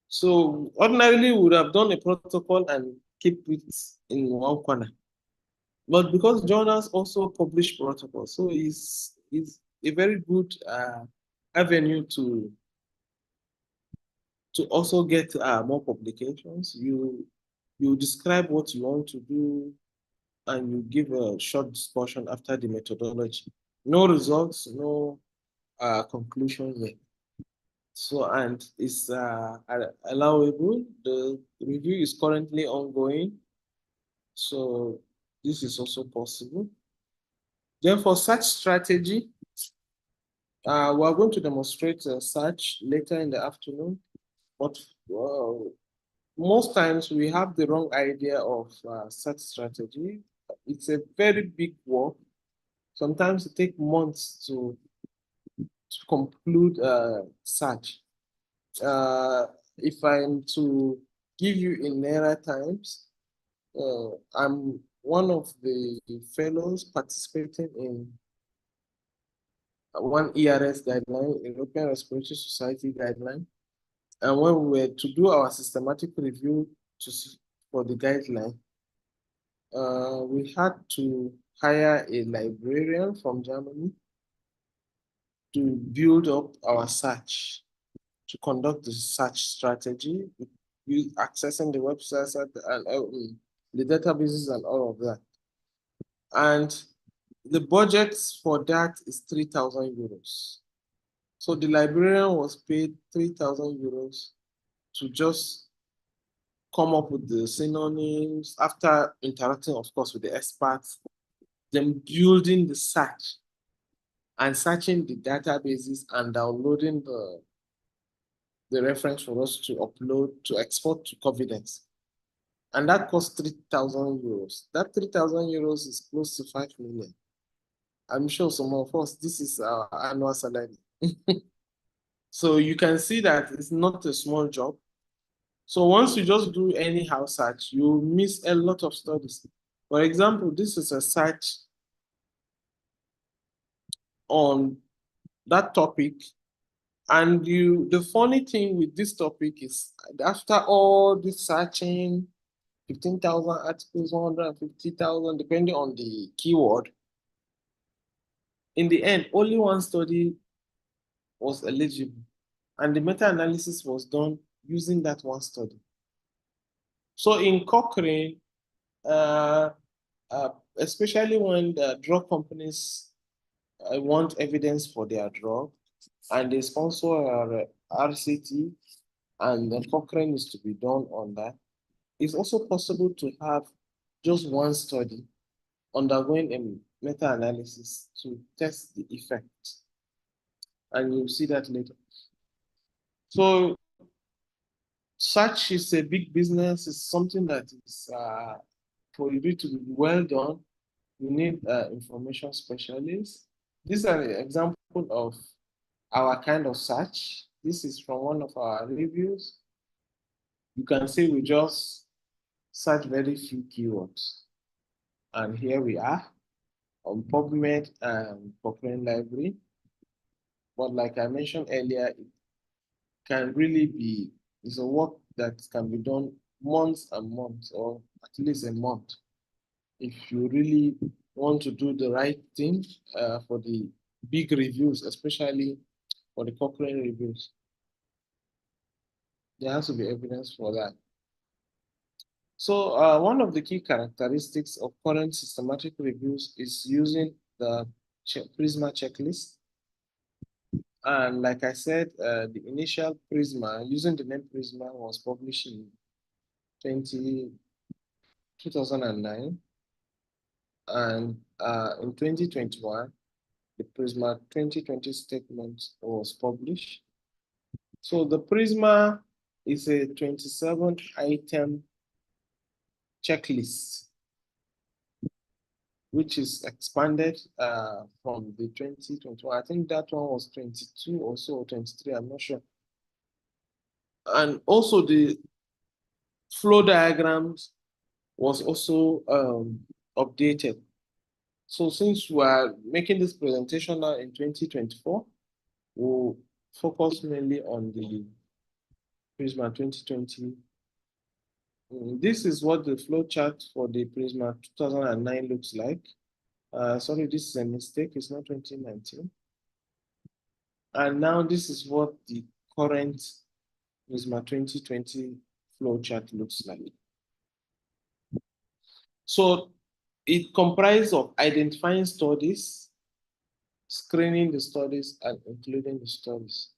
So ordinarily we would have done a protocol and keep it in one corner. But because journals also publish protocols, so it's a very good avenue to also get more publications. You describe what you want to do, and you give a short discussion after the methodology. No results, no conclusion yet. So, and it's allowable. The review is currently ongoing. So this is also possible. Then for search strategy, we are going to demonstrate search later in the afternoon. But most times we have the wrong idea of search strategy. It's a very big work. Sometimes it takes months to conclude search. If I'm to give you in naira times, I'm one of the fellows participating in one ERS guideline, European Respiratory Society guideline. And when we were to do our systematic review for the guideline, we had to hire a librarian from Germany to build up our search, to conduct the search strategy, accessing the websites and the databases and all of that. And the budget for that is 3,000 euros. So the librarian was paid 3,000 euros to just come up with the synonyms after interacting, of course, with the experts, then building the search and searching the databases and downloading the reference for us to upload, to export to Covidence. And that cost 3,000 euros. That 3,000 euros is close to 5 million. I'm sure some of us, this is our annual salary. So you can see that it's not a small job. So once you just do anyhow search, you miss a lot of studies. For example, this is a search on that topic. And the funny thing with this topic is after all this searching, 15,000 articles, 150,000, depending on the keyword, in the end, only one study was eligible. And the meta-analysis was done using that one study. So in Cochrane, especially when the drug companies want evidence for their drug, and they sponsor our RCT, and then Cochrane is to be done on that. It's also possible to have just one study undergoing a meta-analysis to test the effect. And you'll see that later. So search is a big business. It's something that is, for you to be well done, you need information specialists. This is an example of our kind of search. This is from one of our reviews. You can see we just search very few keywords. And here we are on PubMed and Cochrane Library. But like I mentioned earlier, it can really be, it's a work that can be done months and months, or at least a month, if you really want to do the right thing for the big reviews, especially for the Cochrane reviews. There has to be evidence for that. So one of the key characteristics of current systematic reviews is using the PRISMA checklist. And like I said, the initial PRISMA, using the name PRISMA, was published in 2009. And in 2021, the PRISMA 2020 statement was published. So the PRISMA is a 27-item checklist, which is expanded from the 2021. I think that one was 22 or so, or 23, I'm not sure. And also the flow diagrams was also updated. So since we are making this presentation now in 2024, we'll focus mainly on the PRISMA 2020. This is what the flow chart for the PRISMA 2009 looks like. Sorry, this is a mistake, it's not 2019. And now this is what the current PRISMA 2020 flow chart looks like. So it comprises of identifying studies, screening the studies, and including the studies.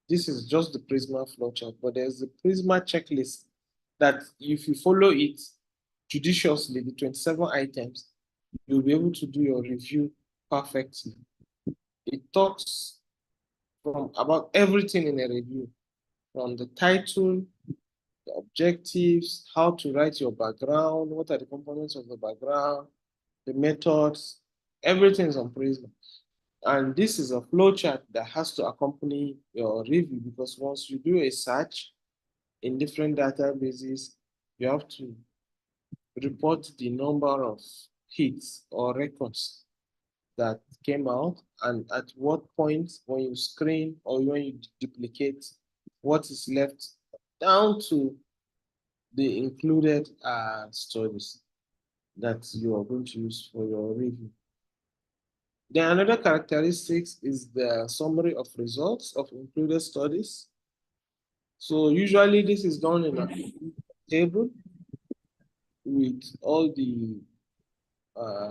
This is just the PRISMA flowchart, but there's the PRISMA checklist that if you follow it judiciously, the 27 items, you'll be able to do your review perfectly. It talks about everything in a review, from the title, the objectives, how to write your background, what are the components of the background, the methods, everything is on PRISMA. And this is a flowchart that has to accompany your review, because once you do a search in different databases, you have to report the number of hits or records that came out, and at what point when you screen or when you duplicate, what is left, down to the included studies that you are going to use for your review. Then another characteristic is the summary of results of included studies. So usually this is done in a table with all the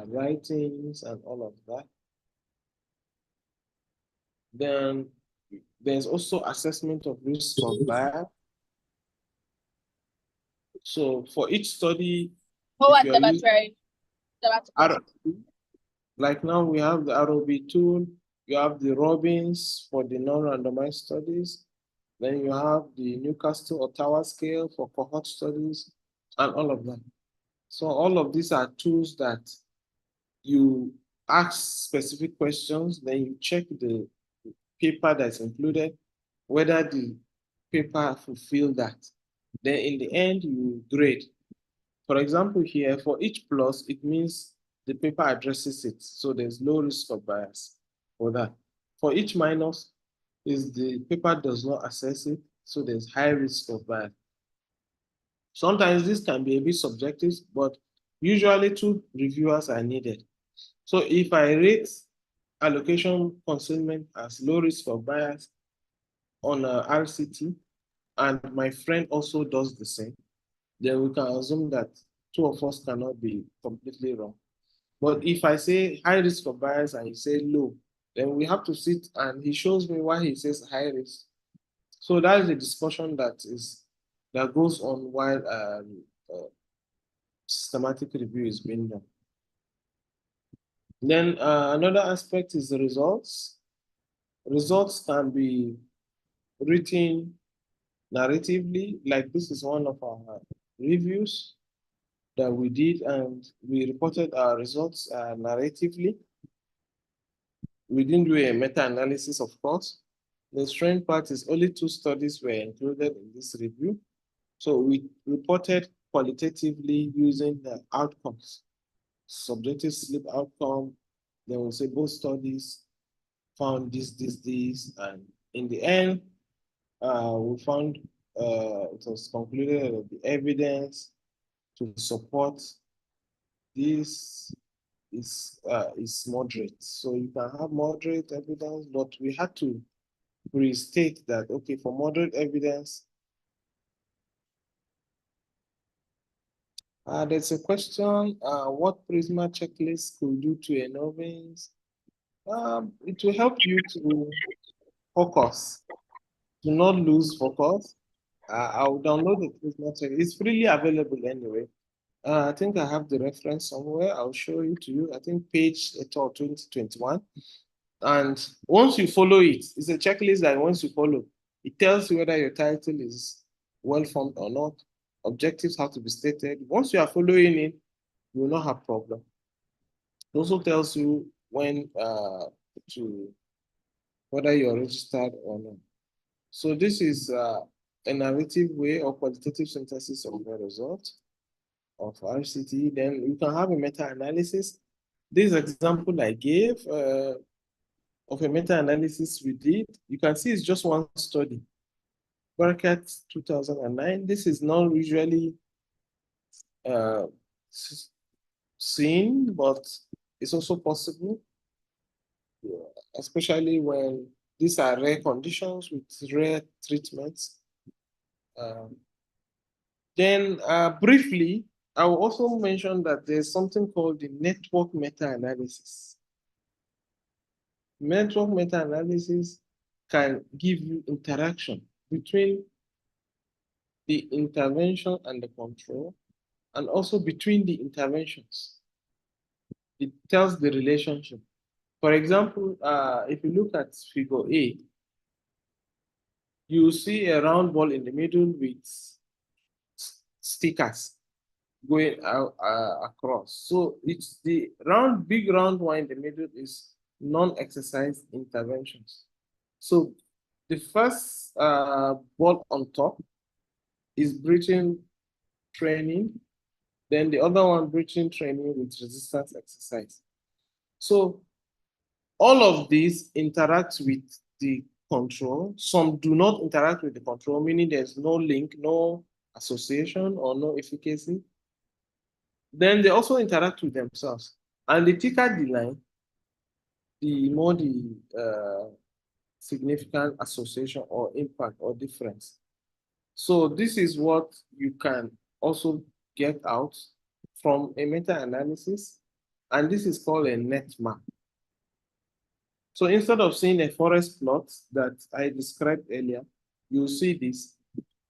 writings and all of that. Then there's also assessment of risk of bias. So for each study, like now we have the ROB tool, you have the Robbins for the non-randomized studies, then you have the Newcastle Ottawa scale for cohort studies, and all of that. So all of these are tools that you ask specific questions, then you check the paper that's included, whether the paper fulfill that. Then in the end, you grade. For example, here, for each plus, it means the paper addresses it. So there's low risk of bias for that. For each minus, is the paper does not assess it. So there's high risk of bias. Sometimes this can be a bit subjective, but usually 2 reviewers are needed. So if I rate allocation concealment as low risk of bias on a RCT, and my friend also does the same, then we can assume that 2 of us cannot be completely wrong. But if I say high risk of bias and he say low, then we have to sit and he shows me why he says high risk. So that is the discussion that goes on while systematic review is being done. Then another aspect is the results. Results can be written narratively, like this is one of our reviews that we did, and we reported our results narratively. We didn't do a meta-analysis, of course. The strange part is only 2 studies were included in this review. So we reported qualitatively using the outcomes, subjective sleep outcome. Then we'll say both studies found this, and in the end, we found it was concluded that the evidence to support this is moderate. So you can have moderate evidence, but we had to restate that, okay, for moderate evidence, there's a question, what Prisma checklist could do to a novice? It will help you to focus, to not lose focus. I'll download the Prisma checklist. It's freely available anyway. I think I have the reference somewhere. I'll show it to you. I think page 2021. And once you follow it, it's a checklist that once you follow, it tells you whether your title is well-formed or not. Objectives have to be stated. Once you are following it, you will not have problem. It also tells you when to whether you're registered or not. So this is a narrative way of qualitative synthesis of the result of RCT. Then you can have a meta-analysis. This example I gave of a meta-analysis we did, you can see it's just one study. Barakat 2009. This is not usually seen, but it's also possible, especially when these are rare conditions with rare treatments. Then briefly, I will also mention that there's something called the network meta-analysis. Network meta-analysis can give you interaction between the intervention and the control, and also between the interventions. It tells the relationship. For example, if you look at figure A, you see a round ball in the middle with stickers going out, across. So it's the big round one in the middle is non-exercise interventions. So the first ball on top is breathing training, then the other one breathing training with resistance exercise. So all of these interact with the control. Some do not interact with the control, meaning there's no link, no association, or no efficacy. Then they also interact with themselves. And the thicker the line, the more the significant association or impact or difference. So this is what you can also get out from a meta-analysis, and this is called a net map. So instead of seeing a forest plot that I described earlier, you'll see this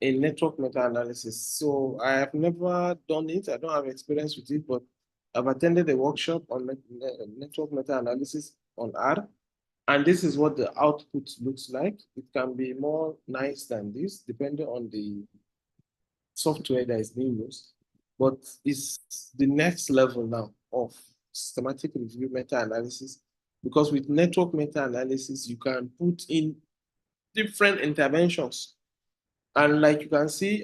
in network meta-analysis. So I have never done it. I don't have experience with it, but I've attended a workshop on network meta-analysis on R, and this is what the output looks like. It can be more nice than this, depending on the software that is being used, but it's the next level now of systematic review meta-analysis, because with network meta-analysis, you can put in different interventions. And like you can see,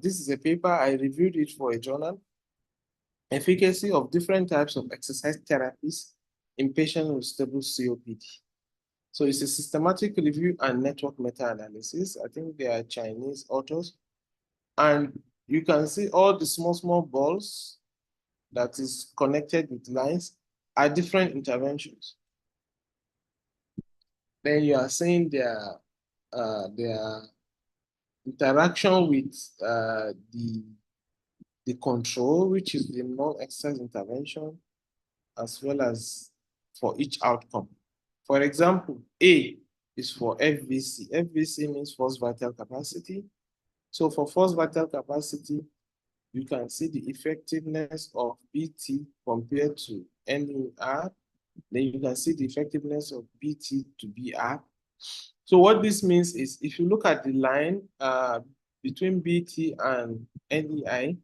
this is a paper, I reviewed it for a journal. Efficacy of different types of exercise therapies in patients with stable COPD. So it's a systematic review and network meta-analysis. I think they are Chinese authors. And you can see all the small balls that is connected with lines are different interventions. Then you are seeing their interaction with the control, which is the non-exercise intervention, as well as for each outcome. For example, A is for FVC. FVC means forced vital capacity. So for forced vital capacity, you can see the effectiveness of BT compared to NER. Then you can see the effectiveness of BT to BR. So what this means is if you look at the line between BT and NEI,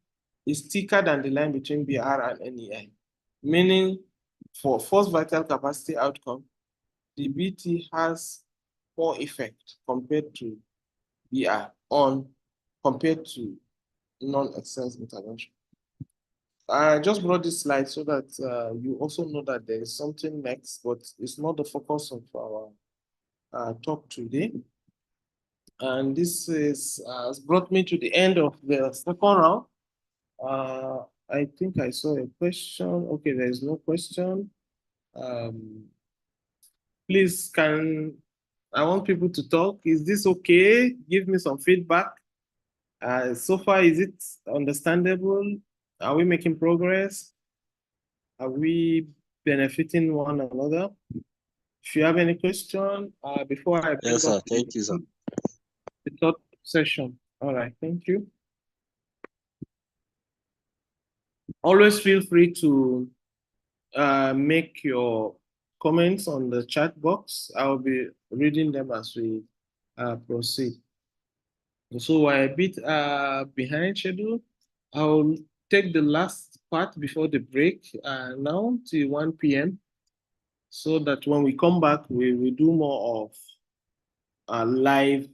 it's thicker than the line between BR and NEI, meaning for forced vital capacity outcome, the BT has more effect compared to BR compared to non-exercise intervention. I just brought this slide so that you also know that there is something next, but it's not the focus of our talk today. And this has brought me to the end of the second round. I think I saw a question. Okay, there is no question. Please, I want people to talk. Is this okay? Give me some feedback. So far, is it understandable? Are we making progress? Are we benefiting one another? If you have any question, before I bring Yes, sir. up Thank you, sir. the third session. All right, thank you. Always feel free to make your comments on the chat box. I'll be reading them as we proceed. So we're a bit behind schedule. I'll take the last part before the break now till 1 p.m. so that when we come back, we will do more of live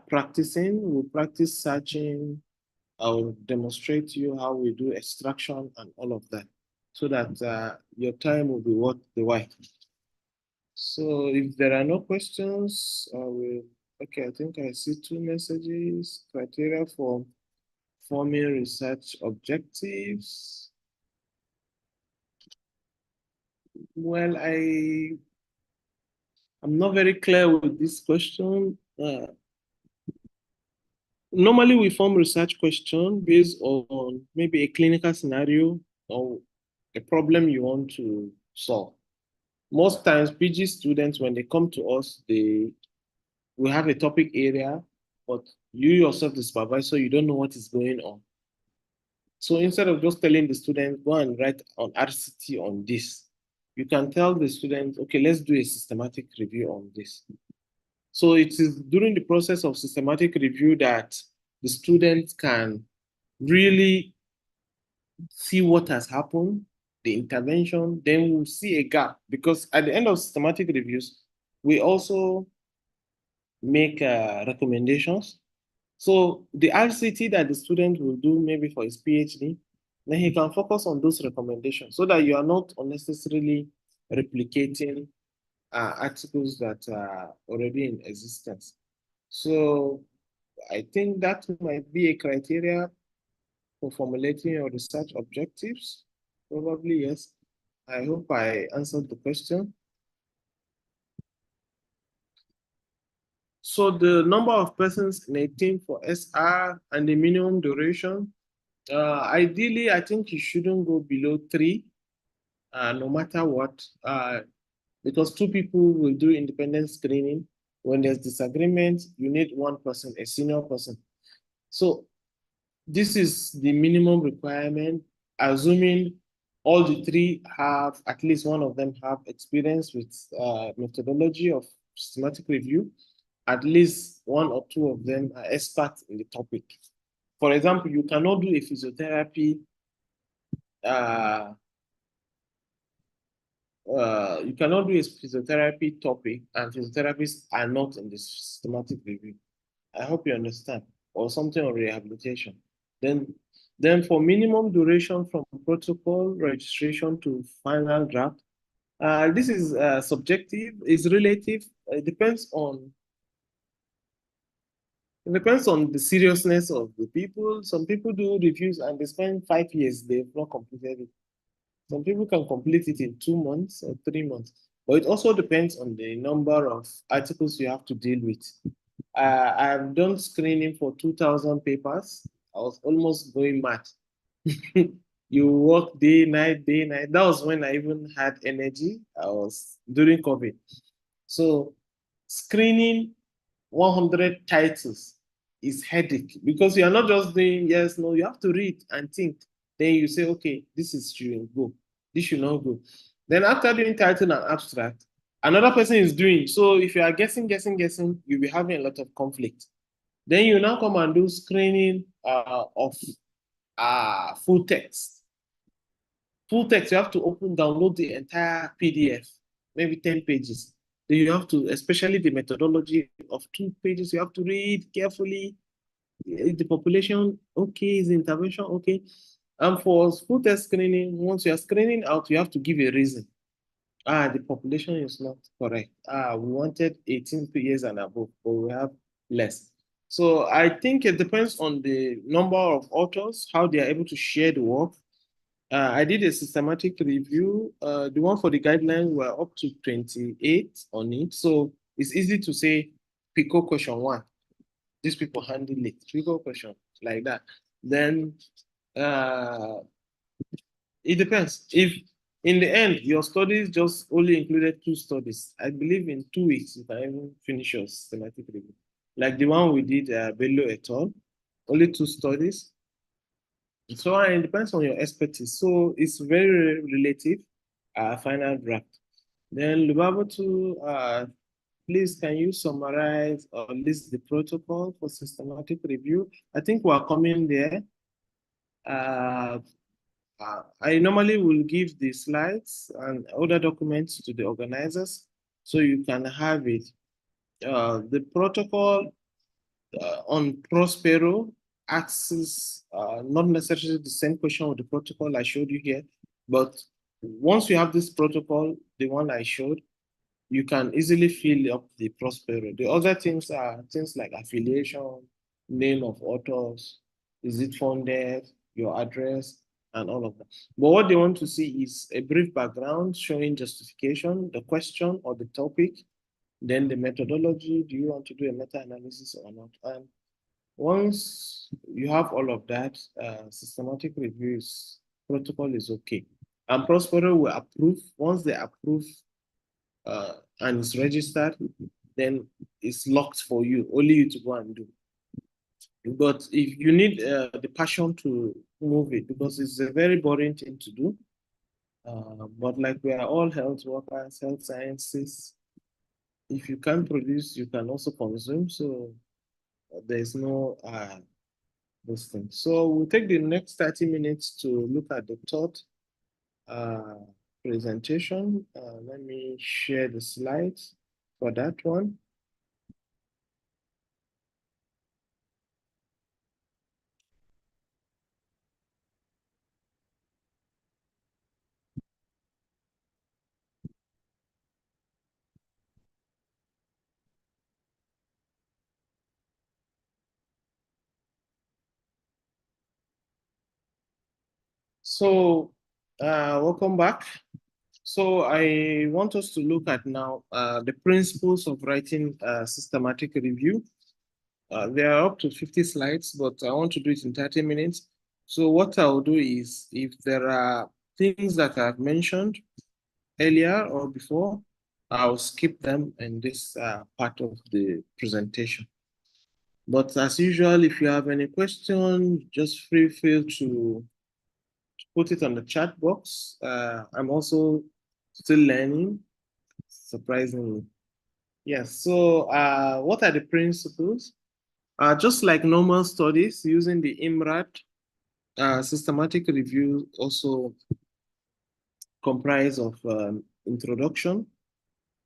practicing. We'll practice searching. I'll demonstrate to you how we do extraction and all of that so that your time will be worth the while. So if there are no questions, okay, I think I see 2 messages. Criteria for forming research objectives. Well, I'm not very clear with this question. Normally, we form research question based on maybe a clinical scenario or a problem you want to solve. Most times, PG students, when they come to us, we have a topic area, but you yourself, the supervisor, you don't know what is going on. So instead of just telling the student, go and write on RCT on this, you can tell the student, okay, let's do a systematic review on this. So it is during the process of systematic review that the students can really see what has happened, the intervention, then we'll see a gap. Because at the end of systematic reviews, we also make recommendations. So the RCT that the student will do maybe for his PhD, then he can focus on those recommendations so that you are not unnecessarily replicating articles that are already in existence. So I think that might be a criteria for formulating your research objectives. Probably, yes. I hope I answered the question. So the number of persons in a team for SR and the minimum duration, ideally, I think you shouldn't go below 3, no matter what, because 2 people will do independent screening. When there's disagreement, you need 1 person, a senior person. So this is the minimum requirement, assuming all the 3 have, at least one of them have experience with methodology of systematic review. At least 1 or 2 of them are experts in the topic. For example, you cannot do a physiotherapy you cannot do a physiotherapy topic and physiotherapists are not in the systematic review. I hope you understand, or something on rehabilitation. Then for minimum duration from protocol registration to final draft, this is subjective, is relative. It depends on the seriousness of the people. Some people do reviews and they spend 5 years, they've not completed it. Some people can complete it in 2 months or 3 months. But it also depends on the number of articles you have to deal with. I've done screening for 2,000 papers. I was almost going mad. You work day, night, day, night. That was when I even had energy. I was during COVID. So screening 100 titles is headache because you are not just doing yes, no, you have to read and think. Then you say, okay, this is should go, this should not go. Then after doing title and abstract, another person is doing. So if you are guessing, you'll be having a lot of conflict. Then you now come and do screening of full text. Full text, you have to download the entire PDF, maybe 10 pages. Then you have to, especially the methodology of 2 pages, you have to read carefully. The population, okay, is the intervention, okay. And for full text screening, once you are screening out, you have to give a reason. The population is not correct. We wanted 18 years and above, but we have less. So I think it depends on the number of authors, how they are able to share the work. I did a systematic review. The one for the guidelines were up to 28 on it. So it's easy to say, PICO question 1. These people handle it. PICO question, like that. Then it depends. If in the end, your studies just only included 2 studies, I believe in 2 weeks, you can even finish your systematic review. Like the one we did, Bello et al., only 2 studies. So it depends on your expertise. So it's very relative, final draft. Then Lubabatu, please can you summarize or list the protocol for systematic review? I think we're coming there. I normally will give the slides and other documents to the organizers so you can have it. The protocol on Prospero asks not necessarily the same question with the protocol I showed you here, but once you have this protocol, the one I showed, you can easily fill up the Prospero. The other things are things like affiliation, name of authors, is it funded, your address, and all of that. But what they want to see is a brief background showing justification, the question or the topic, then the methodology. Do you want to do a meta-analysis or not? And once you have all of that, systematic reviews protocol is okay. And Prospero will approve. Once they approve and it's registered, then it's locked for you, only you to go and do. But if you need the passion to move it, because it's a very boring thing to do, but like we are all health workers, health sciences, if you can produce, you can also consume. So there's no this thing. So we'll take the next 30 minutes to look at the third presentation. Let me share the slides for that one. So welcome back. So I want us to look at now the principles of writing a systematic review. There are up to 50 slides, but I want to do it in 30 minutes. So what I'll do is, if there are things that I've mentioned earlier or before, I'll skip them in this part of the presentation. But as usual, if you have any question, just feel to put it on the chat box. I'm also still learning, surprisingly. Yes, so what are the principles? Just like normal studies, using the IMRAD, systematic review also comprise of introduction,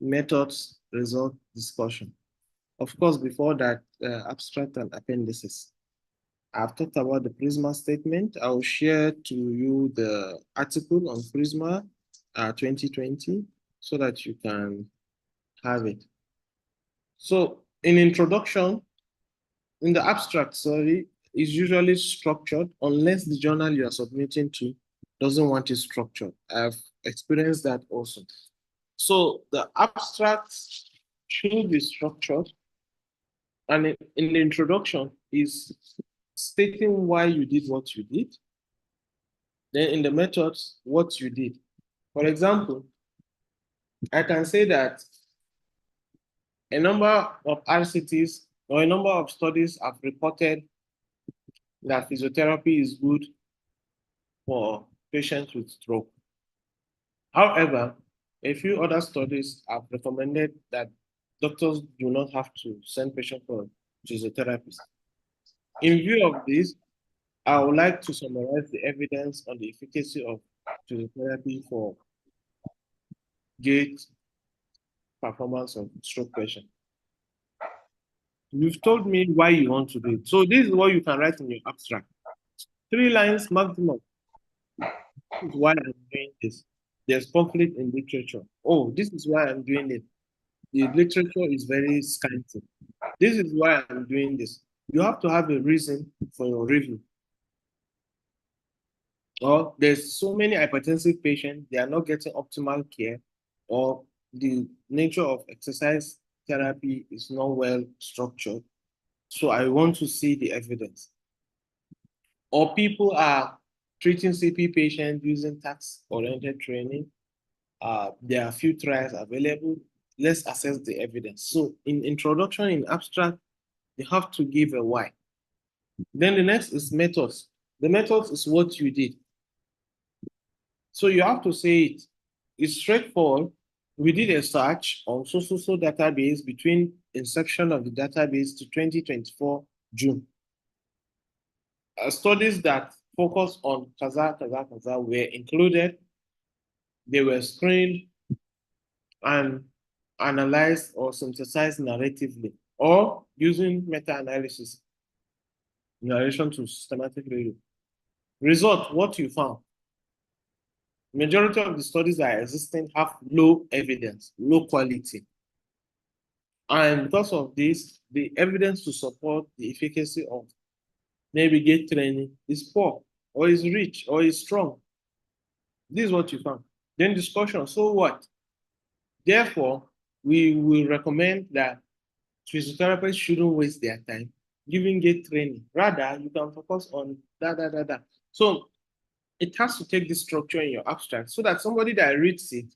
methods, result, discussion. Of course, before that, abstract and appendices. I've talked about the Prisma statement. I'll share to you the article on Prisma 2020 so that you can have it. So in introduction, in the abstract, sorry, is usually structured unless the journal you are submitting to doesn't want it structured. I've experienced that also. So the abstract should be structured, and in the introduction is stating why you did what you did. Then in the methods, what you did. For example, I can say that a number of RCTs or a number of studies have reported that physiotherapy is good for patients with stroke. However, a few other studies have recommended that doctors do not have to send patients for physiotherapy. In view of this, I would like to summarize the evidence on the efficacy of physiotherapy for gait performance of stroke patient. You've told me why you want to do it. So this is what you can write in your abstract. 3 lines maximum. This is why I'm doing this. There's conflict in literature. Oh, this is why I'm doing it. The literature is very scanty. This is why I'm doing this. You have to have a reason for your review. Or there's so many hypertensive patients, they are not getting optimal care, or the nature of exercise therapy is not well structured. So I want to see the evidence. Or people are treating CP patients using task-oriented training. There are few trials available. Let's assess the evidence. So in introduction, in abstract, you have to give a why. Then the next is methods. The methods is what you did. So you have to say it. It's straightforward. We did a search on so database between inception of the database to 2024 June. Studies that focus on kaza were included. They were screened and analyzed or synthesized narratively, or using meta-analysis in relation to systematic review. Result, what you found. Majority of the studies that are existing have low evidence, low quality. And because of this, the evidence to support the efficacy of maybe gait training is poor, or is rich, or is strong. This is what you found. Then discussion, so what? Therefore, we will recommend that physiotherapists shouldn't waste their time giving gait training. Rather, you can focus on that. So it has to take this structure in your abstract so that somebody that reads it,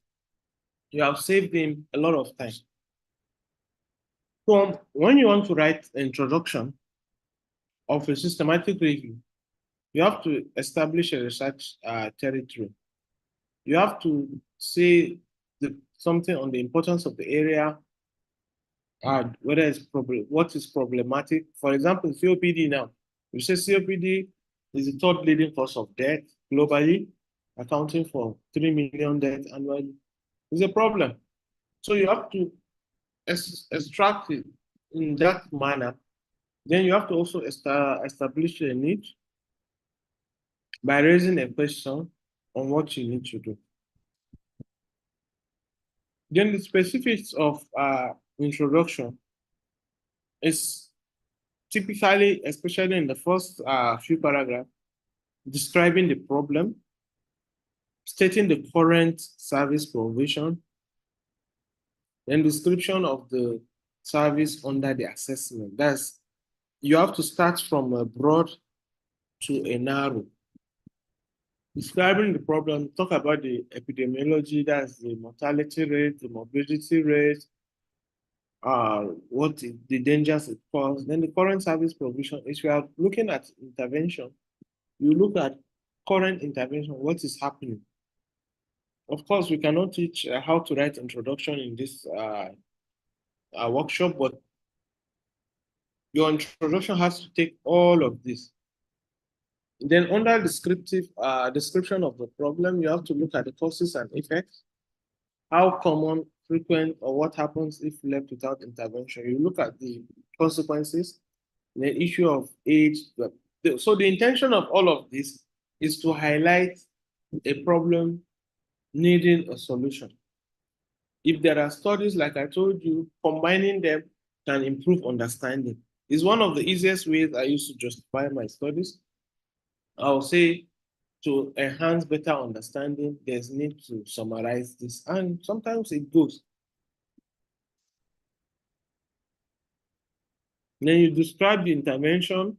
you have saved him a lot of time. So when you want to write an introduction of a systematic review, you have to establish a research territory. You have to say something on the importance of the area, whether it's what is problematic. For example, COPD now. You say COPD is the 3rd leading cause of death globally, accounting for 3 million deaths annually. It's a problem. So you have to extract it in that manner. Then you have to also establish a need by raising a question on what you need to do. Then the specifics of introduction is typically, especially in the first few paragraphs, describing the problem, stating the current service provision, then description of the service under the assessment. That's, you have to start from a broad to a narrow. Describing the problem, talk about the epidemiology, that's the mortality rate, the morbidity rate, what the dangers it causes. Then the current service provision. If you are looking at intervention, you look at current intervention, what is happening. Of course, we cannot teach how to write introduction in this workshop, but your introduction has to take all of this. Then under descriptive description of the problem, you have to look at the causes and effects. how common, frequent, or what happens if left without intervention. You look at the consequences, the issue of age. So the intention of all of this is to highlight a problem needing a solution. If there are studies, like I told you, combining them can improve understanding. It's one of the easiest ways I used to justify my studies. I'll say to enhance better understanding, there's need to summarize this, and sometimes it goes. Then you describe the intervention.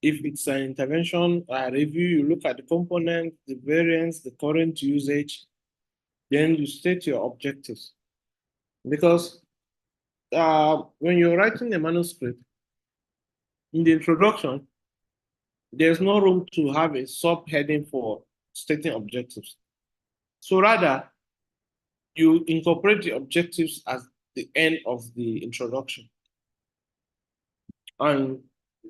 If it's an intervention review, you look at the component, the variance, the current usage, then you state your objectives. Because when you're writing a manuscript, in the introduction, there's no room to have a subheading for stating objectives. So rather, you incorporate the objectives as the end of the introduction. And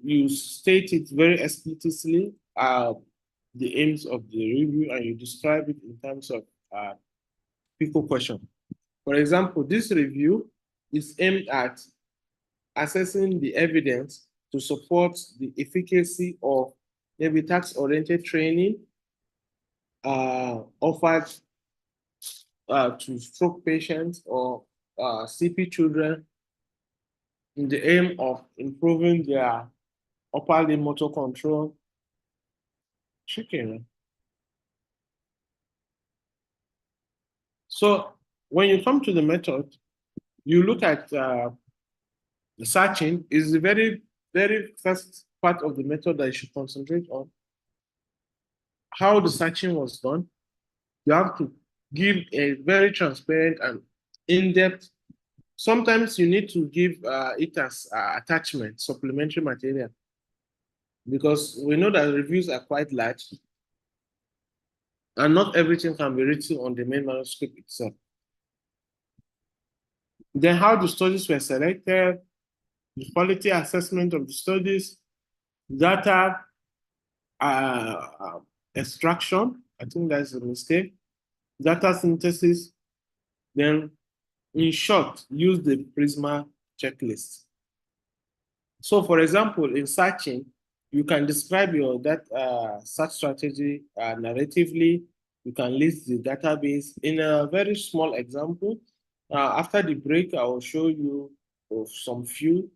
you state it very explicitly, the aims of the review, and you describe it in terms of people question. For example, this review is aimed at assessing the evidence to support the efficacy of maybe task-oriented training offered to stroke patients or CP children in the aim of improving their upper limb motor control. Chicken. So when you come to the method, you look at the searching is the very, very first part of the method that you should concentrate on. How the searching was done. You have to give a very transparent and in-depth. Sometimes you need to give it as attachment, supplementary material, because we know that reviews are quite large and not everything can be written on the main manuscript itself. Then how the studies were selected, the quality assessment of the studies, data extraction, I think that's a mistake, data synthesis, then in short, use the Prisma checklist. So for example, in searching, you can describe your search strategy narratively. You can list the database. In a very small example, after the break, I will show you of some few,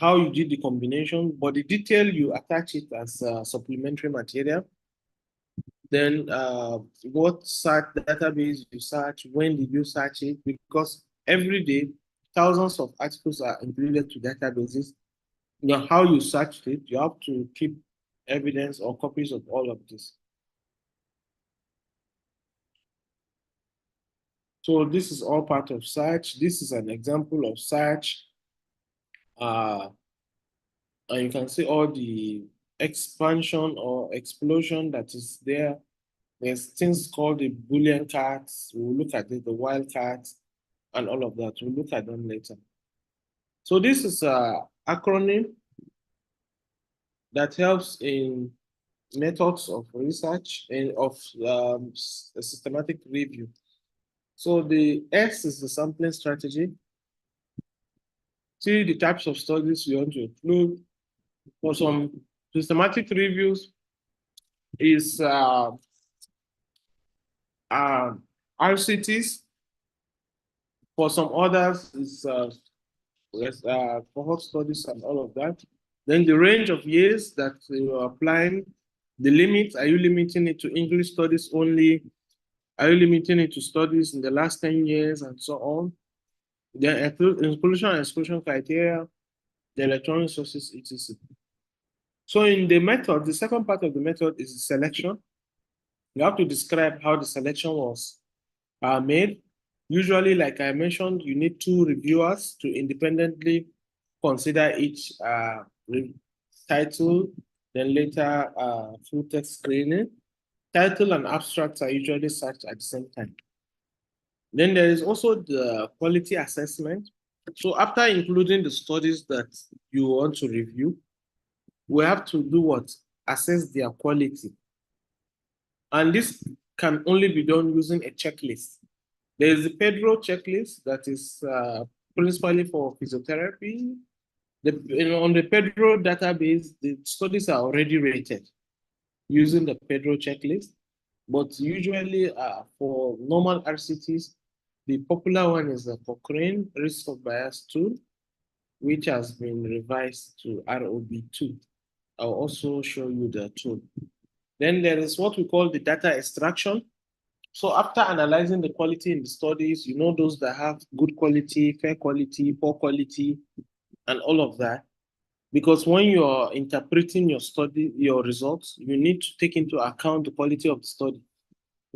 how you did the combination, but the detail you attach it as supplementary material. Then what search database you search, when did you search it? Because every day, thousands of articles are included to databases. You know, how you searched it, you have to keep evidence or copies of all of this. So this is all part of search. This is an example of search. And you can see all the expansion or explosion that is there. There's things called the Boolean cards. We'll look at it, the wildcards, and all of that. We'll look at them later. So this is an acronym that helps in methods of research and of a systematic review. So the S is the sampling strategy. See the types of studies you want to include. For some systematic reviews is RCTs. For some others is cohort studies and all of that. Then the range of years that you are applying, the limit, are you limiting it to English studies only? Are you limiting it to studies in the last 10 years and so on? The inclusion and exclusion criteria, the electronic sources, etc. So in the method, the second part of the method is the selection. You have to describe how the selection was made. Usually, like I mentioned, you need 2 reviewers to independently consider each title, then later full text screening. Title and abstracts are usually searched at the same time. Then there is also the quality assessment. So after including the studies that you want to review, we have to do what? Assess their quality. And this can only be done using a checklist. There's the Pedro checklist that is principally for physiotherapy. On the Pedro database, the studies are already rated using the Pedro checklist. But usually for normal RCTs, the popular one is the Cochrane Risk of Bias tool, which has been revised to ROB2. I'll also show you the tool. Then there is what we call the data extraction. So after analyzing the quality in the studies, you know those that have good quality, fair quality, poor quality, and all of that. Because when you're interpreting your study, your results, you need to take into account the quality of the study.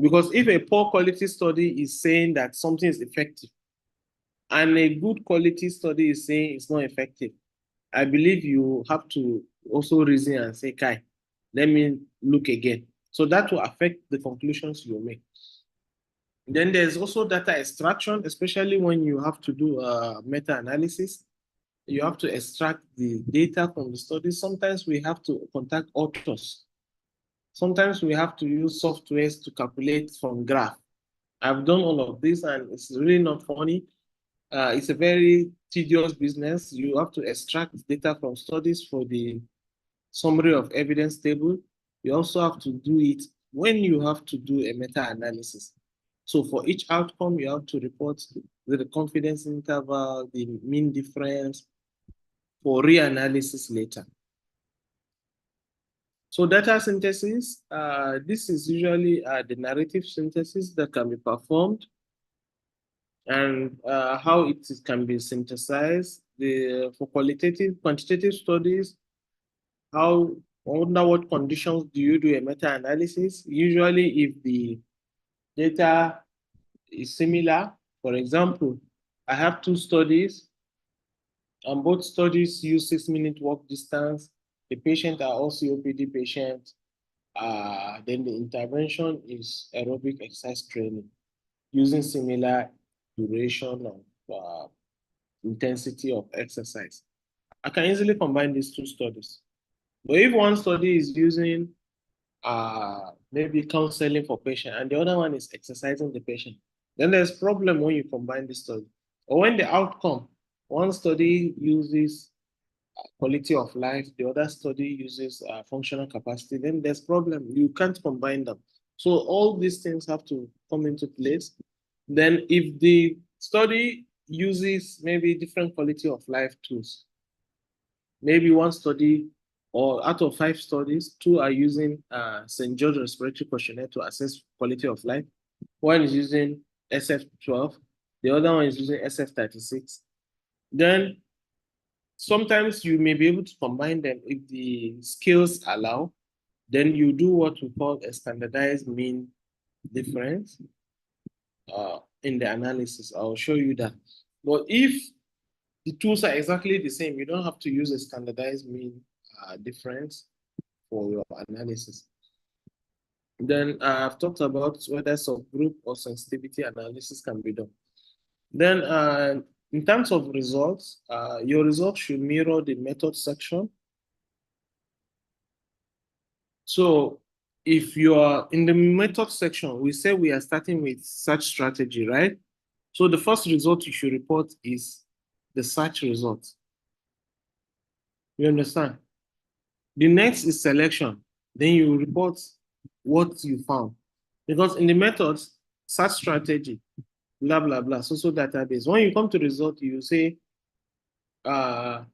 Because if a poor quality study is saying that something is effective, and a good quality study is saying it's not effective, I believe you have to also reason and say, Kai, let me look again. So that will affect the conclusions you make. Then there's also data extraction, especially when you have to do a meta-analysis. You have to extract the data from the study. Sometimes we have to contact authors. Sometimes we have to use softwares to calculate from graph. I've done all of this and it's really not funny. It's a very tedious business. You have to extract data from studies for the summary of evidence table. You also have to do it when you have to do a meta-analysis. So for each outcome, you have to report the confidence interval, the mean difference for reanalysis later. So data synthesis, this is usually the narrative synthesis that can be performed and how it can be synthesized. For quantitative studies, under what conditions do you do a meta-analysis? Usually if the data is similar, for example, I have two studies and both studies use 6-minute walk distance. The patient are all COPD patients. Then the intervention is aerobic exercise training using similar duration of intensity of exercise. I can easily combine these two studies. But if one study is using maybe counseling for patient and the other one is exercising the patient, then there's problem when you combine the study. Or when the outcome, one study uses quality of life, the other study uses functional capacity, then there's problem. You can't combine them. So all these things have to come into place. Then if the study uses maybe different quality of life tools, maybe one study or out of 5 studies, 2 are using St. George Respiratory Questionnaire to assess quality of life. One is using SF12, the other one is using SF36. Then sometimes you may be able to combine them if the skills allow. Then you do what we call a standardized mean difference in the analysis. I'll show you that. But if the tools are exactly the same, you don't have to use a standardized mean difference for your analysis. Then I've talked about whether subgroup or sensitivity analysis can be done. Then in terms of results, your results should mirror the method section. So if you are in the method section, we say we are starting with search strategy, right? So the first result you should report is the search result. You understand? The next is selection. Then you report what you found. Because in the methods, search strategy, blah, blah, blah, so database. When you come to result, you say, that's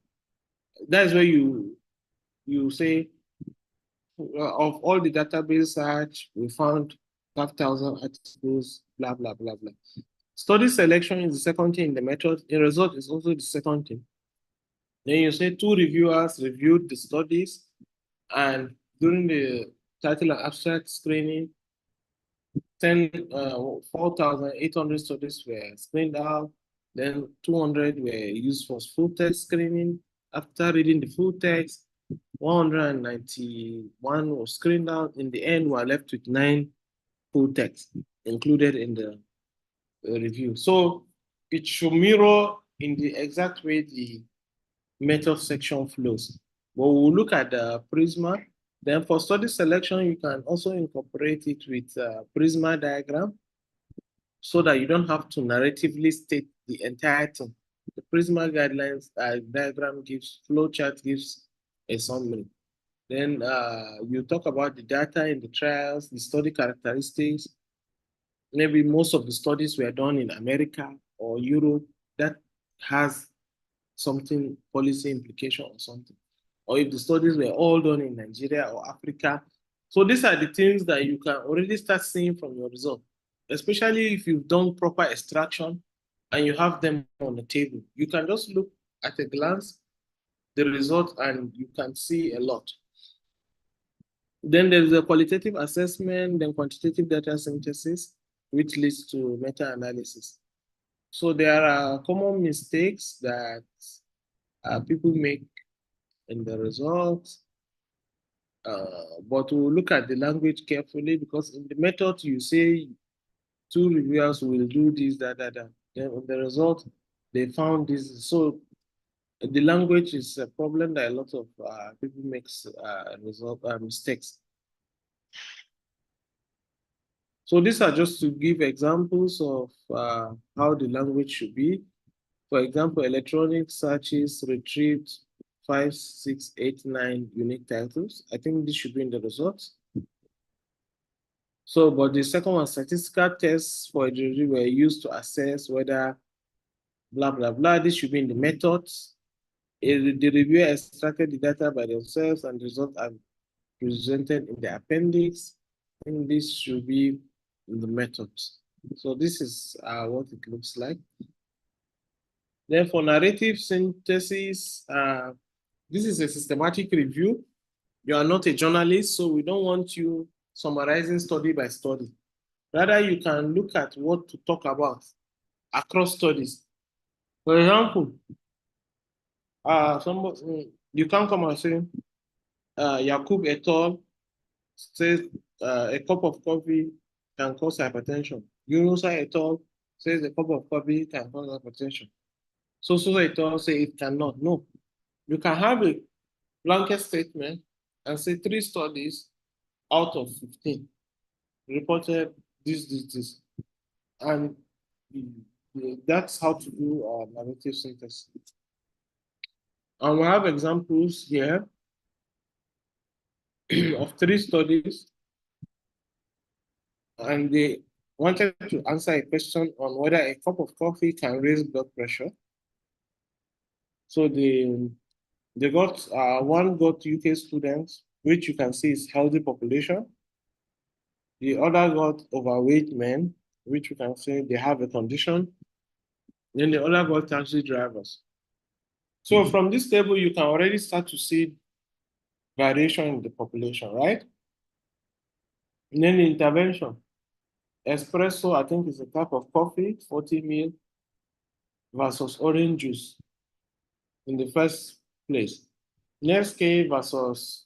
where you say, of all the database search, we found 5,000 articles, blah, blah, blah, blah. Study selection is the second thing in the method. The result is also the second thing. Then you say 2 reviewers reviewed the studies, and during the title and abstract screening, 4,800 studies were screened out. Then 200 were used for full text screening. After reading the full text, 191 was screened out. In the end, we are left with 9 full text included in the review. So it should mirror in the exact way the method section flows. But we'll look at the Prisma. Then for study selection, you can also incorporate it with Prisma diagram. so that you don't have to narratively state the entire thing. The Prisma guidelines diagram gives, flowchart gives a summary. Then you talk about the data in the trials, the study characteristics. Maybe most of the studies were done in America or Europe. That has something policy implication or something. Or if the studies were all done in Nigeria or Africa. So these are the things that you can already start seeing from your result, especially if you've done proper extraction and you have them on the table. You can just look at a glance the result and you can see a lot. Then there's a qualitative assessment, then quantitative data synthesis, which leads to meta-analysis. So there are common mistakes that people make in the results, but we'll look at the language carefully because in the method you say 2 reviewers will do this, that. Then in the result, they found this. So the language is a problem that a lot of people make mistakes. So these are just to give examples of how the language should be. For example, electronic searches retrieved 5, 6, 8, 9 unique titles. I think this should be in the results. So, but the second one, statistical tests for a jury were used to assess whether blah, blah, blah. This should be in the methods. The reviewer extracted the data by themselves and the results are presented in the appendix. And this should be in the methods. So this is what it looks like. Then for narrative synthesis, this is a systematic review. You are not a journalist, so we don't want you summarizing study by study. Rather, you can look at what to talk about across studies. For example, you can come and say, Yakub et al. Says a cup of coffee can cause hypertension. Yunusa et al. Says a cup of coffee can cause hypertension. So et al. Say it cannot. No. You can have a blanket statement and say 3 studies out of 15 reported this. And that's how to do narrative synthesis. And we have examples here of 3 studies. And they wanted to answer a question on whether a cup of coffee can raise blood pressure. So they got one got UK students, which you can see is healthy population. The other got overweight men, which you can see they have a condition. Then the other got taxi drivers. So from this table, you can already start to see variation in the population, right? And then the intervention. Espresso, I think, is a type of coffee, 40 ml versus orange juice in the first place. Nescafe versus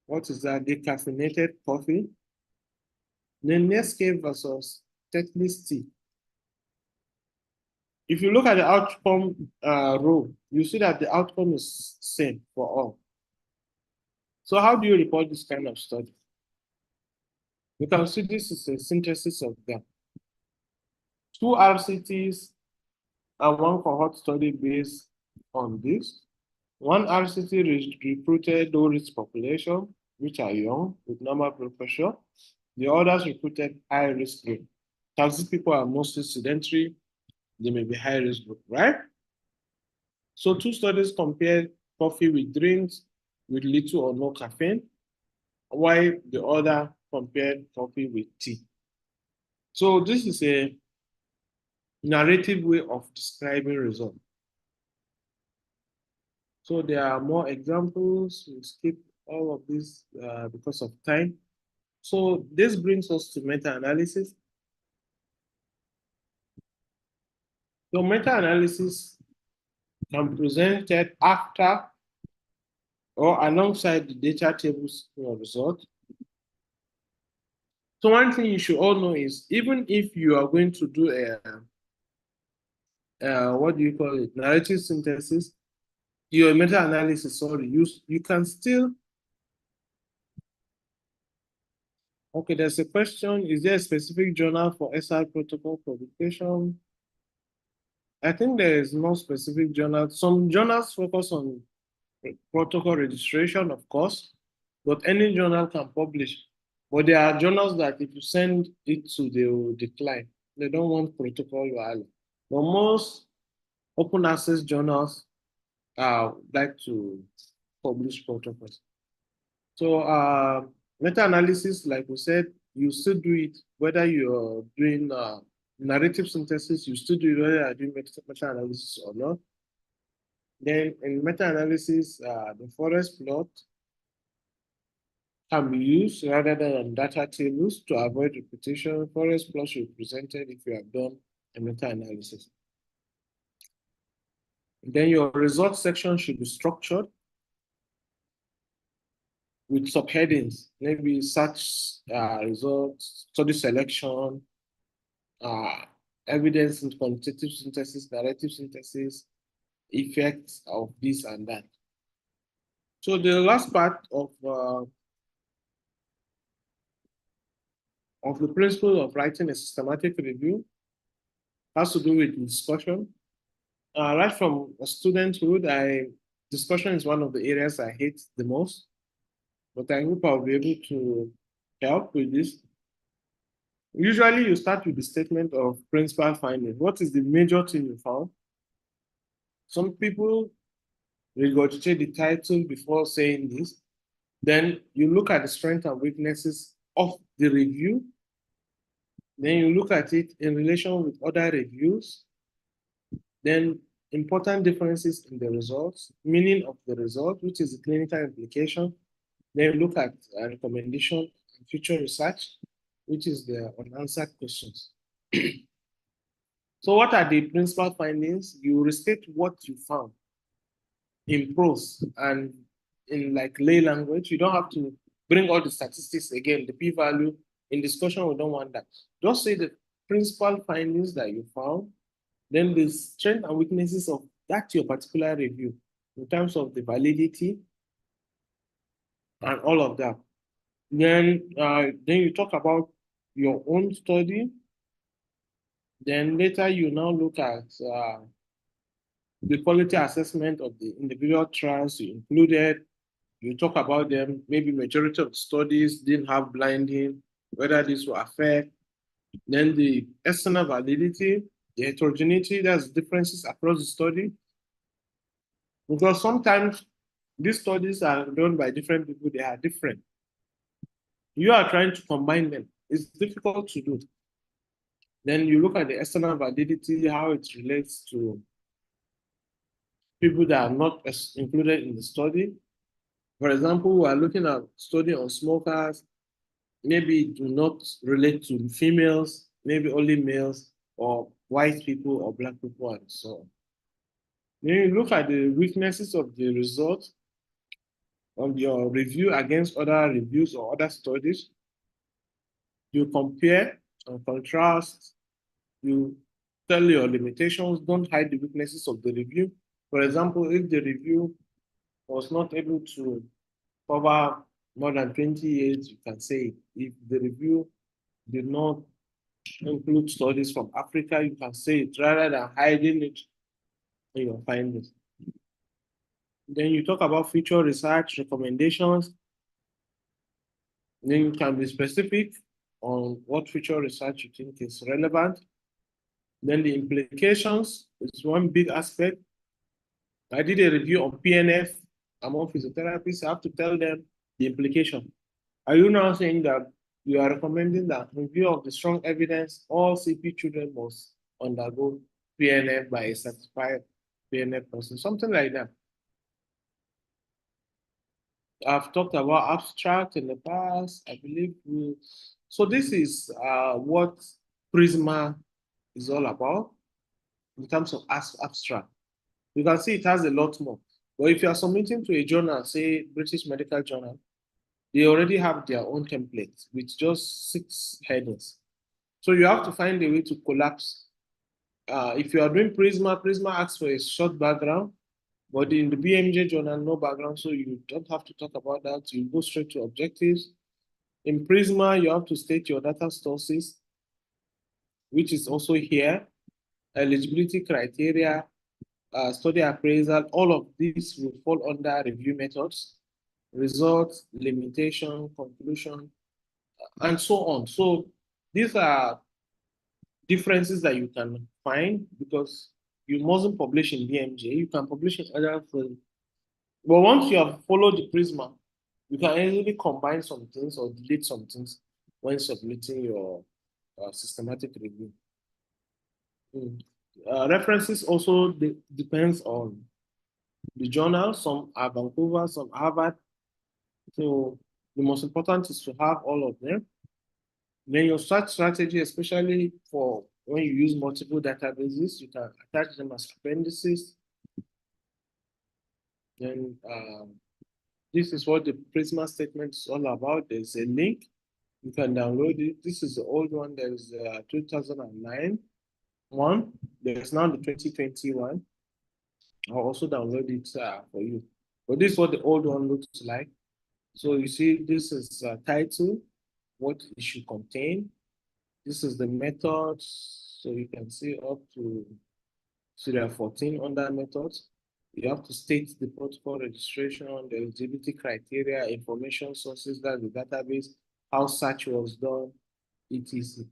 what is that? Decaffeinated coffee. Then Nescafe versus Tetley's tea. If you look at the outcome row, you see that the outcome is same for all. So how do you report this kind of study? You can see this is a synthesis of them. 2 RCTs and 1 cohort study based on this. 1 RCT recruited low-risk population, which are young with normal blood pressure. The others recruited high-risk group. These people are mostly sedentary. They may be high-risk group, right? So 2 studies compared coffee with drinks with little or no caffeine, while the other compared coffee with tea. So this is a narrative way of describing results. So there are more examples. We'll skip all of this because of time. So this brings us to meta-analysis. So meta-analysis can be presented after or alongside the data tables result. So one thing you should all know is even if you are going to do a what do you call it, narrative synthesis, your meta-analysis, sorry, you can still Okay, there's a question. Is there a specific journal for SR protocol publication? I think there is no specific journal. Some journals focus on protocol registration, of course, but any journal can publish. But there are journals that if you send it to, they will decline. They don't want protocol value. But most open access journals like to publish protocols. So meta-analysis, like we said, you still do it, whether you're doing narrative synthesis, you still do it whether you're doing meta-analysis or not. Then in meta-analysis, the forest plot can be used rather than data tables to avoid repetition. Forest plots should be presented if you have done a meta-analysis. Then your results section should be structured with subheadings, maybe search results, study selection, evidence in quantitative synthesis, narrative synthesis, effects of this and that. So the last part of the principle of writing a systematic review has to do with discussion. Right from studenthood, discussion is one of the areas I hate the most, but I hope I'll be able to help with this. Usually you start with the statement of principal finding. What is the major thing you found? Some people regurgitate the title before saying this. Then you look at the strengths and weaknesses of the review. Then you look at it in relation with other reviews. Then important differences in the results, meaning of the result, which is the clinical implication. Then look at recommendation and future research, which is the unanswered questions. So what are the principal findings? You restate what you found in prose and in like lay language. You don't have to bring all the statistics again, the p-value. In discussion, we don't want that. Just say the principal findings that you found, then the strengths and weaknesses of that your particular review in terms of the validity and all of that. Then you talk about your own study. Then later you now look at the quality assessment of the individual trials you included. You talk about them, maybe majority of studies didn't have blinding, whether this will affect. Then the external validity, the heterogeneity, there's differences across the study. Because sometimes these studies are done by different people, they are different. You are trying to combine them. It's difficult to do. Then you look at the external validity, how it relates to people that are not included in the study. For example, we are looking at study on smokers, maybe it do not relate to females, maybe only males, or white people or black people, and so on. Then you look at the weaknesses of the results of your review against other reviews or other studies. You compare and contrast. You tell your limitations. Don't hide the weaknesses of the review. For example, if the review was not able to cover more than 20 years, you can say. If the review did not include studies from Africa, you can say it rather than hiding it in your findings. Then you talk about future research recommendations. Then you can be specific on what future research you think is relevant. Then the implications is one big aspect. I did a review on PNF among physiotherapists. I have to tell them the implication. Are you now saying that you are recommending that in view of the strong evidence, all CP children must undergo PNF by a certified PNF person, something like that? I've talked about abstract in the past, I believe. So this is what Prisma is all about in terms of abstract. You can see it has a lot more. But if you are submitting to a journal, say British Medical Journal, they already have their own template with just 6 headings. So you have to find a way to collapse. If you are doing Prisma, Prisma asks for a short background, but in the BMJ journal, no background, so you don't have to talk about that. You go straight to objectives. In Prisma, you have to state your data sources, which is also here. Eligibility criteria, study appraisal, all of these will fall under review methods, results, limitation, conclusion, and so on. So these are differences that you can find because you mustn't publish in BMJ. You can publish in other fields. But once you have followed the Prisma, you can easily combine some things or delete some things when submitting your systematic review. References also depends on the journal. Some are Vancouver, some Harvard. So the most important is to have all of them. Then your search strategy, especially for when you use multiple databases, you can attach them as appendices. Then this is what the Prisma statement is all about. There's a link. You can download it. This is the old one. There's 2009 one. There's now the 2021. I'll also download it for you. But this is what the old one looks like. So you see, this is title, what it should contain. This is the methods. So you can see up to there are 14 under methods. You have to state the protocol registration, the eligibility criteria, information sources, that the database, how search was done, etc.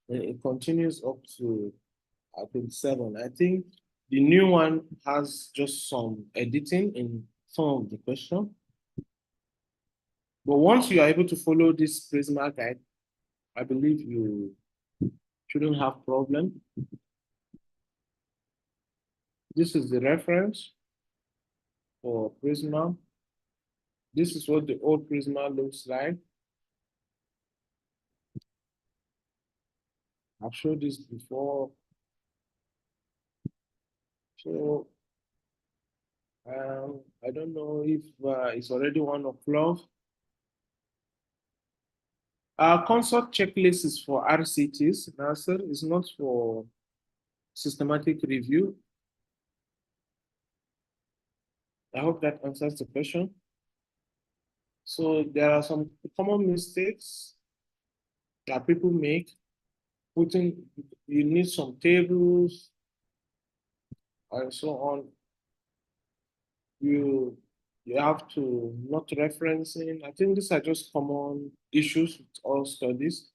And it continues up to 27. I think the new one has just some editing in some of the questions. But once you are able to follow this Prisma guide, I believe you shouldn't have problem. This is the reference for Prisma. This is what the old Prisma looks like. I've showed this before. So I don't know if it's already 1 o'clock. Our consult checklist is for RCTs. Nasser is not for systematic review. I hope that answers the question. So there are some common mistakes that people make. You need some tables and so on. You have to not referencing. I think these are just common issues with all studies.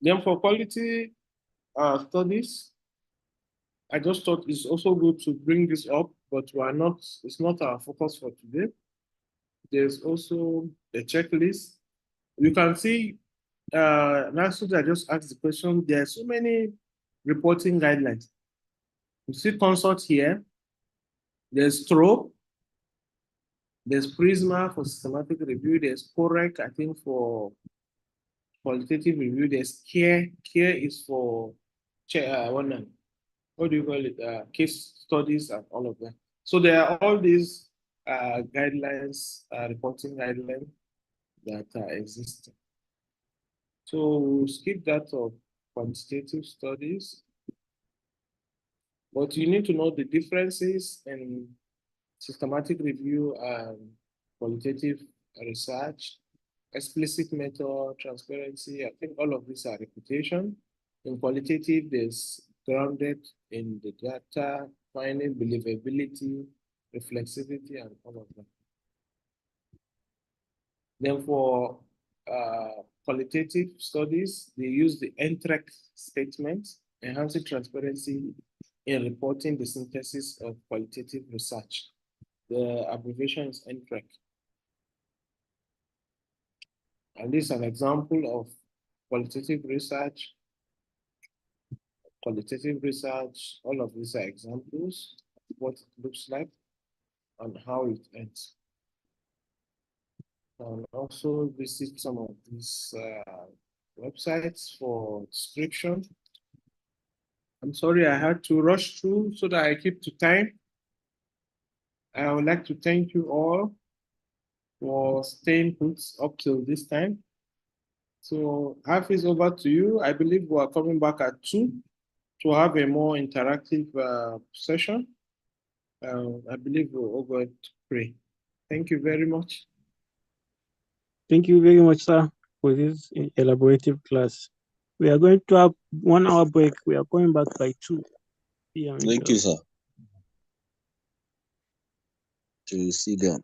Then for quality studies, I just thought it's also good to bring this up, but it's not our focus for today. There's also a checklist. You can see, last I just asked the question, there are so many reporting guidelines. You see consult here, there's STRO, there's Prisma for systematic review, there's COREC, I think for qualitative review, there's CARE. CARE is for what do you call it? Case studies and all of that. So there are all these guidelines, reporting guidelines that are existing. So we'll skip that of quantitative studies. But you need to know the differences in systematic review and qualitative research, explicit method, transparency. I think all of these are reputation. In qualitative, there's grounded in the data, finding believability, reflexivity, and all of that. Then for qualitative studies, they use the NTREC statement, enhancing transparency in reporting the synthesis of qualitative research. The abbreviation is NTREC. And this is an example of qualitative research. All of these are examples of what it looks like and how it ends. And also visit some of these websites for description. I'm sorry I had to rush through so that I keep to time. I would like to thank you all for staying put up till this time. So Hafiz, over to you. I believe we are coming back at 2 to have a more interactive session. I believe we're all going to pray. Thank you very much. Thank you very much, sir, for this elaborative class. We are going to have 1 hour break. We are going back by 2 p.m. Thank you, sir. To see them.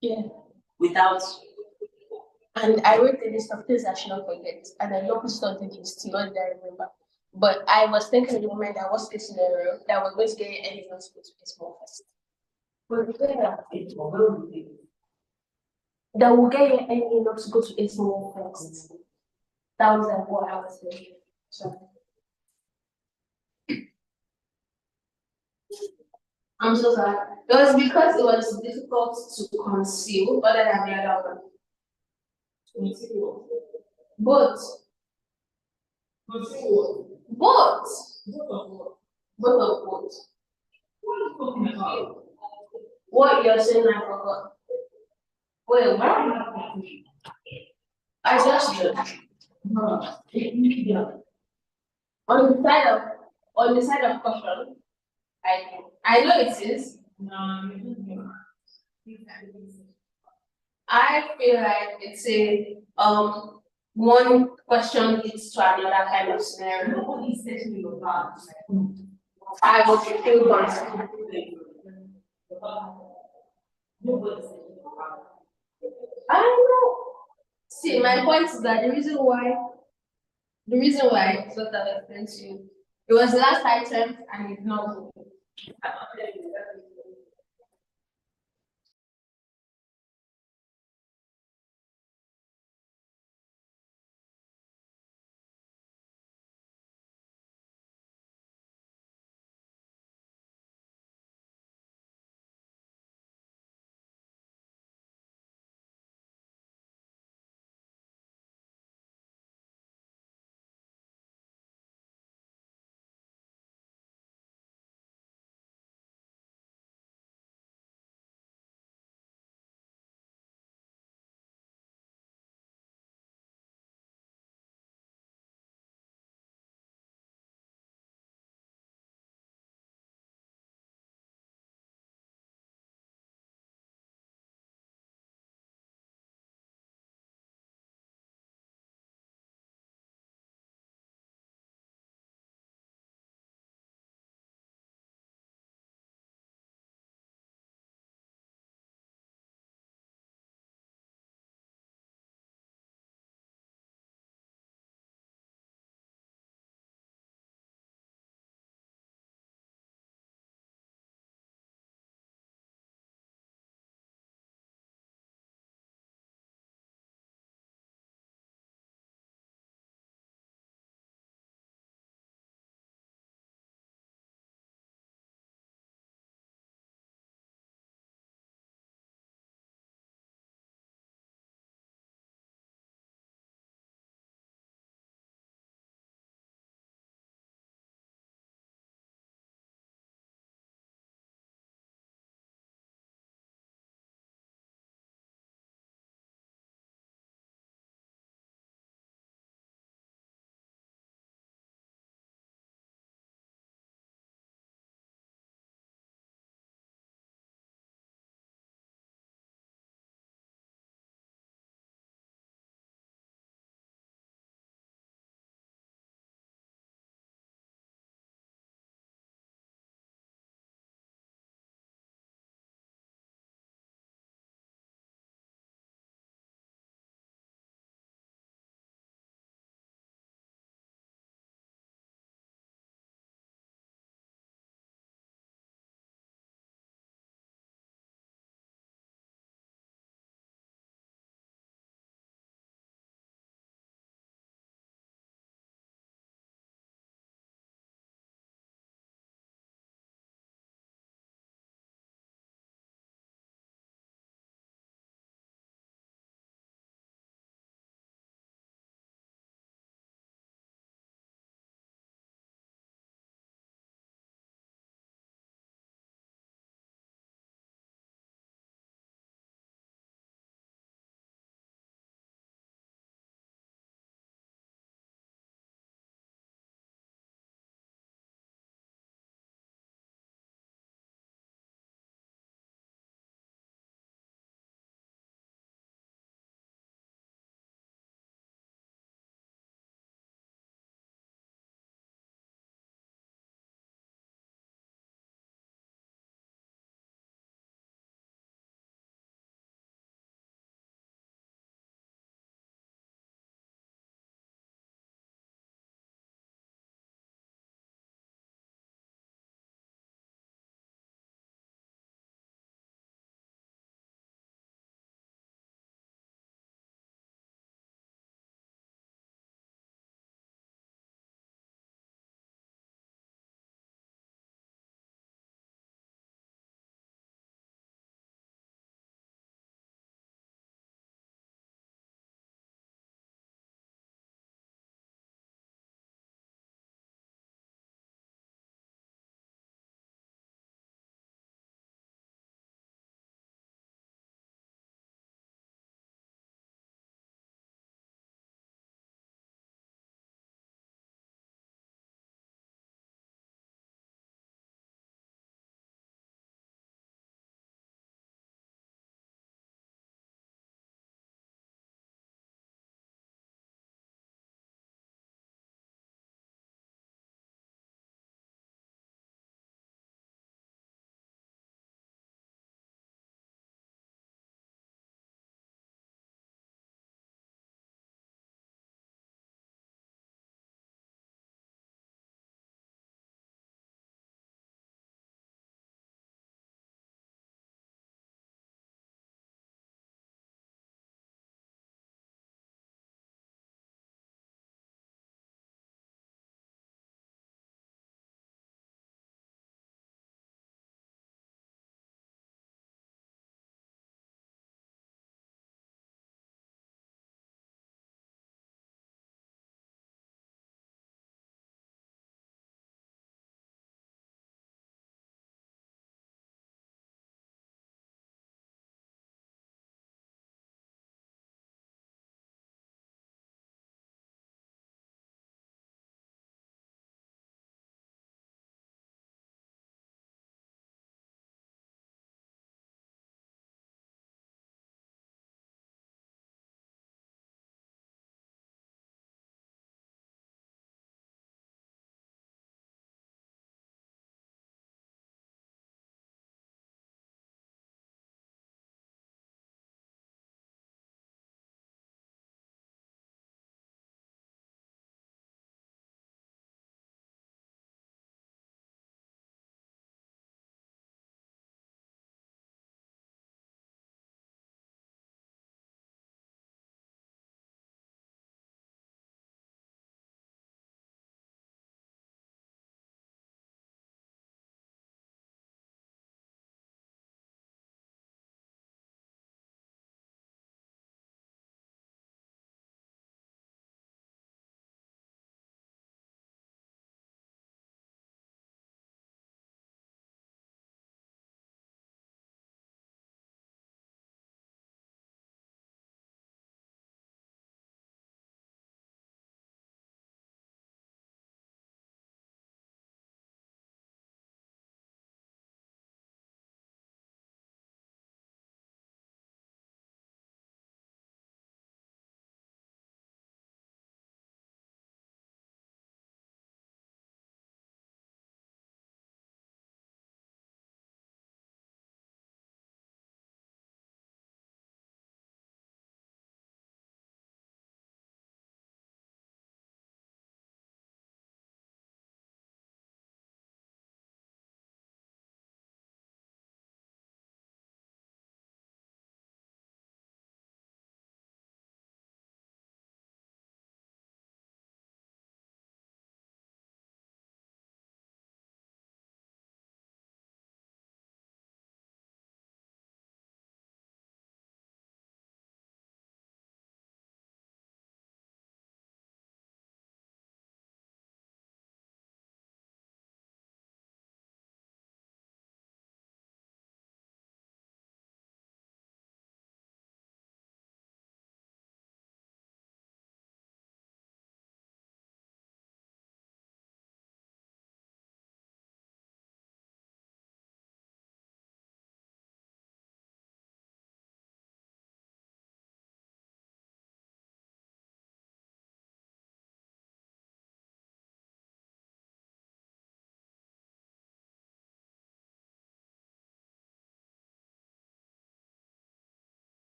Yeah. Without. And I wrote a list of things I should not forget, and I don't start the list, not that I remember. But I was thinking at the moment that worst case scenario that was going to get anyone to go to baseball first. But the thing that will get you anyone not to go to baseball first. That was like what I was thinking. So I'm so sorry. It was because it was difficult to conceal other than the other one. But both. Both of both. What you're saying, I forgot. Wait, what? I just on the side of caution. I know it is. I feel like it's a one question leads to another kind of scenario. I would feel confident. I don't know. See, my point is that the reason why it's what I've explained to you, it was the last item and it's not.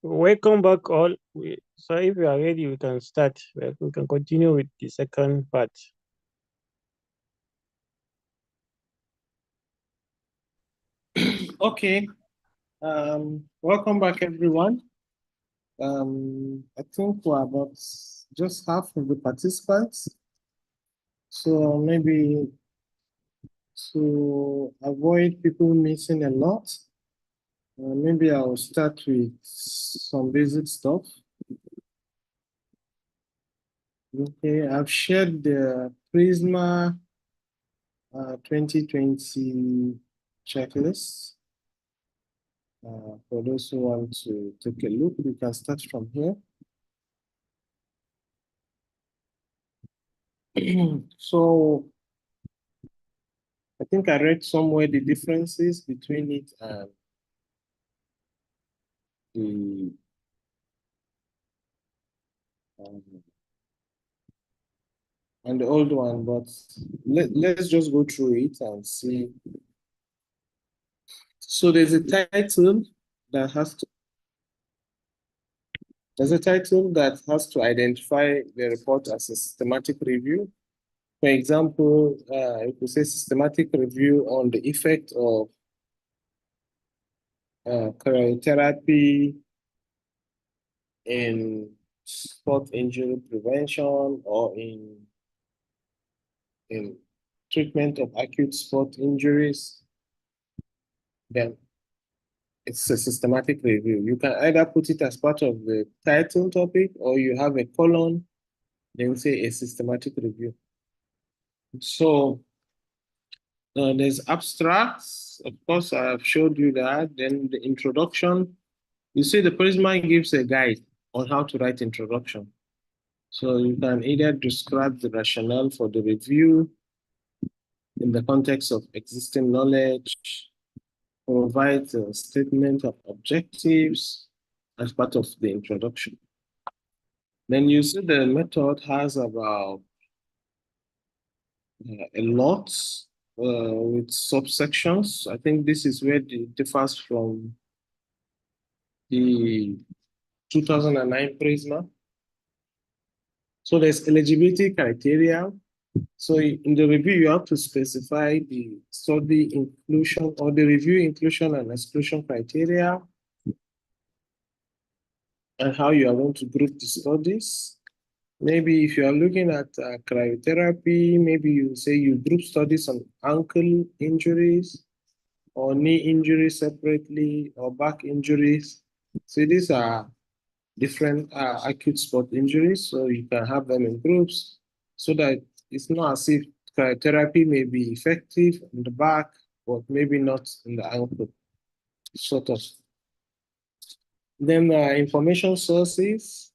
Welcome back all. So if you are ready, we can start. We can continue with the second part. Okay. Welcome back, everyone. I think we're about just half of the participants. So maybe to avoid people missing a lot, maybe I'll start with some basic stuff. Okay, I've shared the Prisma 2020 checklist. For those who want to take a look, we can start from here. So I think I read somewhere the differences between it and the old one, but let's just go through it and see. So there's a title that has to identify the report as a systematic review. For example, if we say systematic review on the effect of cryotherapy in sport injury prevention or in treatment of acute sport injuries, then it's a systematic review. You can either put it as part of the title topic or you have a colon, then say a systematic review. So there's abstracts. Of course, I've showed you that. Then the introduction. You see, the Prisma gives a guide on how to write introduction. So you can either describe the rationale for the review in the context of existing knowledge, provide a statement of objectives as part of the introduction. Then you see the method has about a lot with subsections. I think this is where it differs from the 2009 Prisma. So there's eligibility criteria. So in the review, you have to specify the study inclusion or the review inclusion and exclusion criteria and how you are going to group the studies. Maybe if you are looking at cryotherapy, maybe you say you group studies on ankle injuries or knee injuries separately or back injuries. So these are different acute sport injuries, so you can have them in groups so that it's not as if cryotherapy may be effective in the back, but maybe not in the ankle, sort of. Then information sources,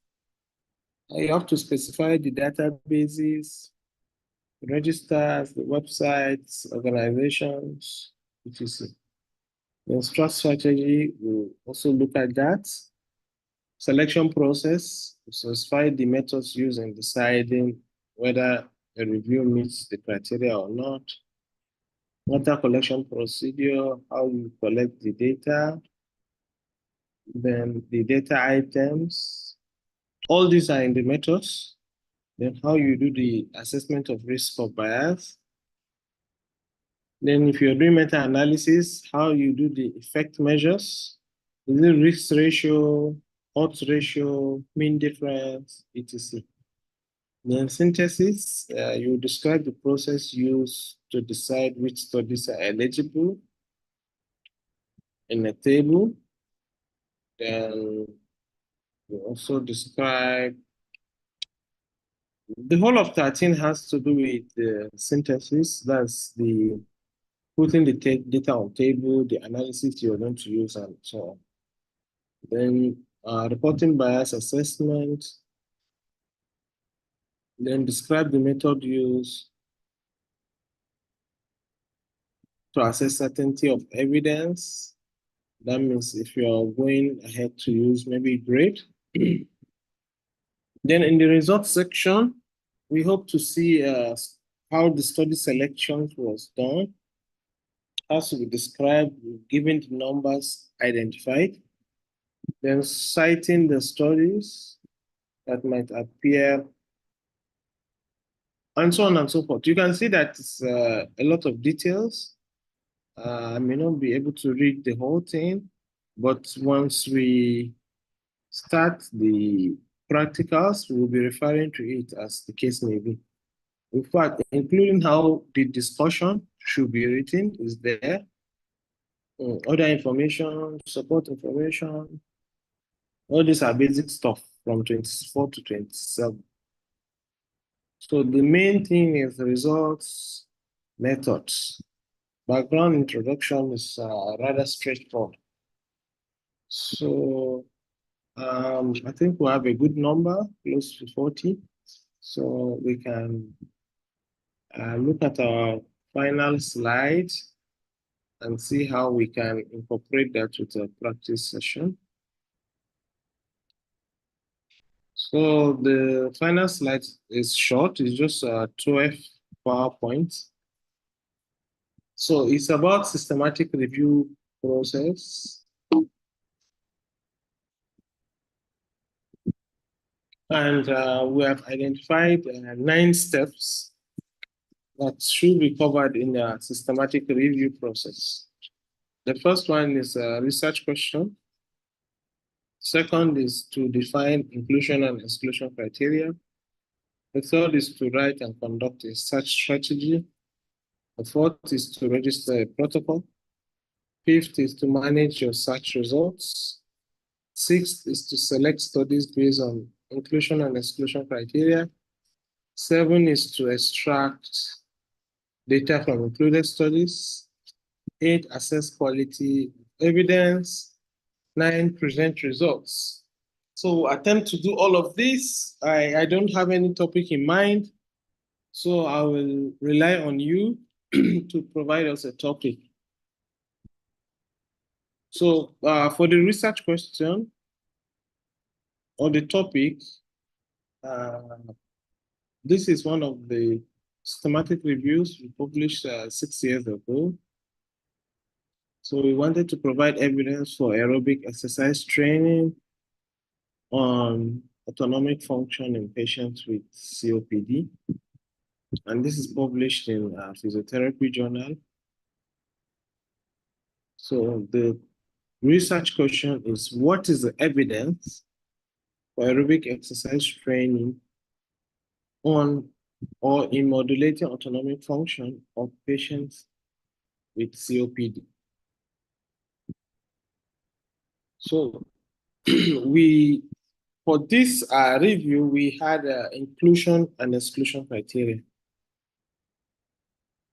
you have to specify the databases, registers, the websites, organizations, etc. Then strat strategy, we'll also look at that. Selection process, we specify the methods used in deciding whether a review meets the criteria or not. Data collection procedure, how you collect the data. Then the data items. All these are in the methods. Then how you do the assessment of risk of bias. Then if you're doing meta-analysis, how you do the effect measures. Is it risk ratio, odds ratio, mean difference, etc. Then synthesis, you describe the process used to decide which studies are eligible in a table. Then you also describe the whole of 13 has to do with the synthesis. That's the putting the data on table, the analysis you're going to use, and so on. Then reporting bias assessment. Then describe the method used to assess certainty of evidence. That means if you're going ahead to use maybe grade. Then in the results section, we hope to see how the study selection was done, has to be described, given the numbers identified. then citing the studies that might appear, and so on and so forth. You can see that it's a lot of details. I may not be able to read the whole thing, but once we start the practicals, we'll be referring to it as the case may be. In fact, including how the discussion should be written is there. Other information, support information, all these are basic stuff from 24 to 27. So the main thing is the results, methods. Background introduction is rather straightforward. So I think we have a good number, close to 40. So we can look at our final slide and see how we can incorporate that with a practice session. So the final slide is short, it's just 12 PowerPoints. So it's about systematic review process. And we have identified 9 steps that should be covered in the systematic review process. The first one is a research question. Second is to define inclusion and exclusion criteria. The third is to write and conduct a search strategy. The fourth is to register a protocol. Fifth is to manage your search results. Sixth is to select studies based on inclusion and exclusion criteria. 7 is to extract data from included studies. 8, assess quality evidence. 9, present results. So attempt to do all of this. I don't have any topic in mind, so I will rely on you to provide us a topic. So for the research question or the topic, this is one of the systematic reviews we published 6 years ago. So we wanted to provide evidence for aerobic exercise training on autonomic function in patients with COPD. And this is published in Physiotherapy Journal. So the research question is, what is the evidence for aerobic exercise training on or in modulating autonomic function of patients with COPD? So for this review, we had inclusion and exclusion criteria.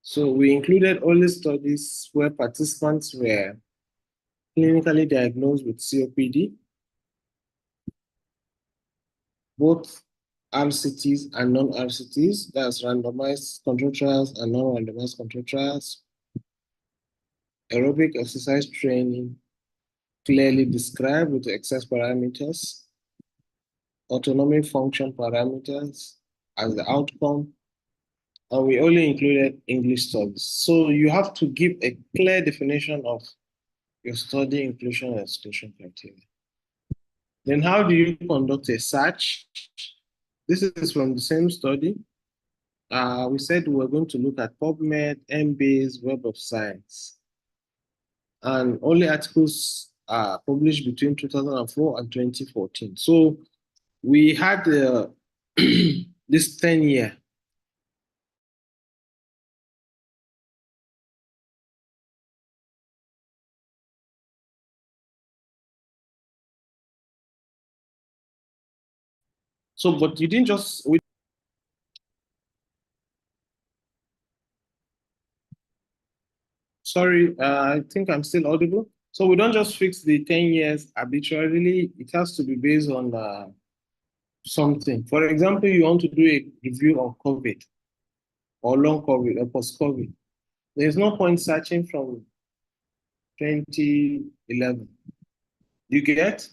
So we included only studies where participants were clinically diagnosed with COPD, both RCTs and non-RCTs, that's randomized control trials and non-randomized control trials. Aerobic exercise training clearly described with the excess parameters, autonomic function parameters as the outcome, and we only included English studies. So you have to give a clear definition of your study inclusion and exclusion criteria. Then how do you conduct a search? This is from the same study. We said we were going to look at PubMed, Embase, Web of Science. And only articles are published between 2004 and 2014. So we had this 10-year. So, but you didn't just, sorry, I think I'm still audible. So we don't just fix the 10 years arbitrarily. It has to be based on something. For example, you want to do a review of COVID or long COVID or post-COVID. There's no point searching from 2011. You get?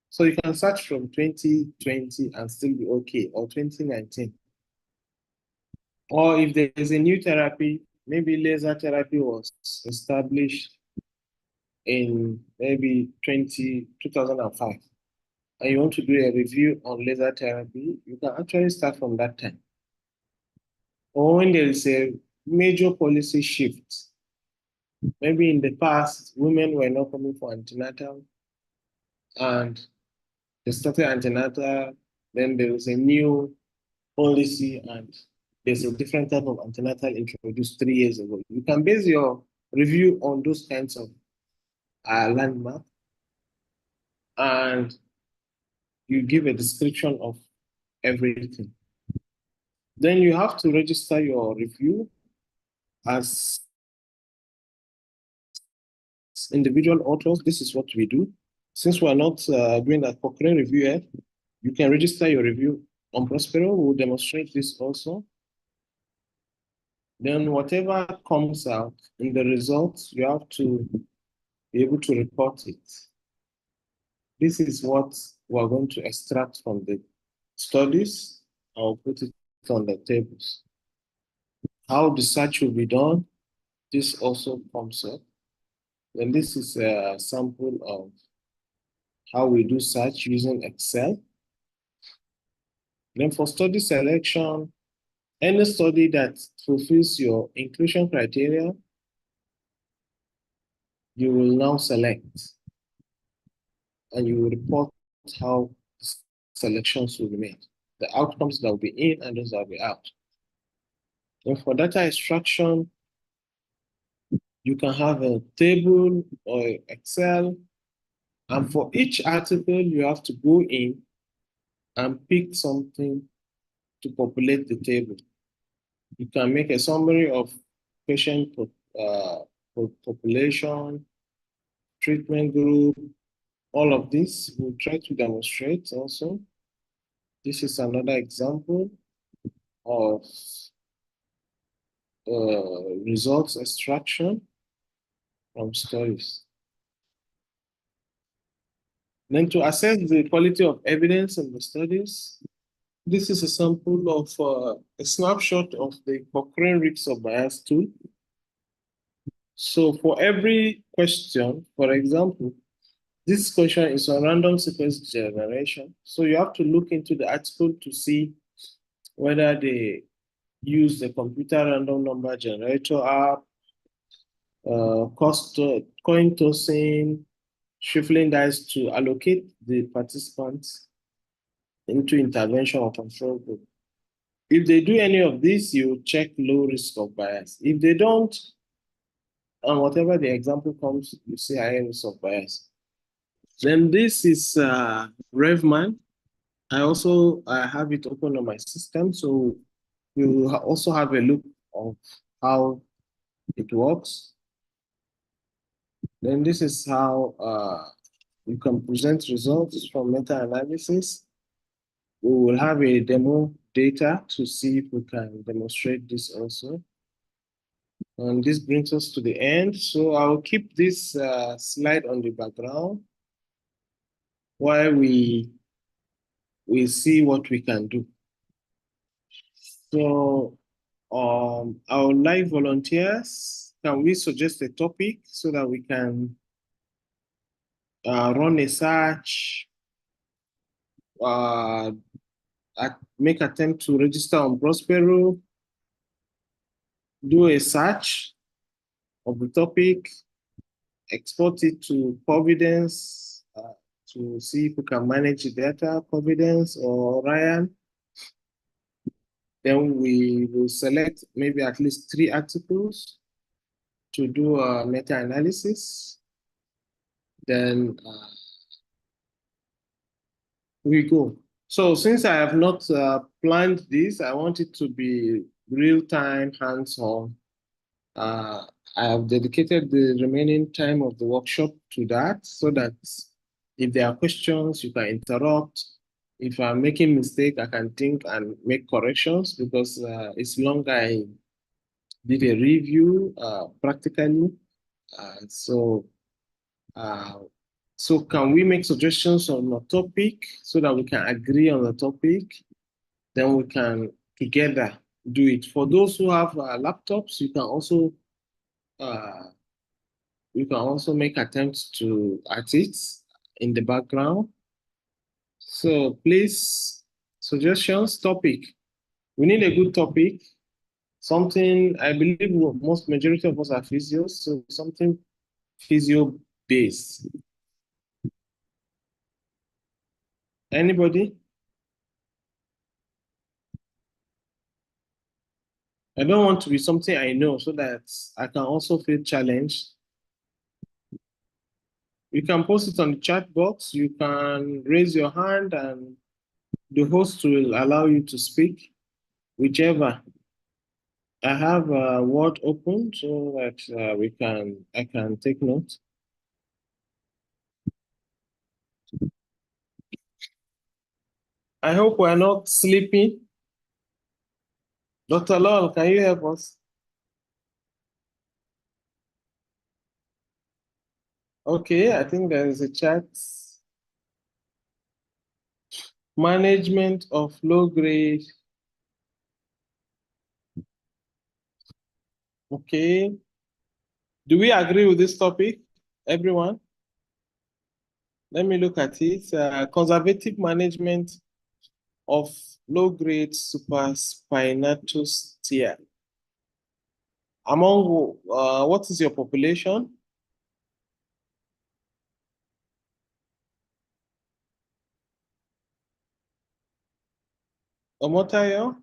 So you can search from 2020 and still be okay, or 2019. Or if there is a new therapy, maybe laser therapy was established in maybe 2005, and you want to do a review on laser therapy, you can actually start from that time. Or when there is a major policy shift, maybe in the past, women were not coming for antenatal, and they started antenatal, then there was a new policy, and there's a different type of antenatal introduced 3 years ago. You can base your review on those kinds of landmark, and you give a description of everything. Then you have to register your review as individual authors. This is what we do. Since we're not doing that Cochrane review yet, you can register your review on Prospero. We'll demonstrate this also. Then whatever comes out in the results, you have to be able to report it. This is what we're going to extract from the studies. I'll put it on the tables. How the search will be done, this also comes up. And this is a sample of how we do search using Excel. Then for study selection, any study that fulfills your inclusion criteria, you will now select, and you will report how selections will be made, the outcomes that will be in and those that will be out. And for data extraction, you can have a table or Excel, and for each article, you have to go in and pick something to populate the table. You can make a summary of patient population, treatment group, all of this. We'll try to demonstrate also. This is another example of results extraction from studies. Then to assess the quality of evidence in the studies, this is a sample of a snapshot of the Cochrane Risk of Bias tool. So for every question, for example, this question is on random sequence generation. So you have to look into the article to see whether they use the computer random number generator app, coin tossing, shuffling dice to allocate the participants into intervention or control group. If they do any of this, you check low risk of bias. If they don't, and whatever the example comes, you see high risk of bias. Then this is RevMan. I also have it open on my system, so we will also have a look of how it works. Then this is how you can present results from meta-analysis. We will have a demo data to see if we can demonstrate this also. And this brings us to the end. So I'll keep this slide on the background while we see what we can do. So our live volunteers, can we suggest a topic so that we can run a search, make attempt to register on Prospero, do a search of the topic, export it to Providence to see if we can manage the data, Providence or Ryan. Then we will select maybe at least 3 articles to do a meta-analysis. Then we go. So since I have not planned this, I want it to be real-time, hands-on. I have dedicated the remaining time of the workshop to that so that if there are questions, you can interrupt. If I'm making mistake, I can think and make corrections because it's long I did a review practically. So can we make suggestions on a topic so that we can agree on the topic? Then we can together do it. For those who have laptops, you can also you can also make attempts at it in the background. So please, suggestions, topic. We need a good topic. Something, I believe most majority of us are physios, so something physio based. Anybody? I don't want to be something I know so that I can also feel challenged. You can post it on the chat box. You can raise your hand and the host will allow you to speak, whichever. I have a word open so that I can take notes. I hope we're not sleeping. Dr. Lowell, can you help us? Okay, I think there is a chat. Management of low grade. Okay. Do we agree with this topic, everyone? Let me look at it. Conservative management of low grade supraspinatus tear. Among what is your population? Omotayo?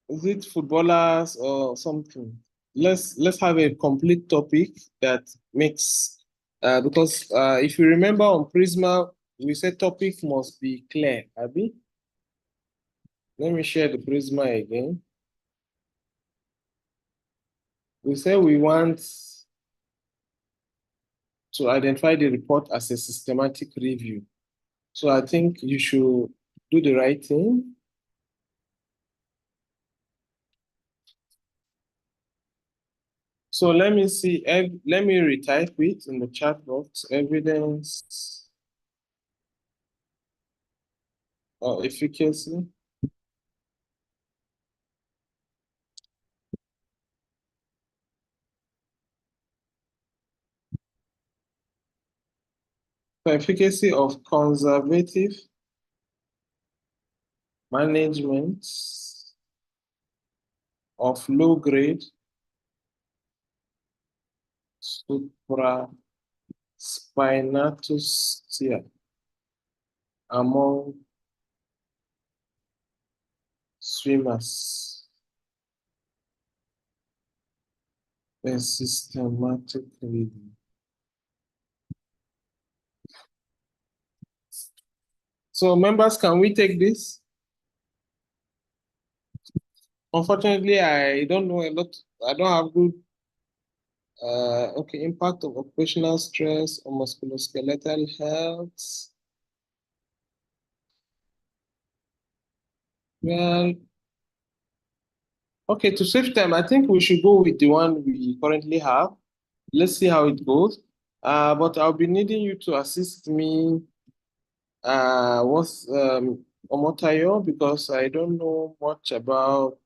Is it footballers or something? Let's have a complete topic that makes because if you remember on Prisma, we said topic must be clear, Abby. Let me share the Prisma again. We said we want to identify the report as a systematic review. So I think you should do the right thing. So let me see, let me retype it in the chat box, evidence or efficacy. Efficacy of conservative management of low grade supraspinatus tear among swimmers. A systematic review. So members, can we take this? Unfortunately, I don't know a lot. I don't have good. Okay, impact of occupational stress on musculoskeletal health. Well, okay, to save time, I think we should go with the one we currently have. Let's see how it goes. But I'll be needing you to assist me with Omotayo because I don't know much about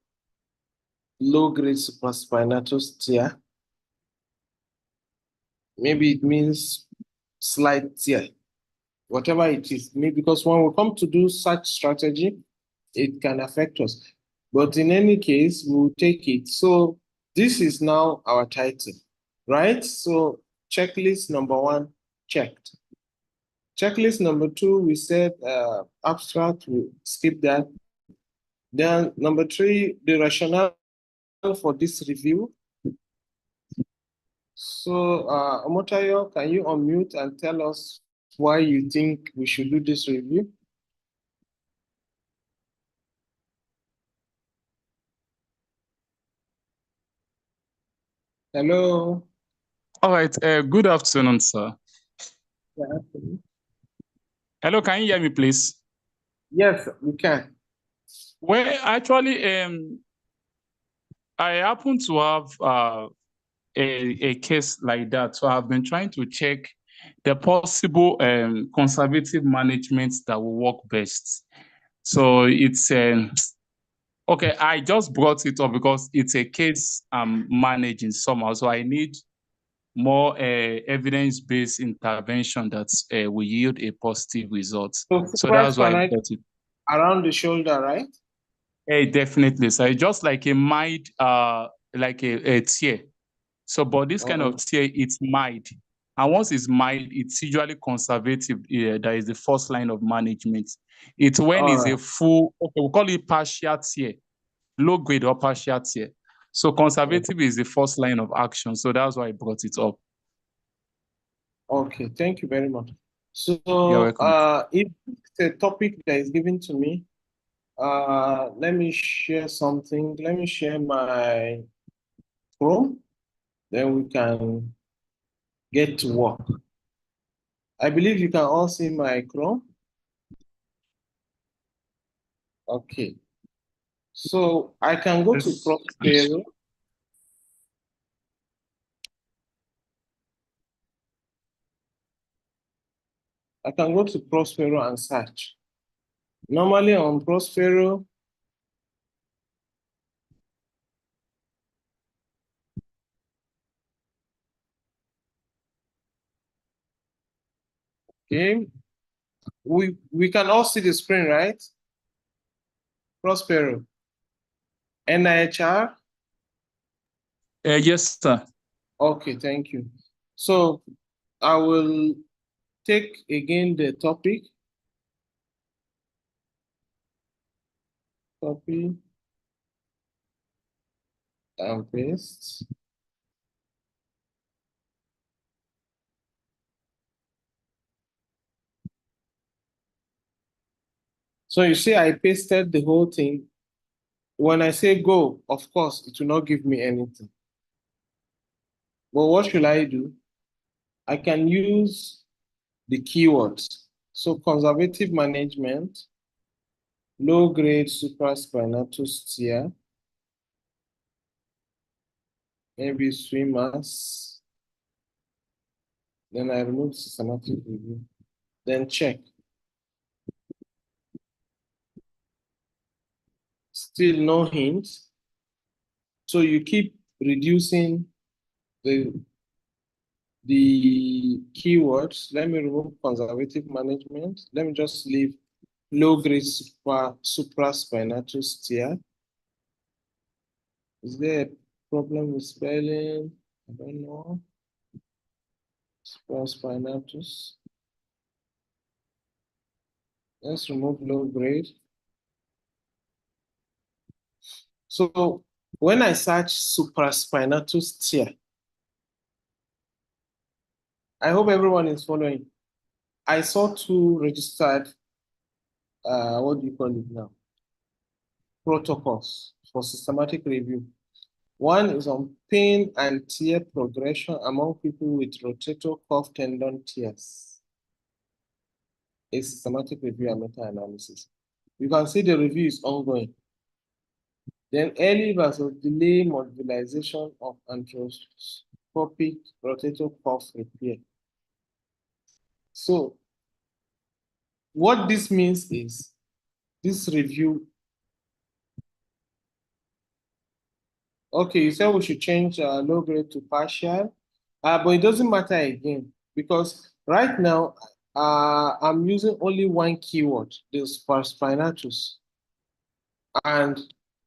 low-grade supraspinatus tear. Maybe it means slight tear, whatever it is. Maybe because when we come to do such strategy, it can affect us. But in any case, we'll take it. So this is now our title, right? So checklist number 1, checked. Checklist number 2, we said abstract, we skip that. Then number 3, the rationale for this review. So Omotayo, can you unmute and tell us why you think we should do this review? Hello. All right. Good afternoon, sir. Yeah, absolutely. Hello, can you hear me, please? Yes, we can. Well, actually, I happen to have a case like that. So I've been trying to check the possible conservative management that will work best. So it's Okay, I just brought it up because it's a case I'm managing somehow, so I need more evidence-based intervention that will yield a positive result. So So that's why I supraspinatus brought it. around the shoulder, right? Definitely. So it's just like a mild, like a tear. So, but this kind of tear, it's mild. And once it's mild, it's usually conservative. That is the first line of management. It's when All it's a right. full, okay, we call it partial tear, low grade or partial tear. So conservative is the first line of action. So that's why I brought it up. Okay, thank you very much. You're So, welcome. if it's a topic that is given to me, let me share something. Let me share my Chrome, then we can get to work. I believe you can all see my Chrome. Okay. So I can go to Prospero. I can go to Prospero and search. Normally on Prospero, okay, we can all see the screen, right? Prospero. NIHR. Yes, sir. Okay, thank you. So I will take again the topic. Copy and paste. So you see, I pasted the whole thing. When I say go, of course, it will not give me anything. But what should I do? I can use the keywords. So conservative management, low grade supraspinatus tear, maybe swimmers. Then I remove systematic review. Then check. Still no hint. So you keep reducing the keywords. Let me remove conservative management. Let me just leave low grade supraspinatus tear. Is there a problem with spelling? I don't know. Supraspinatus. Let's remove low grade. So when I search supraspinatus tear, I hope everyone is following. I saw two registered, what do you call it now? Protocols for systematic review. One is on pain and tear progression among people with rotator cuff tendon tears. A systematic review and meta-analysis. You can see the review is ongoing. Then early versus delay mobilization of arthroscopic rotator cuff repair. So what this means is this review. Okay, you said we should change low grade to partial, but it doesn't matter again because right now I'm using only one keyword, the supraspinatus, and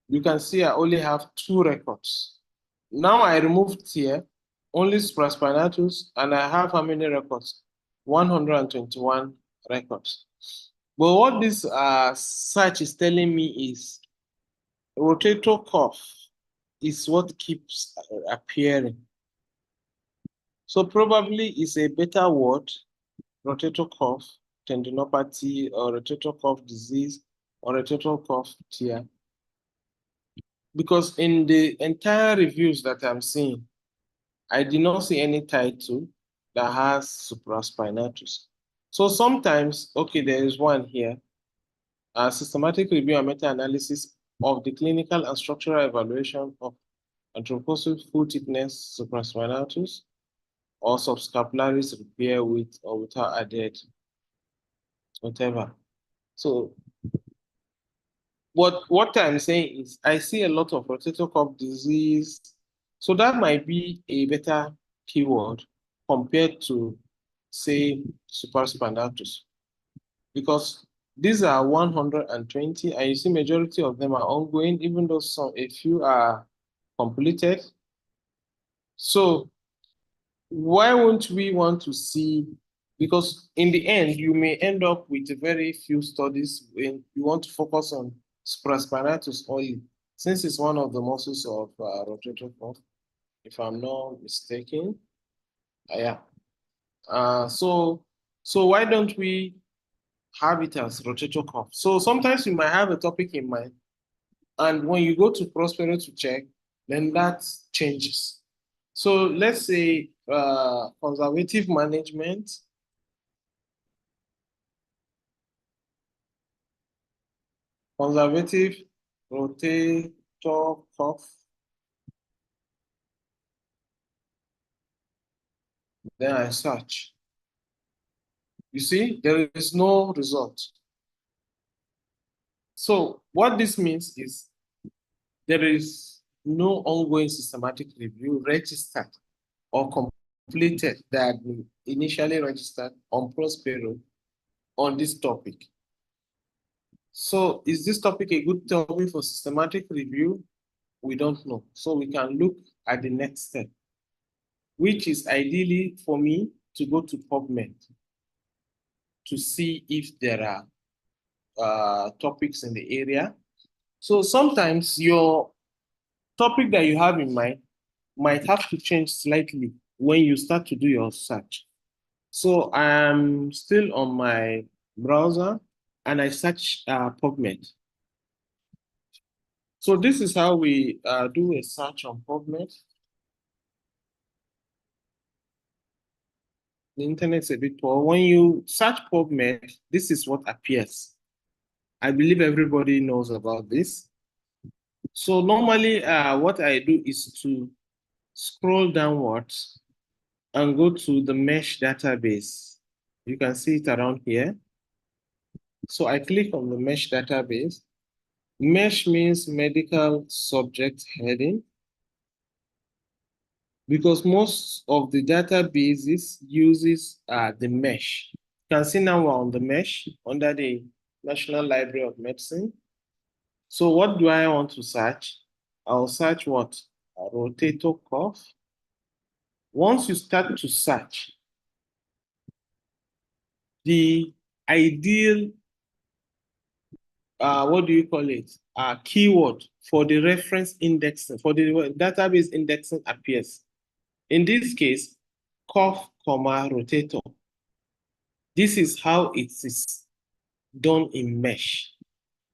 you can see I only have 2 records. Now I removed here only supraspinatus, and I have how many records? 121 records. But what this search is telling me is rotator cuff is what keeps appearing. So probably it's a better word, rotator cuff tendinopathy or rotator cuff disease or rotator cuff tear. Because in the entire reviews that I'm seeing, I did not see any title that has supraspinatus. So sometimes, okay, there is one here, a systematic review and meta-analysis of the clinical and structural evaluation of anteroposterior full thickness supraspinatus or subscapularis repair with or without added, whatever. So what I'm saying is I see a lot of rotator cuff disease. So that might be a better keyword compared to, say, supraspinatus. Because these are 120, and you see majority of them are ongoing, even though a few are completed. So why won't we want to see, because in the end, you may end up with very few studies when you want to focus on supraspinatus only, since it's one of the muscles of rotator cuff, if I'm not mistaken. Yeah. So why don't we have it as rotator cuff? So sometimes you might have a topic in mind, and when you go to Prospero to check, then that changes. So let's say conservative management. Conservative rotator cuff. Then I search. You see, there is no result. So what this means is there is no ongoing systematic review registered or completed that had been initially registered on Prospero on this topic. So is this topic a good topic for systematic review? We don't know. So we can look at the next step, which is ideally for me to go to PubMed to see if there are topics in the area. So sometimes your topic that you have in mind might have to change slightly when you start to do your search. So I'm still on my browser and I search PubMed. So this is how we do a search on PubMed. The internet's a bit poor. When you search PubMed, this is what appears. I believe everybody knows about this. So normally what I do is to scroll downwards and go to the mesh database. You can see it around here. So I click on the mesh database. Mesh means medical subject heading, because most of the databases uses the mesh. You can see now we're on the mesh under the National Library of Medicine. So what do I want to search? I'll search what? A rotator cuff. Once you start to search, the ideal, what do you call it? Keyword for the reference indexing, for the database indexing appears. In this case, cuff, rotator. This is how it is done in mesh.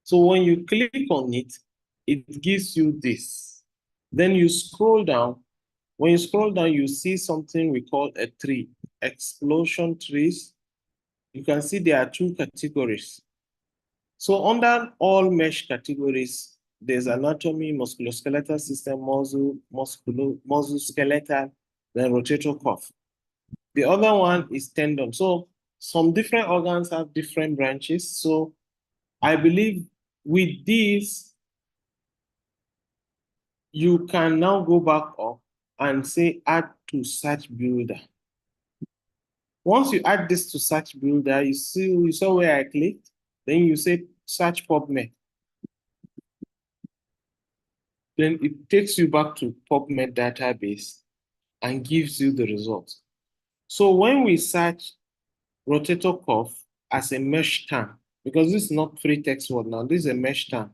So when you click on it, it gives you this. Then you scroll down. When you scroll down, you see something we call a tree, explosion trees. You can see there are two categories. So under all mesh categories, there's anatomy, musculoskeletal system, musculoskeletal, then rotator cuff. The other one is tendon. So some different organs have different branches. So I believe with this, you can now go back up and say add to search builder. Once you add this to search builder, you saw where I clicked, then you say search PubMed. Then it takes you back to PubMed database and gives you the results. So when we search rotator cuff as a mesh term, because this is not free text word now, this is a mesh term,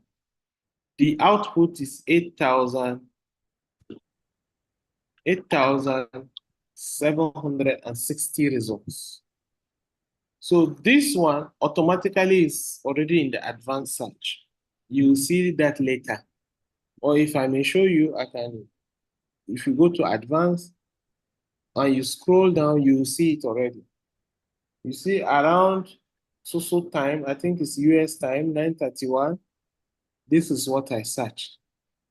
the output is 8,760 results. So this one automatically is already in the advanced search. You'll see that later. Or if I may show you, I can, if you go to advanced and you scroll down, you'll see it already. You see around so time, I think it's US time, 9:31. This is what I searched,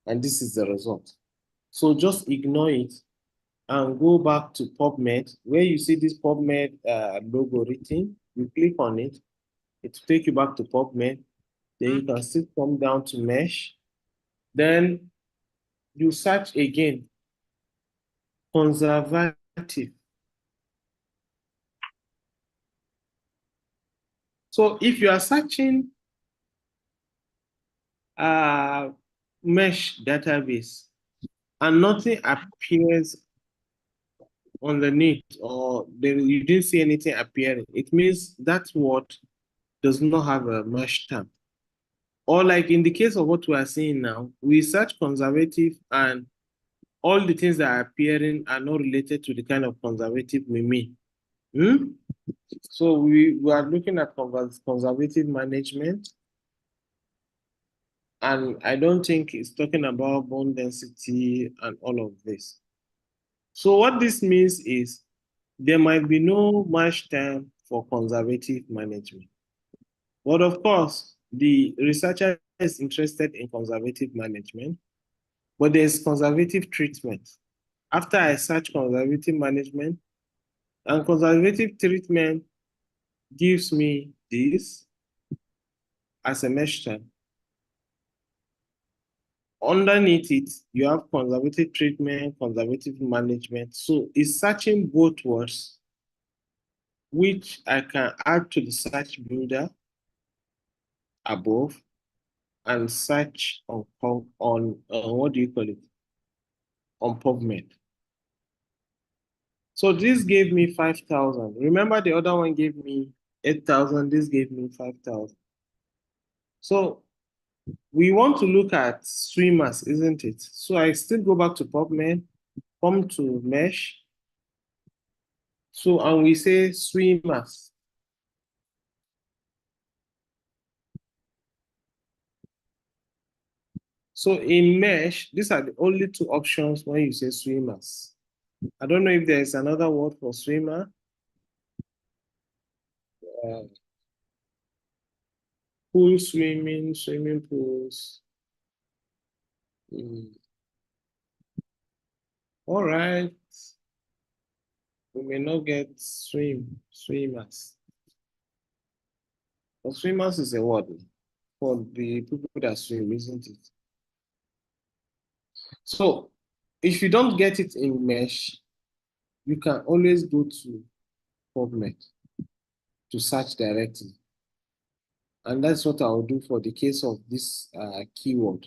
and this is the result. So just ignore it and go back to PubMed, where you see this PubMed logo written. You click on it, it will take you back to PubMed. Then you can still come down to mesh. Then you search again, conservative. So if you are searching a mesh database and nothing appears underneath, or you didn't see anything appearing, it means that word does not have a mesh term. Or like in the case of what we are seeing now, we search conservative and all the things that are appearing are not related to the kind of conservative we mean. So we are looking at conservative management, and I don't think it's talking about bone density and all of this. So what this means is there might be no much time for conservative management. But of course, the researcher is interested in conservative management, but there's conservative treatment. After I search conservative management, and conservative treatment gives me this as a mesh term. Underneath it, you have conservative treatment, conservative management. So it's searching both words, which I can add to the search builder above and search on what do you call it? On PubMed. So this gave me 5,000. Remember the other one gave me 8,000, this gave me 5,000. So we want to look at swimmers, isn't it? So I still go back to PubMed, come to mesh. So, and we say swimmers. So in mesh, these are the only two options when you say swimmers. I don't know if there is another word for swimmer. Pool swimming, swimming pools. All right. We may not get swimmers. But swimmers is a word for the people that swim, isn't it? So if you don't get it in mesh, you can always go to PubMed to search directly. And that's what I'll do for the case of this keyword.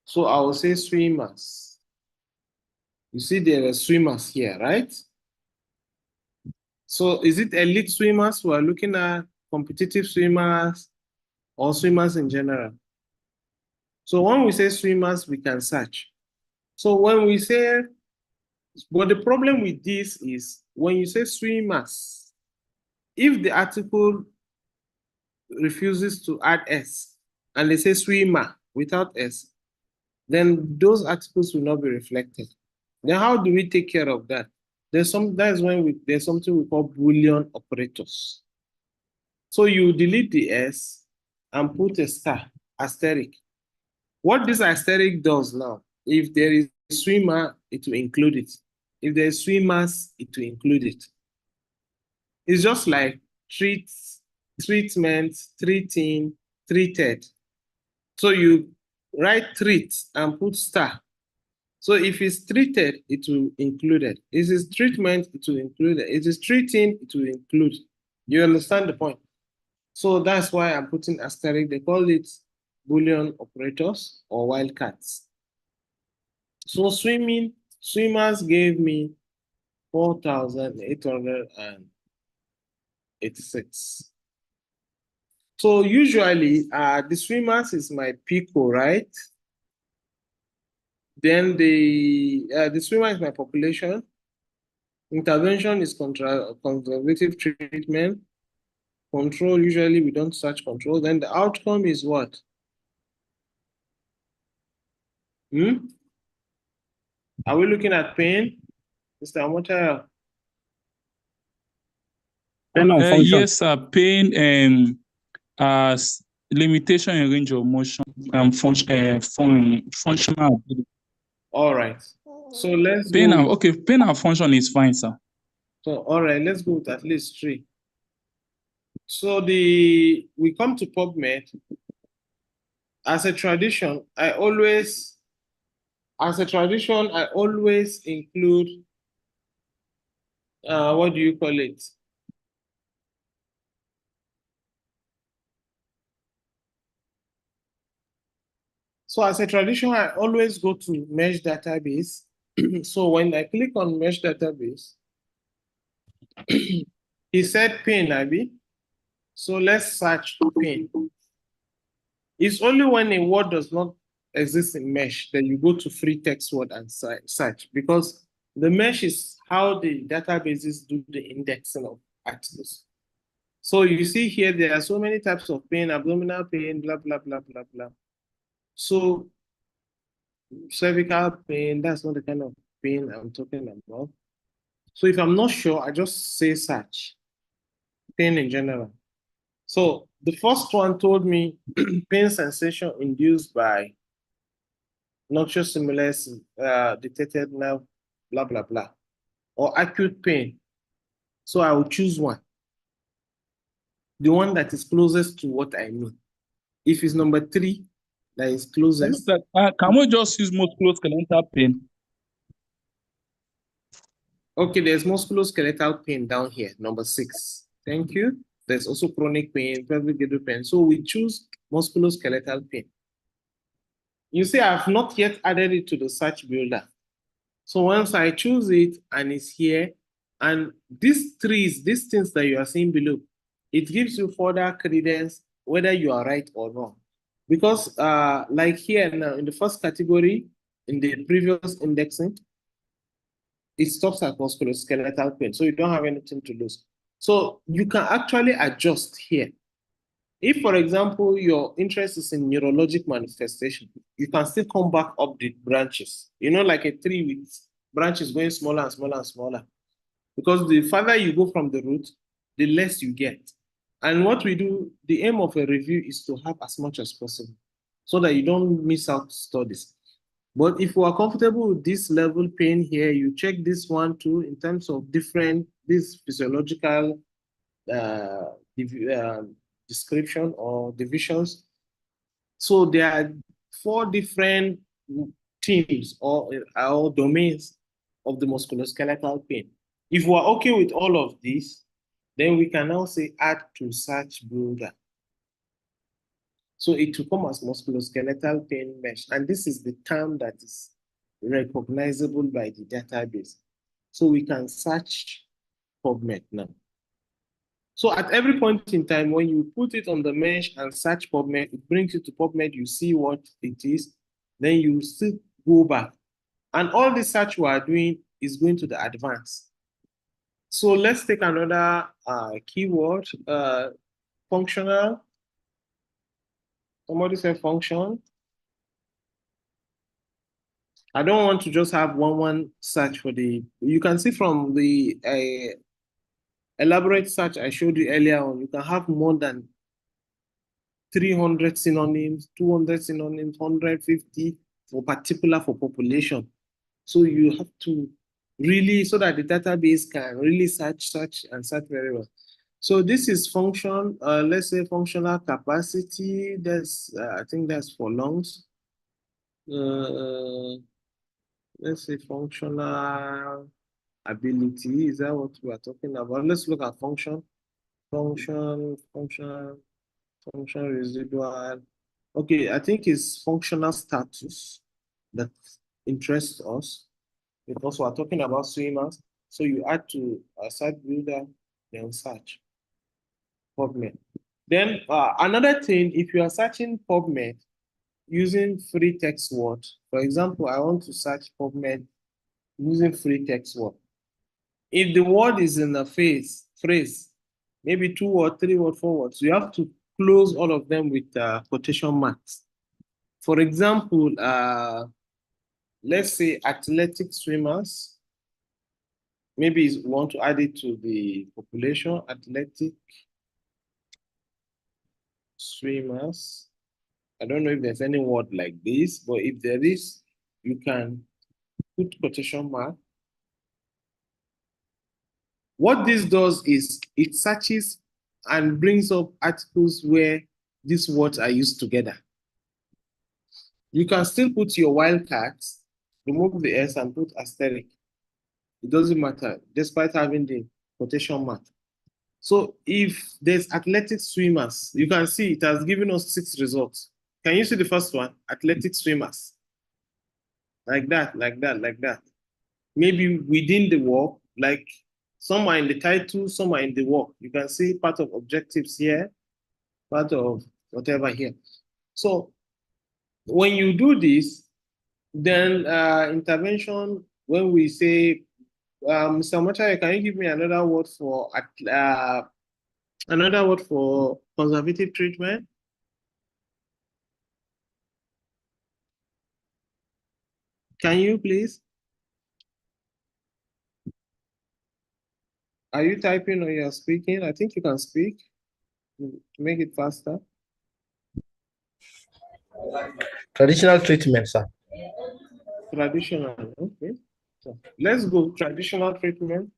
So I will say swimmers. You see there are swimmers here, right? So is it elite swimmers who are looking at competitive swimmers or swimmers in general? So when we say swimmers, we can search. So when we say, but the problem with this is when you say swimmers, if the article refuses to add S and they say swimmer without S, then those articles will not be reflected. Then how do we take care of that? There's something we call Boolean operators. So you delete the S and put a star, asterisk. What this asterisk does now, if there is a swimmer, it will include it. If there is swimmers, it will include it. It's just like treatment, treating, treated. So you write treat and put star. So if it's treated, it will include it. If it's treatment, it will include it. If it's treating, it will include. You understand the point? So that's why I'm putting asterisk. They call it Boolean operators or wildcards. So swimmers gave me 4,886. So usually the swimmers is my PICO, right? Then the swimmer is my population. Intervention is conservative treatment. Control, usually we don't search control. Then the outcome is what? Are we looking at pain? Mr. Amotaya? Pain and function. Yes, sir. Pain and limitation in range of motion and functional ability. All right. So let's pain go. And, okay, pain and function is fine, sir. So all right, let's go with at least 3. So we come to PubMed. as a tradition, I always include, what do you call it? So as a tradition, I always go to mesh database. So when I click on mesh database, he said pin, Abby. So let's search pin. It's only when a word does not exist in mesh that you go to free text word and search, because the mesh is how the databases do the indexing of articles. So you see here, there are so many types of pain, abdominal pain, blah, blah, blah, blah, blah. So cervical pain, that's not the kind of pain I'm talking about. So if I'm not sure, I just say search, pain in general. So the first one told me pain sensation induced by noxious stimulus detected nerve, blah, blah, blah, or acute pain. So I will choose one, the one that is closest to what I mean. If it's number 3, that is closest. Can we just use musculoskeletal pain? Okay, there's musculoskeletal pain down here, number 6. Thank you. There's also chronic pain, pelvic girdle pain. So we choose musculoskeletal pain. You see, I've not yet added it to the search builder. So once I choose it and it's here, and these things that you are seeing below, it gives you further credence whether you are right or wrong. Because like here now, in the first category, in the previous indexing, it stops at musculoskeletal pain. So you don't have anything to lose. So you can actually adjust here. If, for example, your interest is in neurologic manifestation, you can still come back up the branches. You know, like a tree with branches going smaller and smaller and smaller. Because the farther you go from the root, the less you get. And what we do, the aim of a review is to have as much as possible so that you don't miss out studies. But if you are comfortable with this level pain here, you check this one too in terms of this physiological description or divisions. So there are 4 different teams or domains of the musculoskeletal pain. If we're okay with all of this, then we can now say add to search builder. So it will come as musculoskeletal pain mesh. And this is the term that is recognizable by the database. So we can search PubMed now. So at every point in time, when you put it on the mesh and search PubMed, it brings you to PubMed, you see what it is, then you still go back. And all the search we are doing is going to the advanced. So let's take another keyword, functional. Somebody said function. I don't want to just have one search for you can see from the elaborate search I showed you earlier on, you can have more than 300 synonyms, 200 synonyms, 150 for population. So you have to really, so that the database can really search very well. So this is function, let's say functional capacity. That's, I think that's for lungs. Let's say functional ability. Is that what we are talking about? Let's look at function residual. Okay, I think it's functional status that interests us because we're talking about swimmers. So you add to a site builder, then search PubMed. Then another thing, if you are searching PubMed using free text word, for example, I want to search PubMed using free text word. If the word is in a phrase, maybe 2 or 3 or 4 words, you have to close all of them with quotation marks. For example, let's say athletic swimmers. Maybe you want to add it to the population, athletic swimmers. I don't know if there's any word like this, but if there is, you can put quotation mark. What this does is it searches and brings up articles where these words are used together. You can still put your wildcards, remove the S and put asterisk. It doesn't matter, despite having the quotation mark. So if there's athletic swimmers, you can see it has given us 6 results. Can you see the first one? Athletic swimmers. Like that, like that, like that. Maybe within the work, like some are in the title, some are in the work. You can see part of objectives here, part of whatever here. So when you do this, then intervention, when we say, Mr. Machaya, can you give me another word for conservative treatment? Can you please? Are you typing or you're speaking? I think you can speak to make it faster. Traditional treatment, sir. Traditional, okay. So let's go traditional treatment.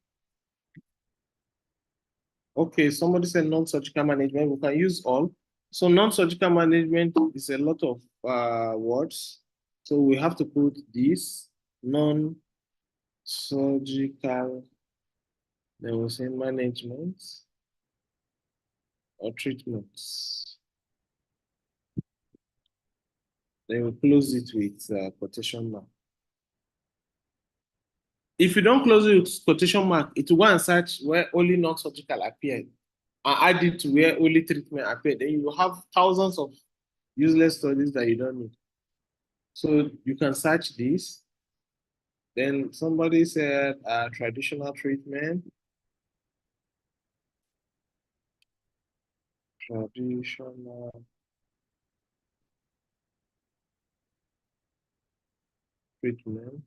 Okay, somebody said non-surgical management. We can use all. So non-surgical management is a lot of words. So we have to put this non-surgical, then we say management or treatments. Then we close it with quotation mark. If you don't close it with quotation mark, it will go and search where only non-surgical appeared and add it to where only treatment appeared. Then you will have thousands of useless studies that you don't need. So you can search this. Then somebody said traditional treatment. Traditional treatment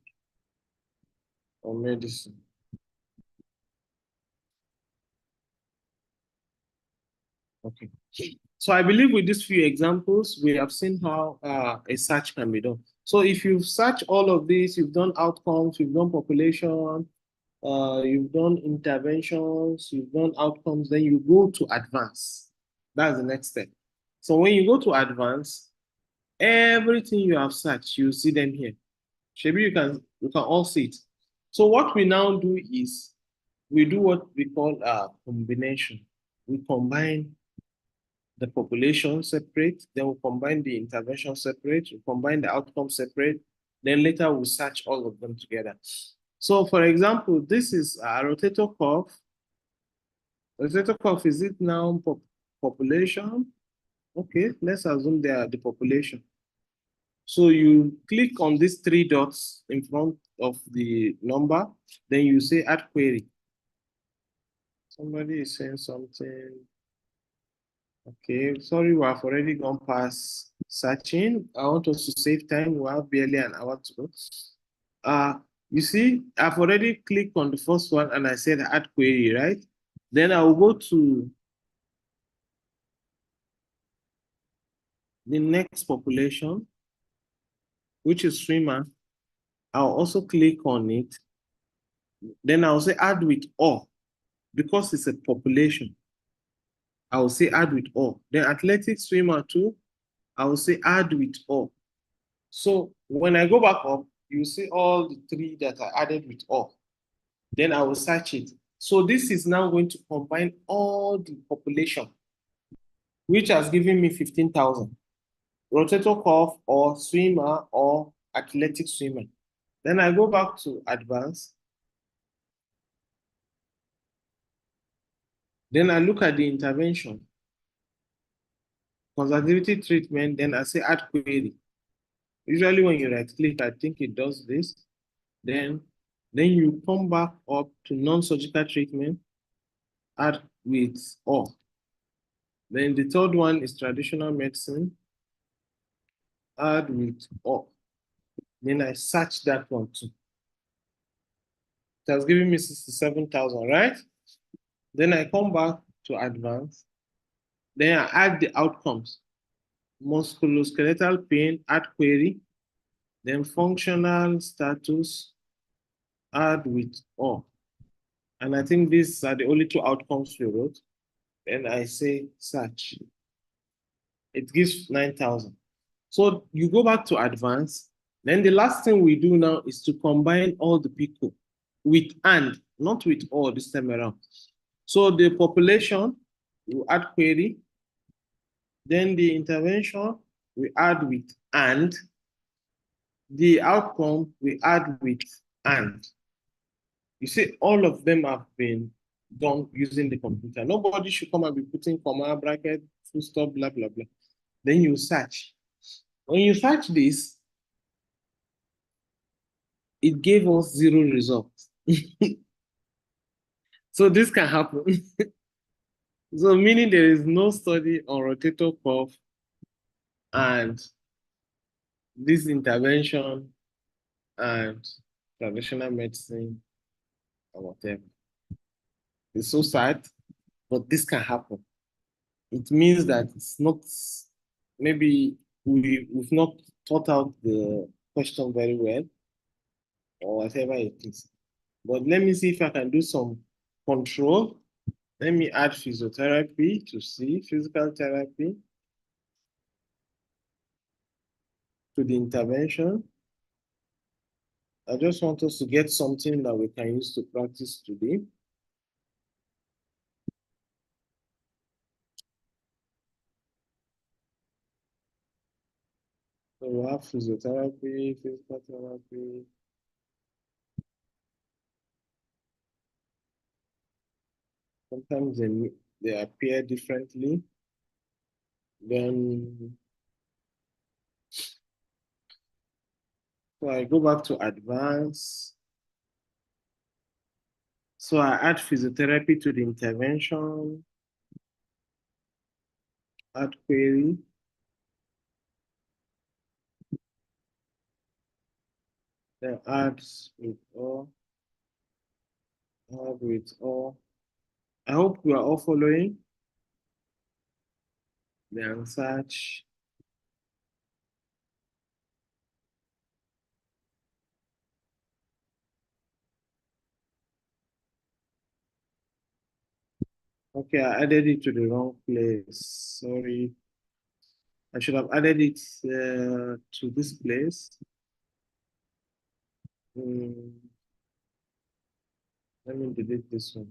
or medicine. Okay. So I believe with these few examples, we have seen how a search can be done. So if you search all of this, you've done outcomes, you've done population, you've done interventions, you've done outcomes, then you go to advance. That's the next step. So when you go to advance, everything you have searched, you see them here. Maybe you can all see it. So what we now do is we do what we call a combination. We combine the population separate, then we combine the intervention separate, we combine the outcome separate, then later we search all of them together. So for example, this is a rotator cuff. Rotator cuff, is it now population? Okay, let's assume they are the population. So you click on these 3 dots in front of the number, then you say add query. Somebody is saying something. Okay, sorry, we have already gone past searching. I want us to save time. We have barely an hour to go. You see, I've already clicked on the first one and I said add query, right? Then I will go to the next population, which is swimmer. I'll also click on it. Then I'll say add with all, because it's a population. I will say add with all. Then athletic swimmer too, I will say add with all. So when I go back up, you see all the 3 that are added with all. Then I will search it. So this is now going to combine all the population, which has given me 15,000. Rotator cuff or swimmer or athletic swimmer. Then I go back to advanced. Then I look at the intervention, conservativity treatment, then I say add query. Usually when you right click, I think it does this. Then you come back up to non-surgical treatment, add with all. Then the third one is traditional medicine, add with all. Then I search that one too. It has given me 67,000, right? Then I come back to advanced. Then I add the outcomes. Musculoskeletal pain, add query. Then functional status, add with all. And I think these are the only 2 outcomes we wrote. Then I say search. It gives 9,000. So you go back to advanced. Then the last thing we do now is to combine all the people with and, not with all this time around. So the population, you add query. Then the intervention, we add with and. The outcome, we add with and. You see, all of them have been done using the computer. Nobody should come and be putting comma, bracket, full stop, blah, blah, blah. Then you search. When you search this, it gave us 0 results. So this can happen. So meaning there is no study on rotator cuff and this intervention and traditional medicine or whatever. It's so sad, but this can happen. It means that it's not, maybe we've not thought out the question very well or whatever it is. But let me see if I can do some control. Let me add physiotherapy to see physical therapy to the intervention. I just want us to get something that we can use to practice today. So we have physiotherapy, physical therapy. Sometimes they appear differently. Then, so I go back to advanced. So I add physiotherapy to the intervention, add query. Then add with all, add with all. I hope we are all following. Then search. Okay, I added it to the wrong place. Sorry. I should have added it to this place. Let me delete this one.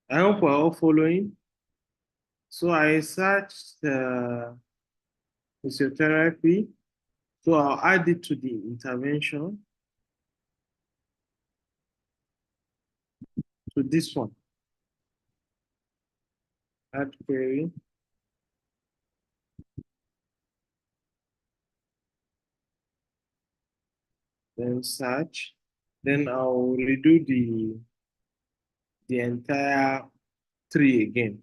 I hope we're all following. So I searched physiotherapy. So I'll add it to the intervention. To this one. Add query. Then search. Then I'll redo the entire tree again.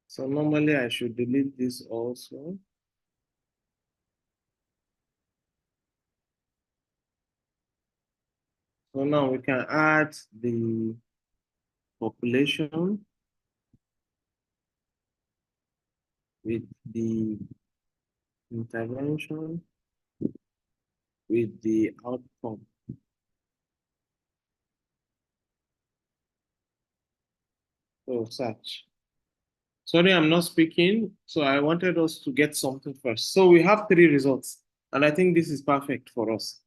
So normally I should delete this also. So now we can add the population with the intervention with the outcome. So search. Sorry, I'm not speaking. So I wanted us to get something first. So we have 3 results, and I think this is perfect for us.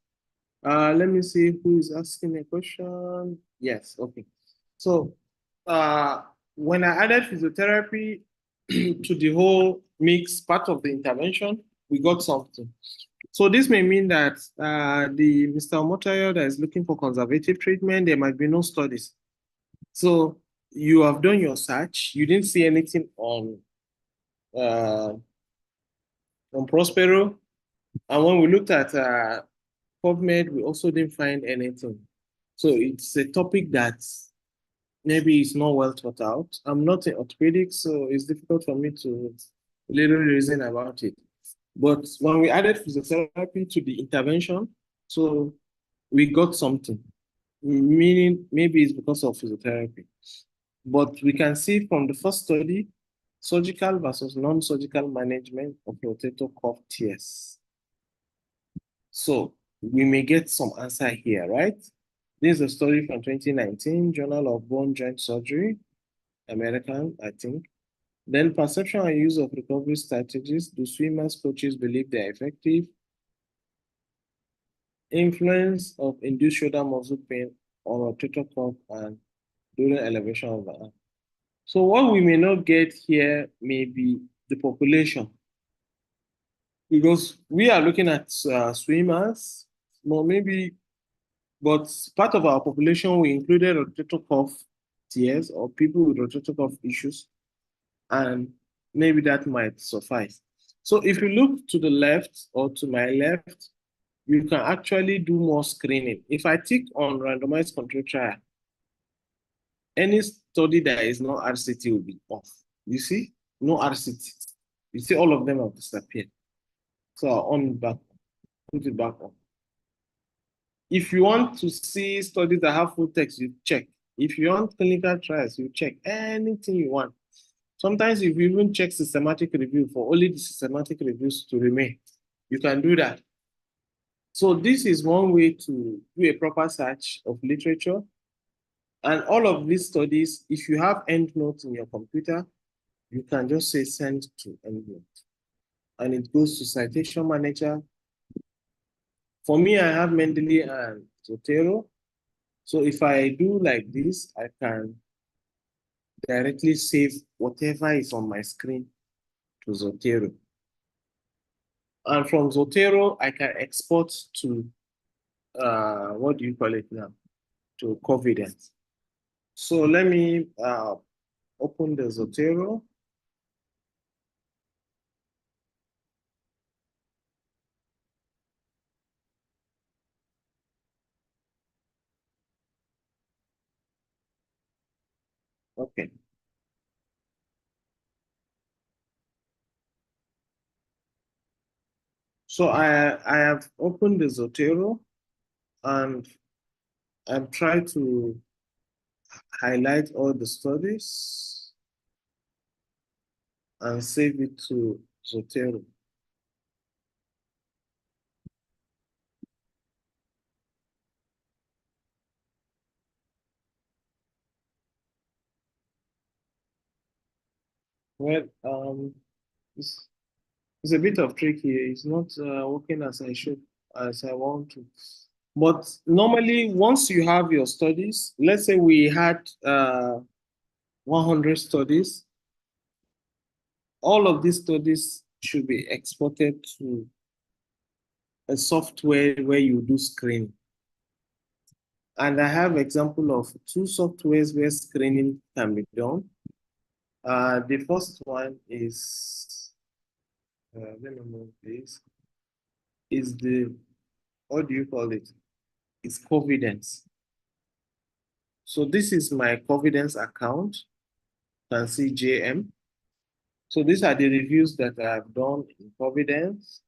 Let me see who is asking a question. Yes, okay. So when I added physiotherapy to the whole mix part of the intervention, we got something. So this may mean that the Mr. Omotayo that is looking for conservative treatment, there might be no studies. So you have done your search, you didn't see anything on Prospero, and when we looked at PubMed, we also didn't find anything. So it's a topic that maybe is not well thought out. I'm not an orthopedic, so it's difficult for me to literally reason about it. But when we added physiotherapy to the intervention, so we got something, meaning maybe it's because of physiotherapy. But we can see from the first study, surgical versus non-surgical management of rotator cuff tears. So we may get some answer here, right? This is a study from 2019, Journal of Bone Joint Surgery. American, I think. Then perception and use of recovery strategies. Do swimmers, coaches believe they're effective? Influence of induced shoulder muscle pain on rotator cuff and during elevation of the arm. So what we may not get here may be the population, because we are looking at swimmers, well, maybe, but part of our population we included rotator cuff tears or people with rotator cuff issues, and maybe that might suffice. So if you look to the left or to my left, you can actually do more screening. If I tick on randomized control trial, any study that is not RCT will be off. You see, no RCT. You see, all of them have disappeared. So on back, put it back on. If you want to see studies that have full text, you check. If you want clinical trials, you check anything you want. Sometimes if you even check systematic review for only the systematic reviews to remain, you can do that. So this is one way to do a proper search of literature. And all of these studies, if you have EndNote in your computer, you can just say send to EndNote. And it goes to Citation Manager. For me, I have Mendeley and Zotero. So if I do like this, I can directly save whatever is on my screen to Zotero. And from Zotero, I can export to, what do you call it now? To Covidence. So let me open the Zotero. Okay. So I have opened the Zotero and I've tried to highlight all the studies and save it to Zotero. Well, it's a bit of trick here. It's not working as I should, as I want to. But normally, once you have your studies, let's say we had 100 studies, all of these studies should be exported to a software where you do screening. And I have example of 2 softwares where screening can be done. The first one is, let me move this, is the, what do you call it? It's Covidence. So this is my Covidence account. You can see JM. So these are the reviews that I have done in Covidence.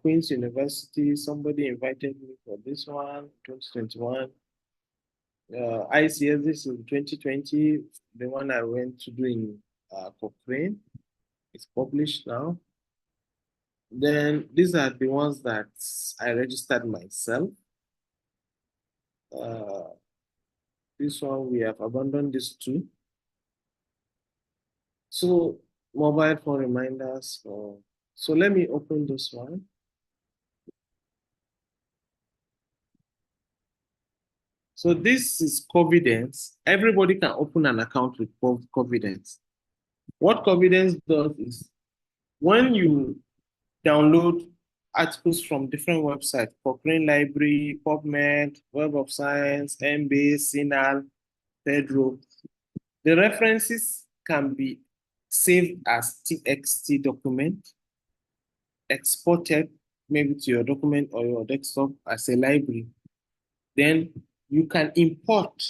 Queen's University, somebody invited me for this one, 2021. ICS, this is 2020, the one I went to do in Cochrane. It's published now. Then these are the ones that I registered myself. This one, we have abandoned these 2. So mobile phone reminders. So let me open this one. So this is Covidence. Everybody can open an account with Covidence. What Covidence does is when you download articles from different websites, Cochrane Library, PubMed, Web of Science, Embase, CINAHL, Pedro, the references can be saved as TXT document, exported maybe to your document or your desktop as a library. Then you can import.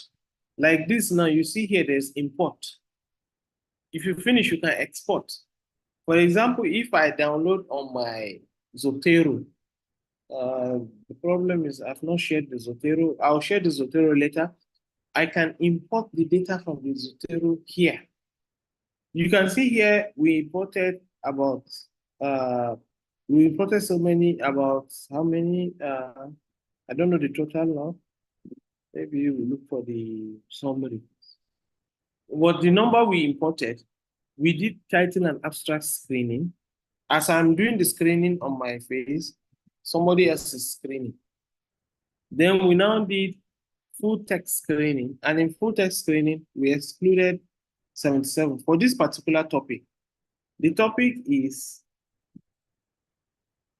Like this now, you see here, there's import. If you finish, you can export. For example, if I download on my Zotero, the problem is I've not shared the Zotero. I'll share the Zotero later. I can import the data from the Zotero here. You can see here, we imported about, we imported so many, about how many, I don't know the total now. Maybe we look for the summary. what the number we imported, we did title and abstract screening. As I'm doing the screening on my face, somebody else is screening. Then we now did full text screening, and in full text screening, we excluded 77 for this particular topic. The topic is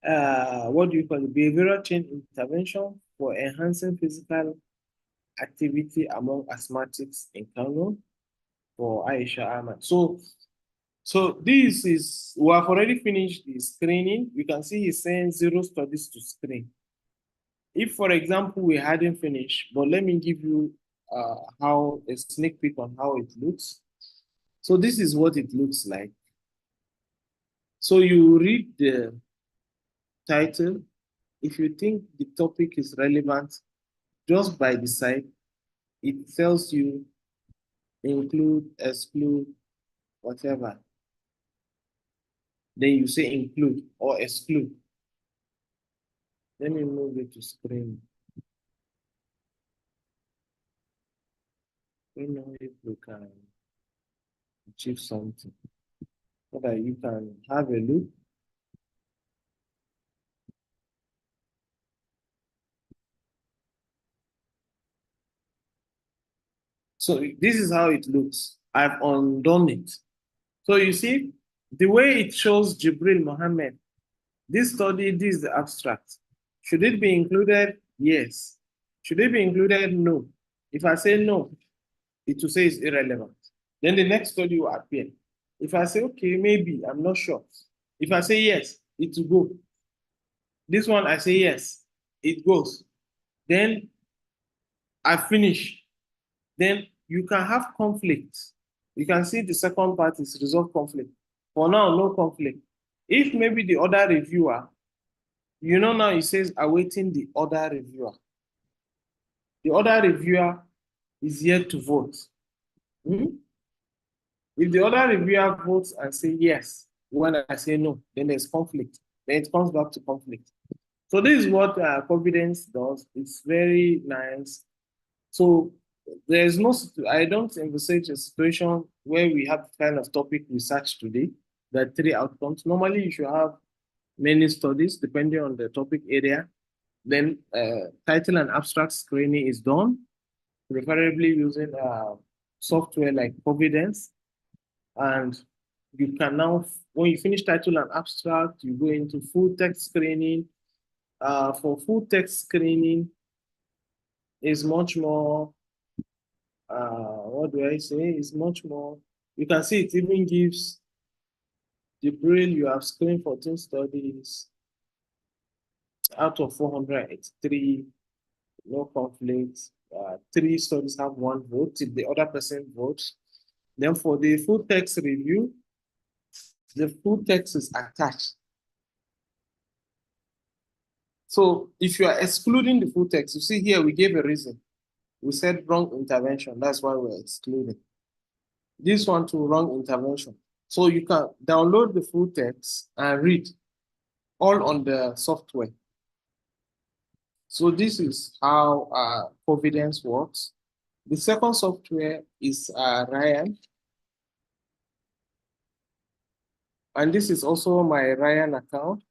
what do you call it? Behavioral change intervention for enhancing physical activity among asthmatics in Kano for Aisha Ahmad. So this is, we have already finished the screening. You can see he's saying 0 studies to screen. If, for example, we hadn't finished, but let me give you how a sneak peek on how it looks. So this is what it looks like. So you read the title. If you think the topic is relevant, just by the side, it tells you include, exclude, whatever. Then you say include or exclude. Let me move it to screen. We know if we can achieve something so that you can have a look. So this is how it looks. I've undone it. So you see, the way it shows Jibril Mohammed, this study, this is the abstract. Should it be included? Yes. Should it be included? No. If I say no, it will say it's irrelevant. Then the next study will appear. If I say, okay, maybe, I'm not sure. If I say yes, it will go. This one, I say yes, it goes. Then I finish. Then you can have conflict. You can see the second part is resolve conflict. For now, no conflict. If maybe the other reviewer, you know now it says awaiting the other reviewer. The other reviewer is yet to vote. If the other reviewer votes and say yes, when I say no, then there's conflict. Then it comes back to conflict. So this is what Providence does. It's very nice. So there's no, I don't envisage a situation where we have kind of topic research today, that 3 outcomes. Normally you should have many studies depending on the topic area. Then title and abstract screening is done, preferably using software like Providence. And you can now, when you finish title and abstract, you go into full text screening. For full text screening is much more, what do I say? It's much more, you can see it even gives Jibril, you have screened 14 studies out of 483, no conflicts. 3 studies have 1 vote if the other person votes. Then for the full text review, the full text is attached. So if you are excluding the full text, you see here we gave a reason. We said wrong intervention, that's why we're excluding. This one to wrong intervention. So you can download the full text and read all on the software. So this is how Providence works. The second software is Ryan. And this is also my Ryan account.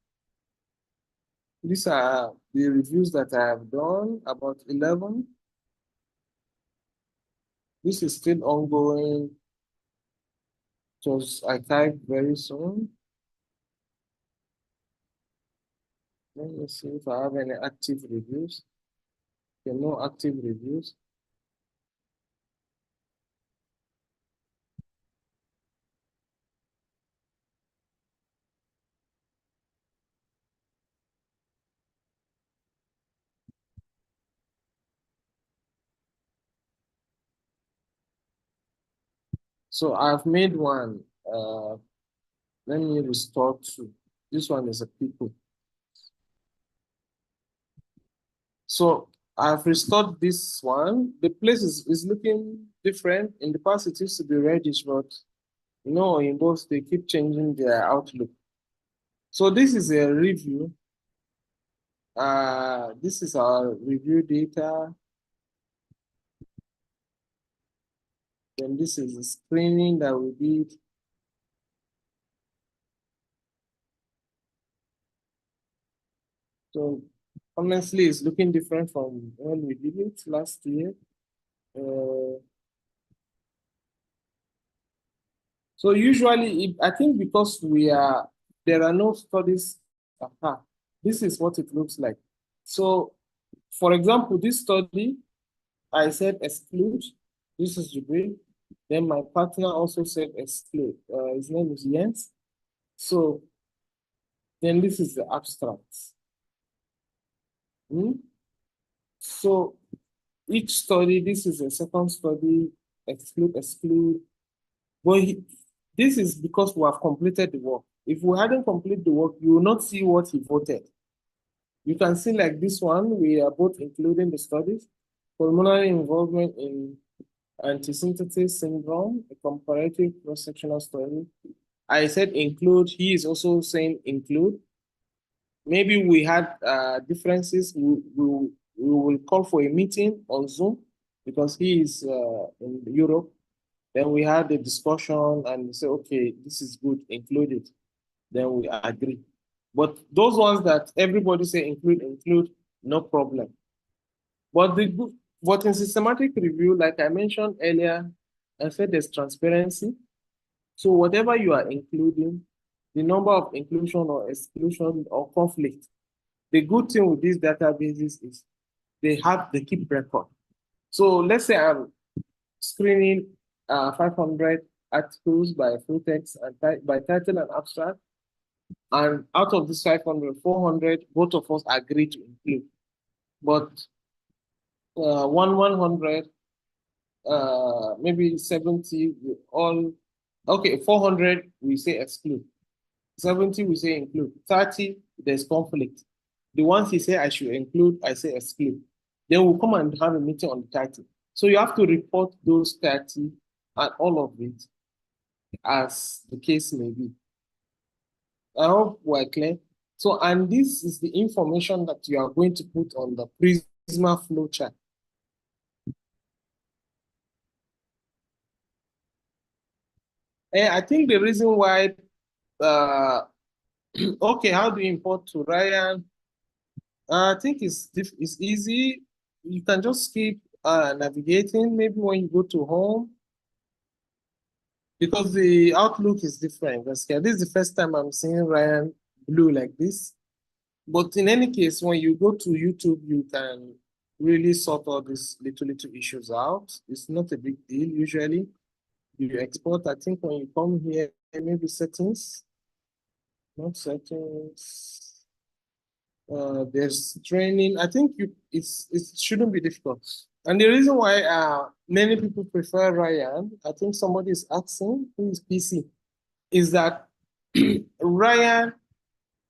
These are the reviews that I have done, about 11. This is still ongoing. It was archived very soon. Let me see if I have any active reviews. Okay, no active reviews. So I've made one. Let me restore to. This one is a people. So I've restored this one. The place is looking different. In the past, it used to be reddish, but you know, in both they keep changing their outlook. So this is a review. This is our review data. Then this is the screening that we did. So honestly, it's looking different from when we did it last year. So usually, I think because there are no studies. This is what it looks like. So, for example, this study, I said exclude. This is Jibril. Then my partner also said exclude. His name is Jens. So then this is the abstract. So each study, this is a second study, exclude. But this is because we have completed the work. If we hadn't completed the work, you will not see what he voted. You can see like this one, we are both including the studies. Pulmonary involvement in antisynthesis syndrome, a comparative cross-sectional study. I said include, he is also saying include. Maybe we had differences. We will call for a meeting on Zoom because he is in Europe. Then we had a discussion and we say, okay, this is good, include it. Then we agree. But those ones that everybody say include, no problem. But in systematic review, like I mentioned earlier, I said there's transparency. So whatever you are including, the number of inclusion or exclusion or conflict, the good thing with these databases is they keep record. So let's say I'm screening 500 articles by full text and by title and abstract. And out of this 500, 400, both of us agree to include. But 100, maybe 70, okay, 400, we say exclude. 70, we say include. 30, there's conflict. The ones he say I should include, I say exclude. Then we'll come and have a meeting on the 30. So you have to report those 30 and all of it as the case may be. I hope we're clear. So, and this is the information that you are going to put on the Prisma flowchart. And I think the reason why, okay, how do you import to Ryan? I think it's easy. You can just keep navigating, maybe when you go to home, because the outlook is different. This is the first time I'm seeing Ryan blue like this. But in any case, when you go to YouTube, you can really sort all these little issues out. It's not a big deal usually. You export, I think when you come here, maybe settings, not settings. There's training. I think it shouldn't be difficult. And the reason why many people prefer Ryan, I think somebody is asking, who is PC, is that Ryan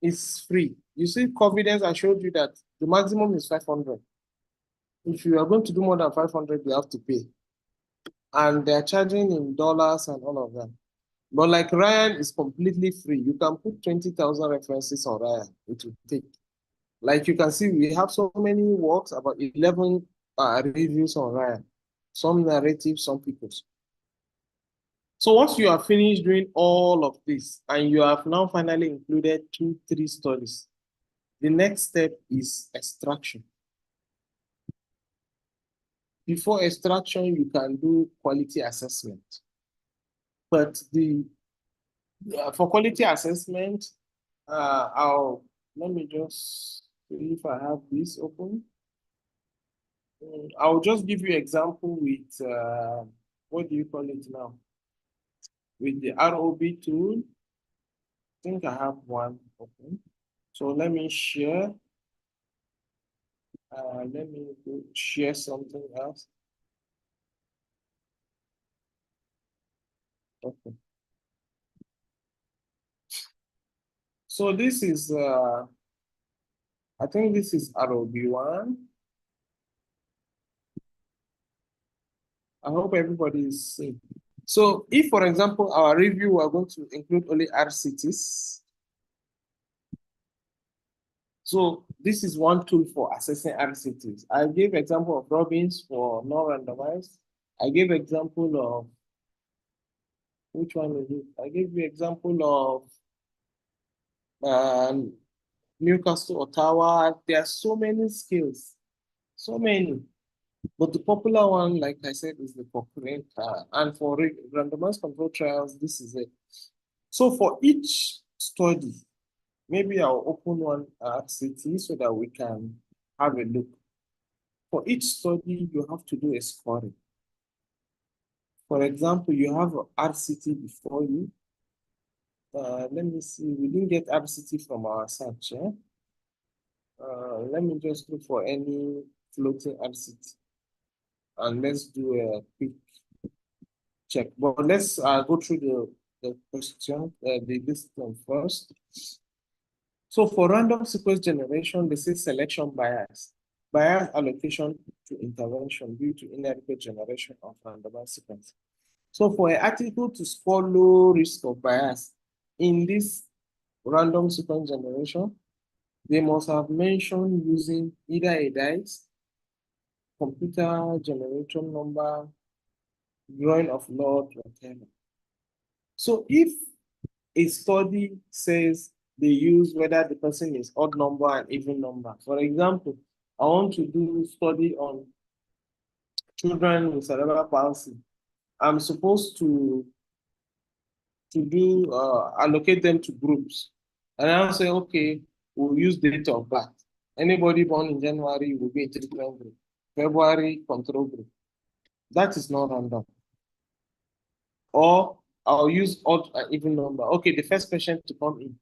is free. You see, Confidence, I showed you that the maximum is 500. If you are going to do more than 500, you have to pay. And they're charging in dollars and all of that. But like Ryan is completely free. You can put 20,000 references on Ryan. It will take. Like you can see, we have so many works, about 11 reviews on Ryan. Some narratives, some people's. So once you are finished doing all of this, and you have now finally included 2-3 studies, the next step is extraction. Before extraction, you can do quality assessment. But for quality assessment, let me just see if I have this open. I'll just give you an example with, what do you call it now? With the ROB tool. I think I have one open. So let me share. Let me share something else. Okay. So this is, I think this is ROB1. I hope everybody is seeing. So if, for example, our review, we're going to include only RCTs. So this is one tool for assessing RCTs. I gave example of Robbins for non-randomized. I gave example of Which one is it? I gave you example of Newcastle, Ottawa. There are so many skills, so many. But the popular one, like I said, is the Cochrane. And for randomized control trials, this is it. So for each study, maybe I'll open one RCT so that we can have a look. For each study, you have to do a scoring. For example, you have RCT before you. Let me see, we didn't get RCT from our search. Let me just look for any floating RCT. And let's do a quick check. But let's go through the question, this one first. So for random sequence generation, this is selection bias. Bias allocation to intervention due to inadequate generation of randomized sequence. So for an article to score low risk of bias in this random sequence generation, they must have mentioned using either a dice, computer generation number, drawing of lot, whatever. So if a study says they use whether the person is odd number and even number, for example, I want to do study on children with cerebral palsy. I'm supposed to do allocate them to groups, and I'll say, okay, we'll use date of birth. Anybody born in January will be in treatment group. February, control group. That is not random. Or I'll use odd and even number. Okay, the first patient to come in,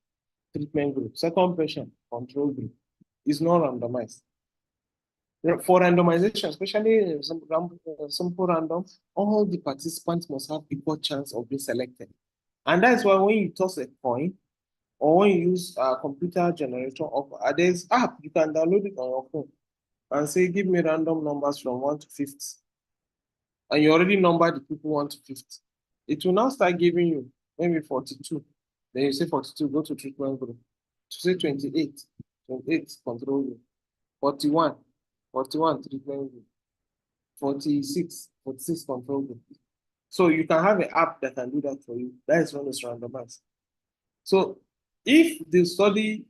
treatment group. Second patient, control group. Is not randomized. For randomization, especially simple random, all the participants must have equal chance of being selected. And that's why when you toss a coin, or when you use a computer generator of there's app, you can download it on your phone and say, give me random numbers from 1 to 50. And you already number the people 1 to 50. It will now start giving you maybe 42. Then you say 42, go to treatment group. To say 28, 28, control group. 41, 41, treatment group. 46, 46, control group. So you can have an app that can do that for you. That is when it's randomized. So if the study,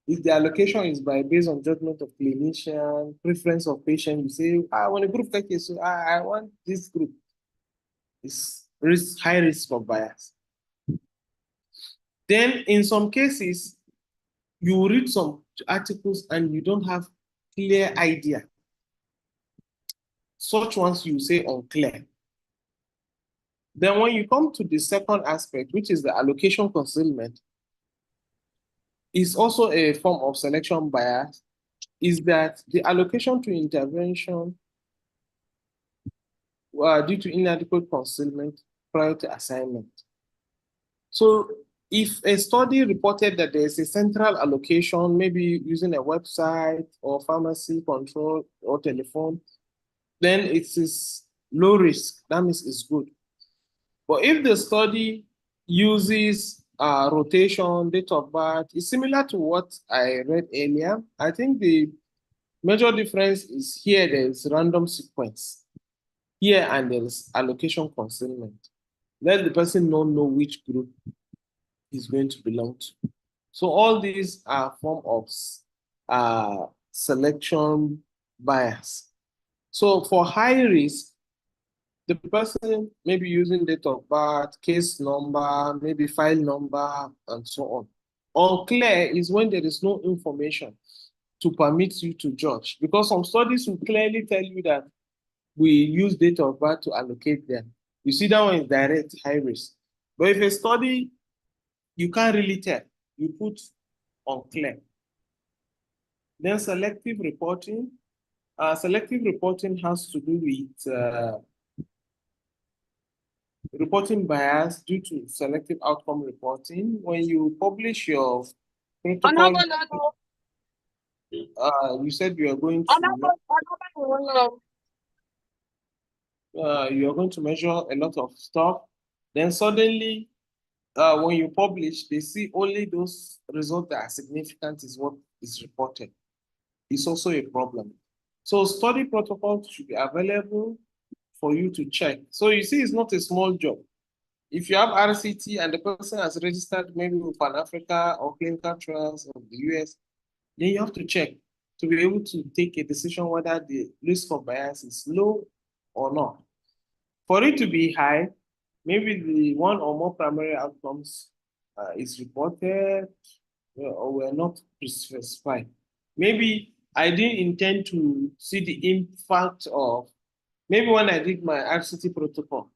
if the allocation is based on judgment of clinician, preference of patient, you say, I want a group like this, so I want this group. It's high risk of bias. Then in some cases, you read some articles and you don't have clear idea. Such ones you say unclear. Then when you come to the second aspect, which is the allocation concealment, is also a form of selection bias, is that the allocation to intervention due to inadequate concealment prior to assignment. So if a study reported that there's a central allocation, maybe using a website or pharmacy control or telephone, then it is low risk. That means it's good. But if the study uses rotation, date of birth, it's similar to what I read earlier. I think the major difference is here there's random sequence. Here and there's allocation concealment. Let the person not know which group is going to belong to. So all these are form of selection bias. So for high risk, the person may be using date of birth, case number, maybe file number, and so on. Unclear is when there is no information to permit you to judge, because some studies will clearly tell you that we use date of birth to allocate them. You see that one is direct high risk. But if a study, you can't really tell, you put unclear. Then selective reporting. Selective reporting has to do with reporting bias due to selective outcome reporting. When you publish your protocol, you said you are going to measure a lot of stuff. Then suddenly, when you publish, they see only those results that are significant is what is reported. It's also a problem. So study protocols should be available for you to check. So you see, it's not a small job. If you have RCT and the person has registered maybe with Pan Africa or clinical trials of the US, then you have to check to be able to take a decision whether the risk of bias is low or not. For it to be high, maybe the one or more primary outcomes is reported or were not specified. Maybe I didn't intend to see the impact of, maybe when I did my RCT protocol,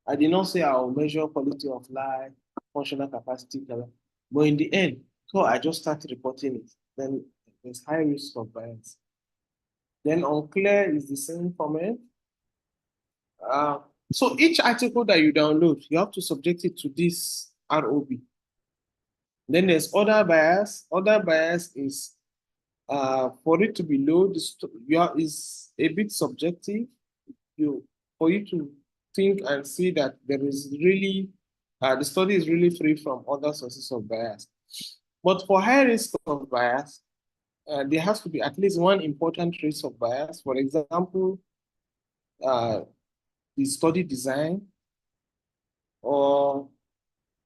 I did not say I'll measure quality of life, functional capacity, but in the end, so I just started reporting it. Then there's high risk of bias. Then unclear is the same comment. So each article that you download, you have to subject it to this ROB. Then there's other bias. Other bias is for it to be low, is a bit subjective. For you to think and see that there is really, the study is really free from other sources of bias. But for high risk of bias, there has to be at least one important risk of bias. For example, the study design or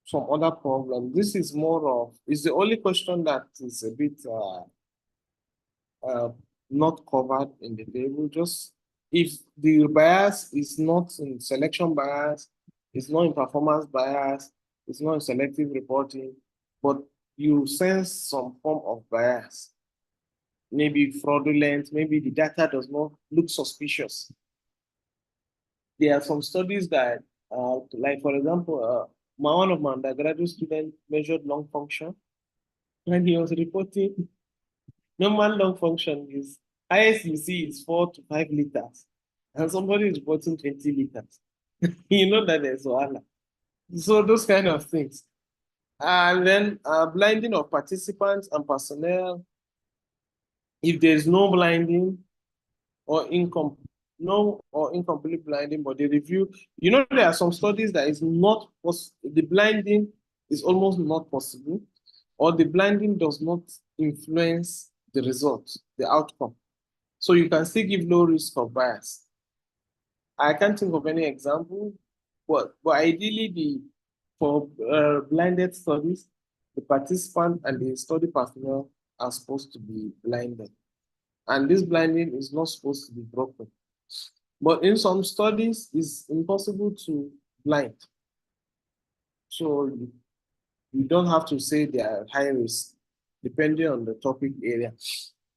some other problem. This is more of, is the only question that is a bit not covered in the table. Just if the bias is not in selection bias, it's not in performance bias, it's not in selective reporting, but you sense some form of bias, maybe fraudulent, maybe the data does not look suspicious. There are some studies that, like for example, one of my undergraduate students measured lung function, and he was reporting normal lung function is highest you see is 4 to 5 liters, and somebody is reporting 20 liters. You know that there's wahala. So those kind of things. And then blinding of participants and personnel. If there's no blinding or incomplete blinding, but the review, you know, there are some studies that is not the blinding is almost not possible, or the blinding does not influence the result, the outcome. So you can still give low risk of bias. I can't think of any example, but ideally for blinded studies, the participant and the study personnel are supposed to be blinded. And this blinding is not supposed to be broken. But in some studies, it's impossible to blind. So you don't have to say they are high risk, depending on the topic area.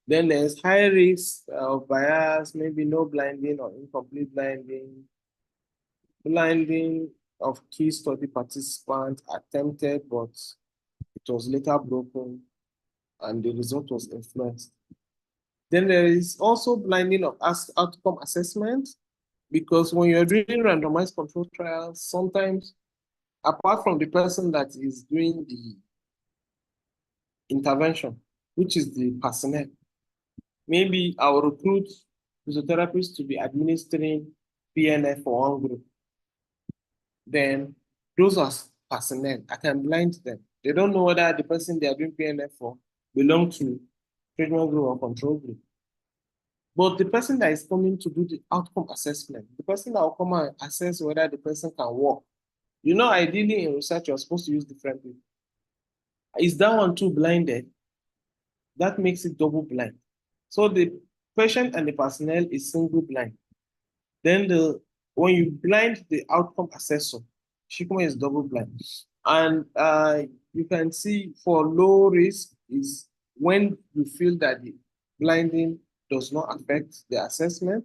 Then there's high risk of bias, maybe no blinding or incomplete blinding. Blinding of key study participants attempted, but it was later broken and the result was influenced. Then there is also blinding of outcome assessment, because when you're doing randomized control trials, sometimes apart from the person that is doing the intervention, which is the personnel, maybe I'll recruit physiotherapists to be administering PNF for one group. Then those are personnel. I can blind them. They don't know whether the person they are doing PNF for belongs to treatment group or control group. But the person that is coming to do the outcome assessment, the person that will come and assess whether the person can walk, you know, ideally in research, you're supposed to use different people. Is that one too blinded? That makes it double blind. So the patient and the personnel is single blind. Then when you blind the outcome assessor, Shikma is double blind. And you can see for low risk is when you feel that the blinding does not affect the assessment.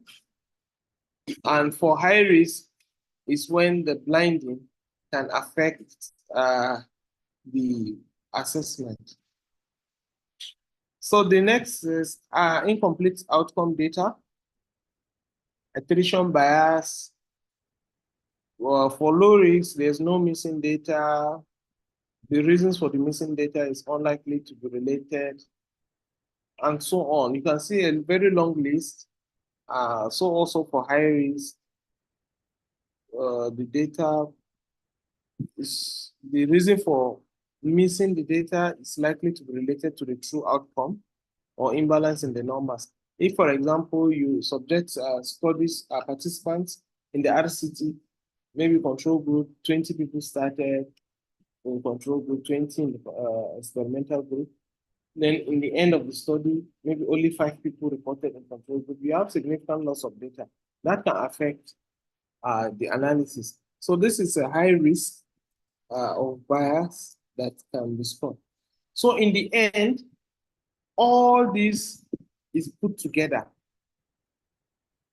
And for high risk is when the blinding can affect the assessment. So the next is incomplete outcome data, attrition bias. Well, for low risk, there's no missing data. The reasons for the missing data is unlikely to be related, and so on. You can see a very long list. So also for high risk, the data is, the reason for missing the data is likely to be related to the true outcome or imbalance in the numbers. If, for example, you subject participants in the RCT maybe control group, 20 people started in control group, 20 in the experimental group. Then in the end of the study, maybe only 5 people reported in control group. You have significant loss of data. That can affect the analysis. So this is a high risk of bias that can be scored. So in the end, all this is put together.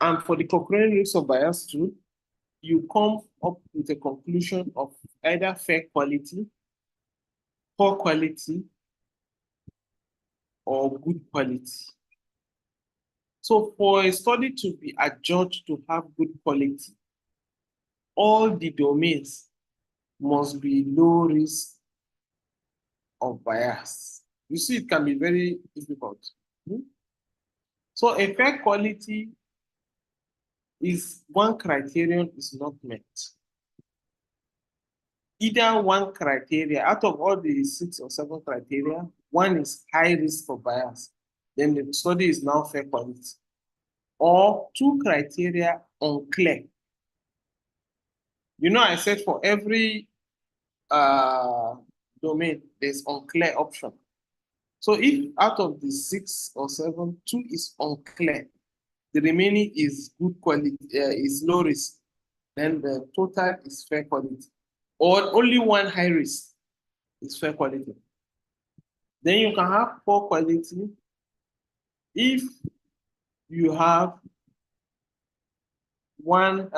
And for the Cochrane risk of bias too, you come up with a conclusion of either fair quality, poor quality, or good quality. So for a study to be adjudged to have good quality, all the domains must be low risk of bias. You see, it can be very difficult. So a fair quality is one criterion is not met. Either one criteria, out of all the 6 or 7 criteria, one is high risk for bias, then the study is now fair quality. Or 2 criteria unclear. You know, I said for every domain, there's unclear option. So if out of the 6 or 7, 2 is unclear, the remaining is good quality, is low risk, then the total is fair quality. Or only one high risk is fair quality. Then you can have poor quality if you have one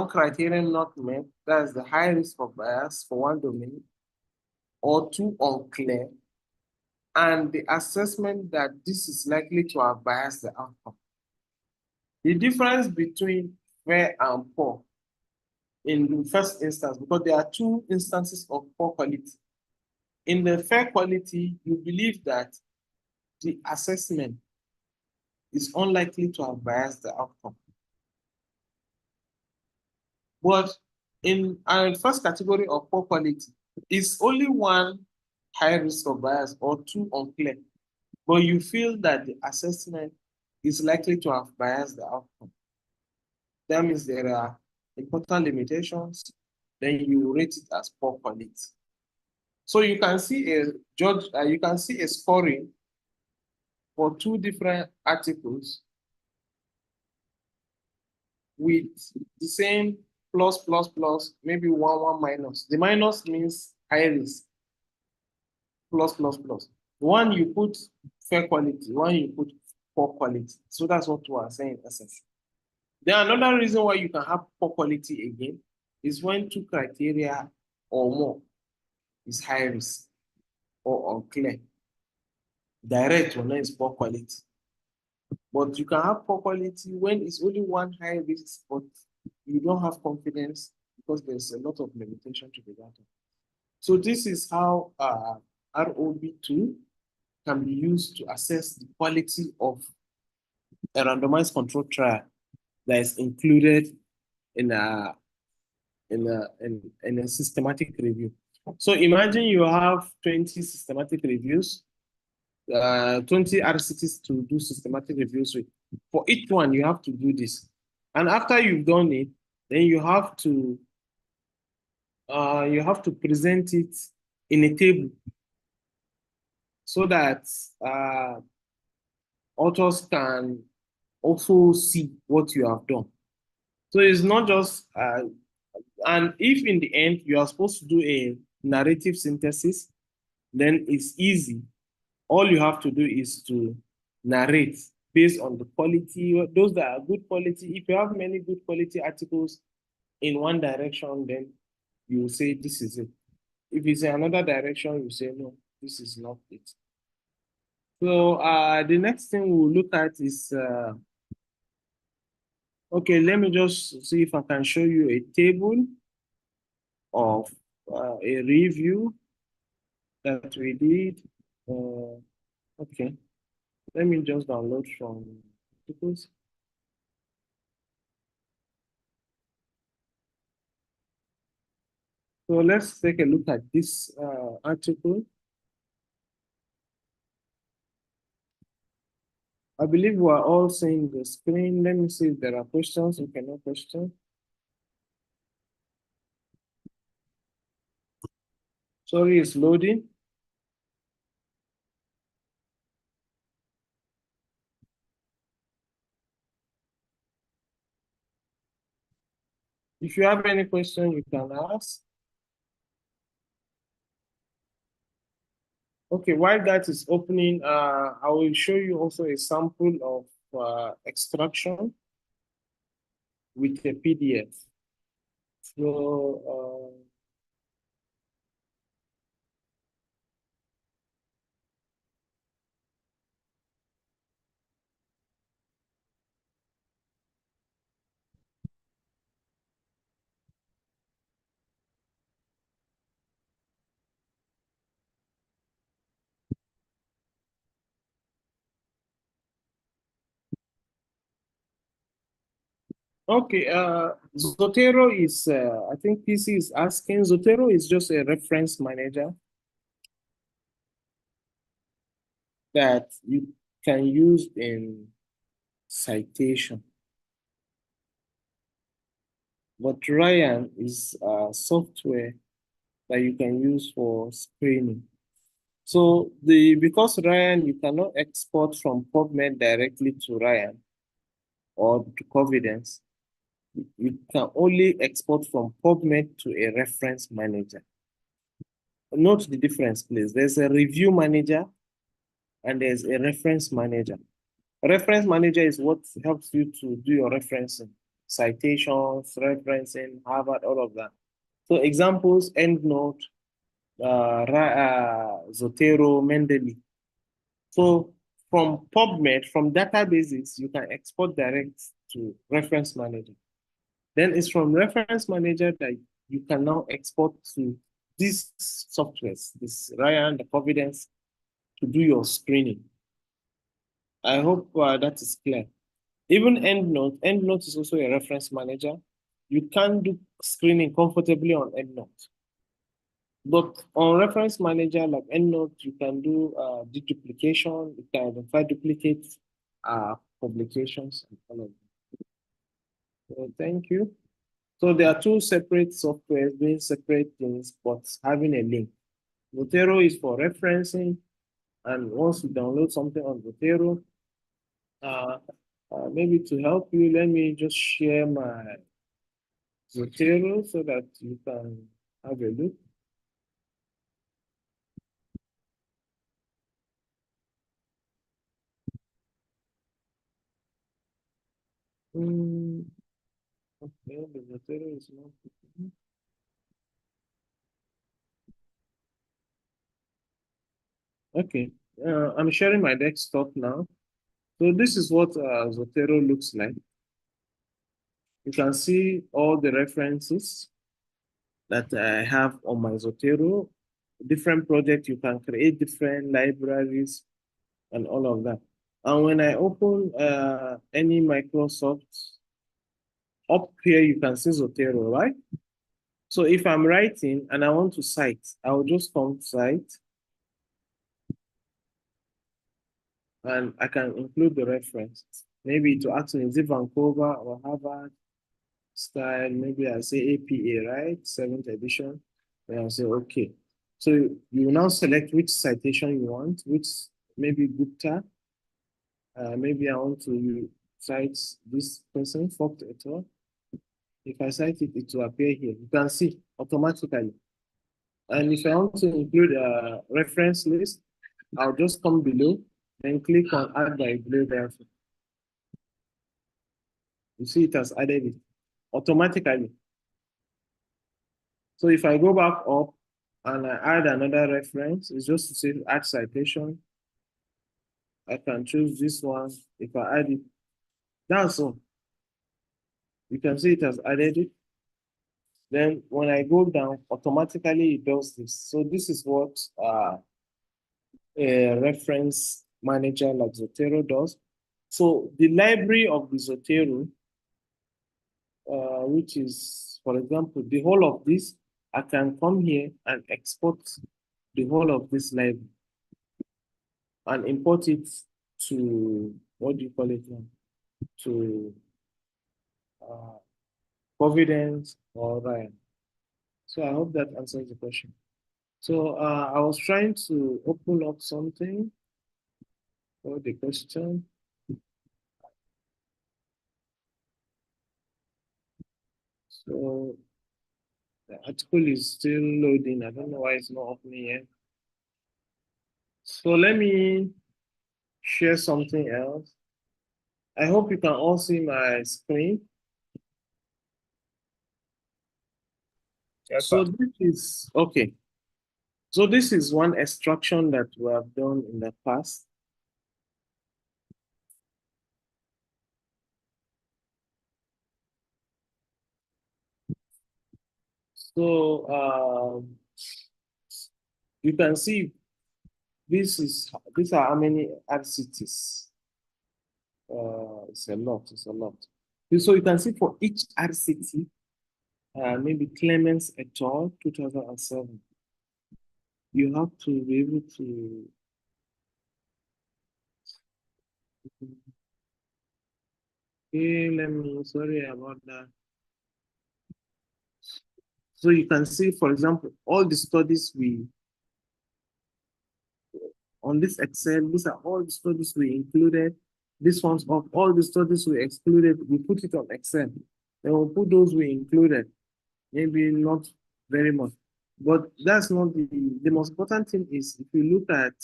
criterion not met, that's the high risk for bias for one domain, or 2 unclear, and the assessment that this is likely to have biased the outcome. The difference between fair and poor in the first instance, because there are 2 instances of poor quality. In the fair quality, you believe that the assessment is unlikely to have biased the outcome. But in our first category of poor quality, it's only one high risk of bias or 2 unclear, but you feel that the assessment is likely to have biased the outcome. That means there are important limitations, then you rate it as poor quality. So you can see a scoring for 2 different articles with the same plus, maybe 1 minus. The minus means high risk. Plus. One you put fair quality, one you put poor quality. So that's what we are saying in essence. Then another reason why you can have poor quality again is when 2 criteria or more is high risk or unclear. Direct one is poor quality. But you can have poor quality when it's only one high risk, but you don't have confidence because there's a lot of limitation to the data. So this is how ROB2 can be used to assess the quality of a randomized control trial that is included in a systematic review. So imagine you have 20 systematic reviews, 20 RCTs to do systematic reviews with. For each one, you have to do this. And after you've done it, then you have to present it in a table so that authors can also see what you have done. So it's not just, and if in the end you are supposed to do a narrative synthesis, then it's easy. All you have to do is to narrate based on the quality, those that are good quality. If you have many good quality articles in one direction, then you will say this is it. If it's in another direction, you say no, this is not it. So the next thing we'll look at is, okay, let me just see if I can show you a table of a review that we did. Okay, let me just download from articles. So let's take a look at this article. I believe we're all seeing the screen. Let me see if there are questions. Okay, no question. Sorry, it's loading. If you have any question, you can ask. Okay, while that is opening, I will show you also a sample of extraction with a PDF. So, okay, Zotero is, I think PC is asking, Zotero is just a reference manager that you can use in citation. But Ryan is software that you can use for screening. So because Ryan, you cannot export from PubMed directly to Ryan or to Covidence, you can only export from PubMed to a reference manager. Note the difference, please. There's a review manager and there's a reference manager. A reference manager is what helps you to do your referencing, citations, referencing, Harvard, all of that. So examples, EndNote, Zotero, Mendeley. So from PubMed, from databases, you can export direct to reference manager. Then it's from reference manager that you can now export to these softwares, this Ryan, the Covidence, to do your screening. I hope that is clear. Even EndNote is also a reference manager. You can do screening comfortably on EndNote. But on reference manager like EndNote, you can do deduplication, you can identify duplicate publications and all of that. So thank you. So there are two separate softwares doing separate things, but having a link. Zotero is for referencing, and once you download something on Zotero, maybe to help you, let me just share my Zotero so that you can have a look. Okay, the Zotero is not. Okay, I'm sharing my desktop now. So this is what Zotero looks like. You can see all the references that I have on my Zotero. Different projects, you can create different libraries and all of that. And when I open any Microsoft, up here you can see Zotero, right? So if I'm writing and I want to cite, I will just come to cite. And I can include the reference. Maybe to ask me, is it Vancouver or Harvard style? Maybe I say APA, right? 7th edition. And I'll say, okay. So you now select which citation you want, which maybe Gupta. Maybe I want to cite this person, Fogt et al. If I cite it, it will appear here. You can see automatically. And if I want to include a reference list, I'll just come below, then click on add by bibliography. You see it has added it automatically. So if I go back up and I add another reference, it's just to say add citation. I can choose this one. If I add it, that's all. You can see it has added it. Then when I go down, automatically it does this. So this is what a reference manager like Zotero does. So the library of the Zotero, which is, for example, the whole of this, I can come here and export the whole of this library and import it to, what do you call it now? To Covidence or Ryan. So I hope that answers the question. So I was trying to open up something for the question. So the article is still loading. I don't know why it's not opening yet. So let me share something else. I hope you can all see my screen. Yes, So sir. this is okay. So this is one extraction that we have done in the past. So you can see these are how many RCTs. It's a lot, it's a lot. So you can see for each RCT, maybe Clemens et al. 2007. You have to be able to. Okay, sorry about that. So you can see, for example, all the studies on this Excel, these are all the studies we included. This one's of all the studies we excluded, we put it on Excel. Then we'll put those we included. Maybe not very much. But that's not the most important thing is if you look at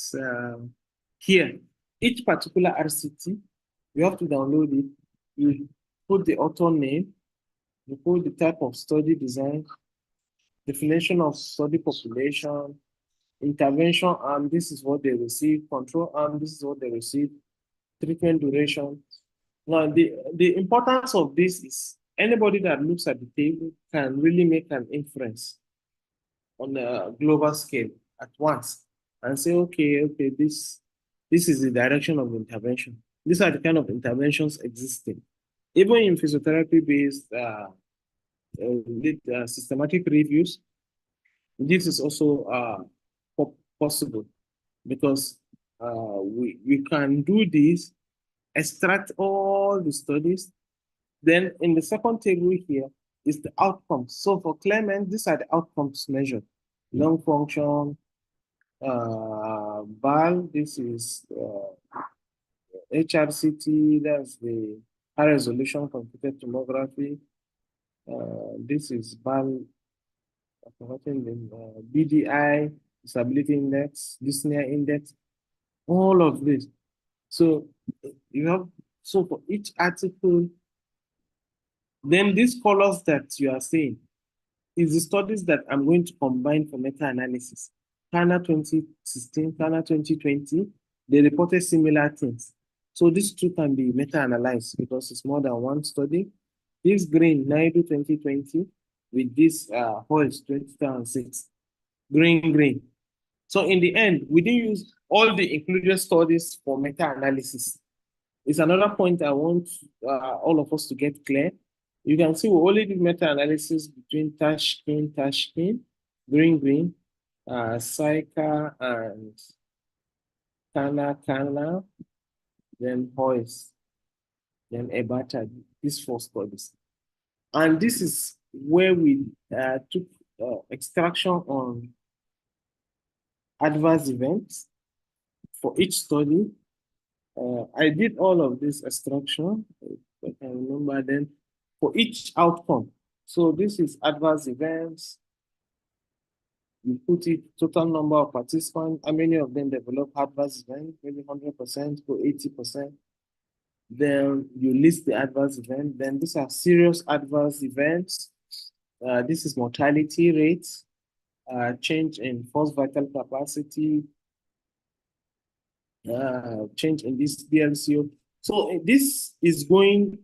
here, each particular RCT, you have to download it. You put the author name, you put the type of study design, definition of study population, intervention arm, this is what they receive, control arm, this is what they receive, treatment duration. Now, the importance of this is anybody that looks at the table can really make an inference on a global scale at once and say, okay, this is the direction of intervention. These are the kind of interventions existing. Even in physiotherapy-based systematic reviews, this is also possible because we can do this, extract all the studies. Then in the second table here is the outcomes. So for Clement, these are the outcomes measured. Lung function, BAL, this is HRCT, that's the high resolution computed tomography. This is BAL, I've forgotten the BDI, disability index, dyspnea index, all of this. So you have, so for each article, then these colors that you are seeing is the studies that I'm going to combine for meta-analysis. Kana 2016, Kana 2020, they reported similar things. So these two can be meta-analyzed because it's more than one study. This green, Naidu 2020, with this Holz 2006, green. So in the end, we didn't use all the included studies for meta-analysis. It's another point I want all of us to get clear. You can see we only did meta-analysis between Tashkent, green, Saika and Kana, then Hoyes, then Ebata, these 4 studies. And this is where we took extraction on adverse events for each study. I did all of this extraction, if I can remember then, for each outcome. So this is adverse events. You put it, total number of participants, how many of them develop adverse events, maybe 100% to 80%. Then you list the adverse event. Then these are serious adverse events. This is mortality rates, change in forced vital capacity, change in this DLCO. So this is going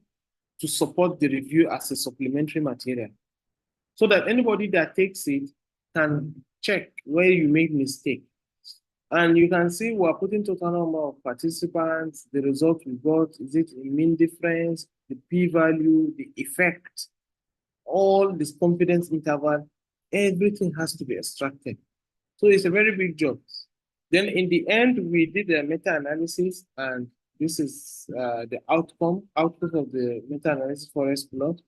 to support the review as a supplementary material so that anybody that takes it can check where you made mistake. And you can see we're putting total number of participants, the result we got, is it a mean difference, the p-value, the effect, all this confidence interval, everything has to be extracted. So it's a very big job. Then in the end, we did a meta-analysis, and this is the output of the meta-analysis forest plot.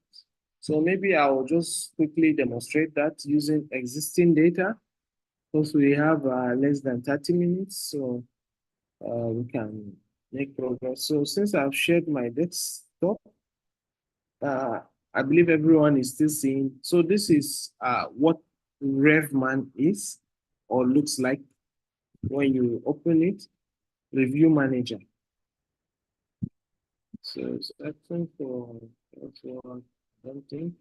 So maybe I will just quickly demonstrate that using existing data. Because we have less than 30 minutes, so we can make progress. So since I've shared my desktop, I believe everyone is still seeing. So this is what RevMan is or looks like when you open it. Review Manager. So searching for something.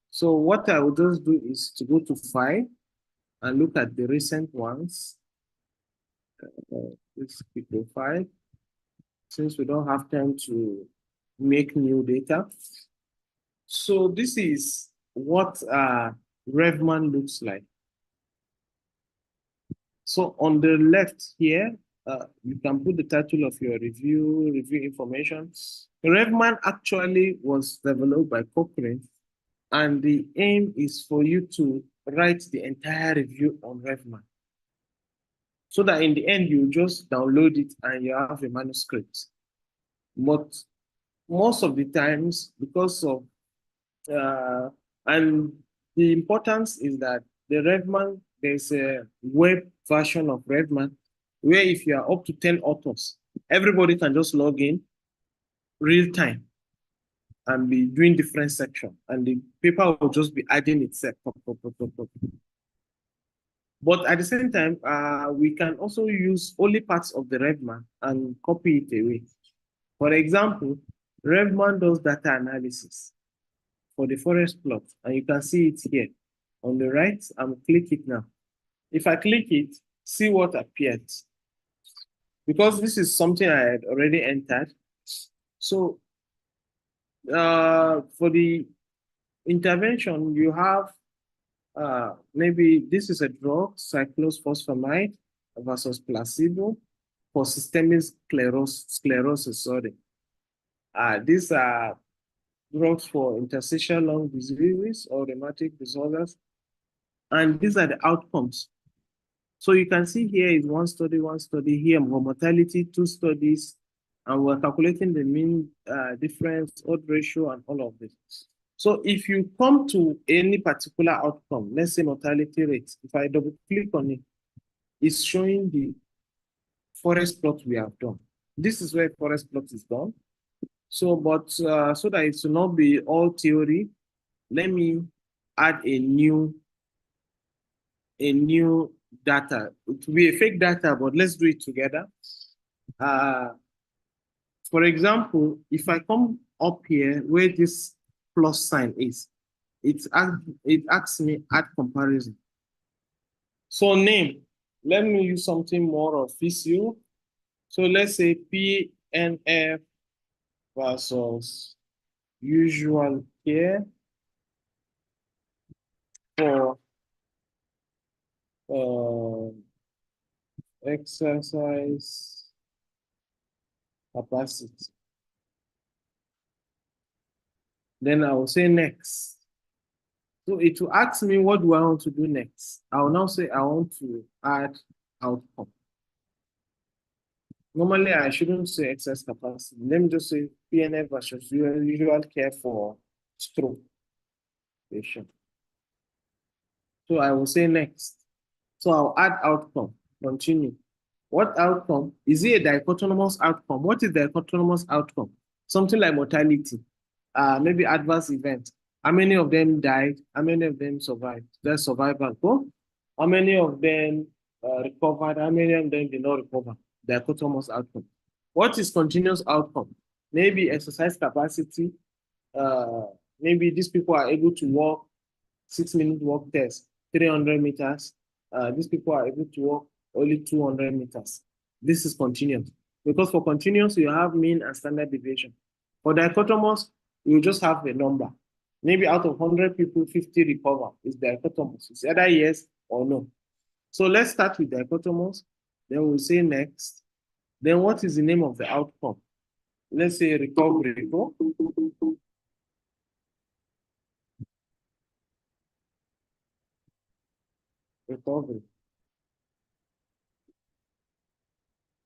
So what I will just do is to go to File and look at the recent ones. Let's click the file. Since we don't have time to make new data. So this is what RevMan looks like. So on the left here, you can put the title of your review information. RevMan actually was developed by Cochrane, and the aim is for you to write the entire review on RevMan, so that in the end you just download it and you have a manuscript. But most of the times, because of and the importance is that the RevMan, there's a web version of RevMan where if you are up to 10 authors, everybody can just log in real time and be doing different sections, and the paper will just be adding itself. But at the same time, we can also use only parts of the RevMan and copy it away. For example, RevMan does data analysis for the forest plot, and you can see it here on the right. I'm click it now. If I click it, see what appeared. Because this is something I had already entered. So for the intervention, you have maybe this is a drug, cyclophosphamide versus placebo for systemic sclerosis. Sorry. These are drugs for interstitial lung diseases or rheumatic disorders. And these are the outcomes. So you can see here is one study, here mortality, 2 studies, and we're calculating the mean difference, odd ratio, and all of this. So if you come to any particular outcome, let's say mortality rate, if I double click on it, it's showing the forest plot we have done. This is where forest plot is done. So, but so that it will not be all theory, let me add a new data. It will be a fake data, but let's do it together. For example, if I come up here where this plus sign is, it asks me add comparison. So name, let me use something more official. So let's say PNF versus usual care for exercise capacity. Then I will say next. So it will ask me what do I want to do next. I will now say I want to add outcome. Normally I shouldn't say exercise capacity. Let me just say PNF versus usual care for stroke patient. So I will say next. So I'll add outcome, continue. What outcome? Is it a dichotomous outcome? What is the dichotomous outcome? Something like mortality, maybe adverse event. How many of them died? How many of them survived? That's survival. Go. How many of them recovered? How many of them did not recover? Dichotomous outcome. What is continuous outcome? Maybe exercise capacity. Maybe these people are able to walk 6-minute walk test, 300 meters. These people are able to walk only 200 meters. This is continuous. Because for continuous, you have mean and standard deviation. For dichotomous, you just have a number. Maybe out of 100 people, 50 recover. It's dichotomous. It's either yes or no. So let's start with dichotomous. Then we'll say next. Then what is the name of the outcome? Let's say recovery. Recovery.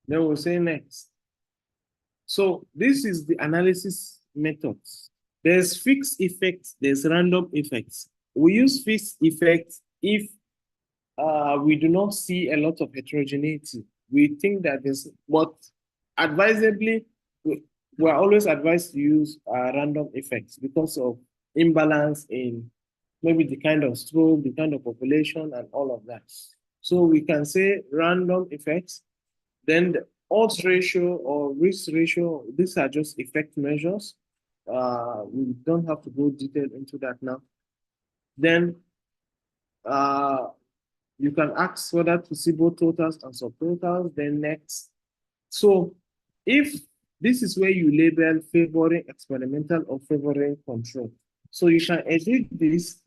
Then we'll say next. So this is the analysis methods. There's fixed effects, there's random effects. We use fixed effects if we do not see a lot of heterogeneity. We think that there's, but advisably, we're always advised to use random effects because of imbalance in maybe the kind of stroke, the kind of population, and all of that. So we can say random effects. Then the odds ratio or risk ratio, these are just effect measures. We don't have to go detailed into that now. Then you can ask whether to see both totals and subtotals, then next. So if this is where you label favoring experimental or favoring control. So you can edit this.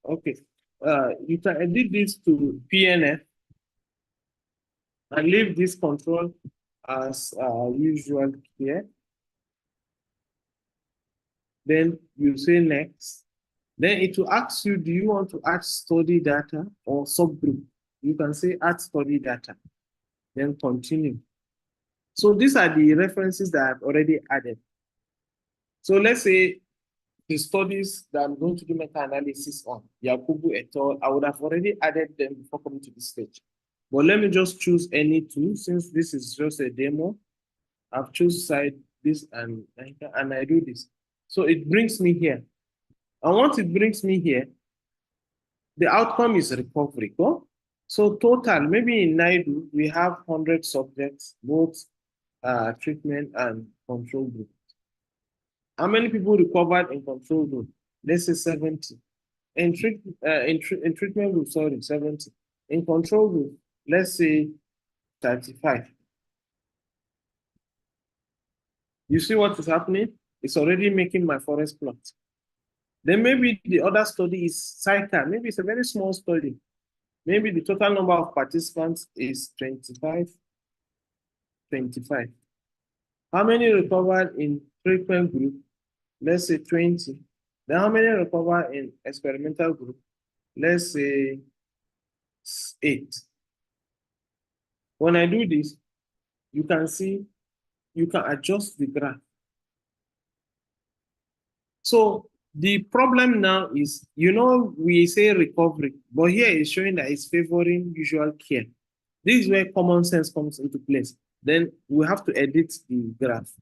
Okay. You can edit this to PNF and leave this control as usual here. Then you say next. Then it will ask you, do you want to add study data or subgroup? You can say add study data, then continue. So these are the references that I've already added. So let's say the studies that I'm going to do meta-analysis on, Yakubu et al., I would have already added them before coming to this stage. But let me just choose any two, since this is just a demo. I've chosen side this and I do this. So it brings me here. And once it brings me here, the outcome is recovery. Go. So total, maybe in NIDU, we have 100 subjects, both treatment and control group. How many people recovered in control group? Let's say 70. In treatment group, sorry, 70. In control group, let's say 35. You see what is happening? It's already making my forest plot. Then maybe the other study is CICA. Maybe it's a very small study. Maybe the total number of participants is 25. How many recovered in treatment group? Let's say 20. Then how many recovered in experimental group? Let's say 8. When I do this, you can see, you can adjust the graph. So the problem now is, you know, we say recovery, but here it's showing that it's favoring usual care. This is where common sense comes into place. Then we have to edit the graph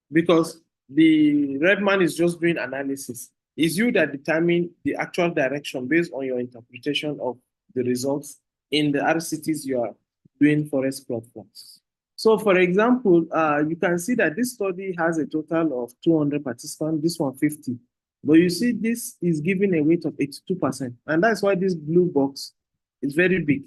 because the red man is just doing analysis. It's you that determine the actual direction based on your interpretation of the results in the RCTs you are doing forest plot plots. So for example, you can see that this study has a total of 200 participants, this one 50. But you see this is giving a weight of 82%. And that's why this blue box is very big.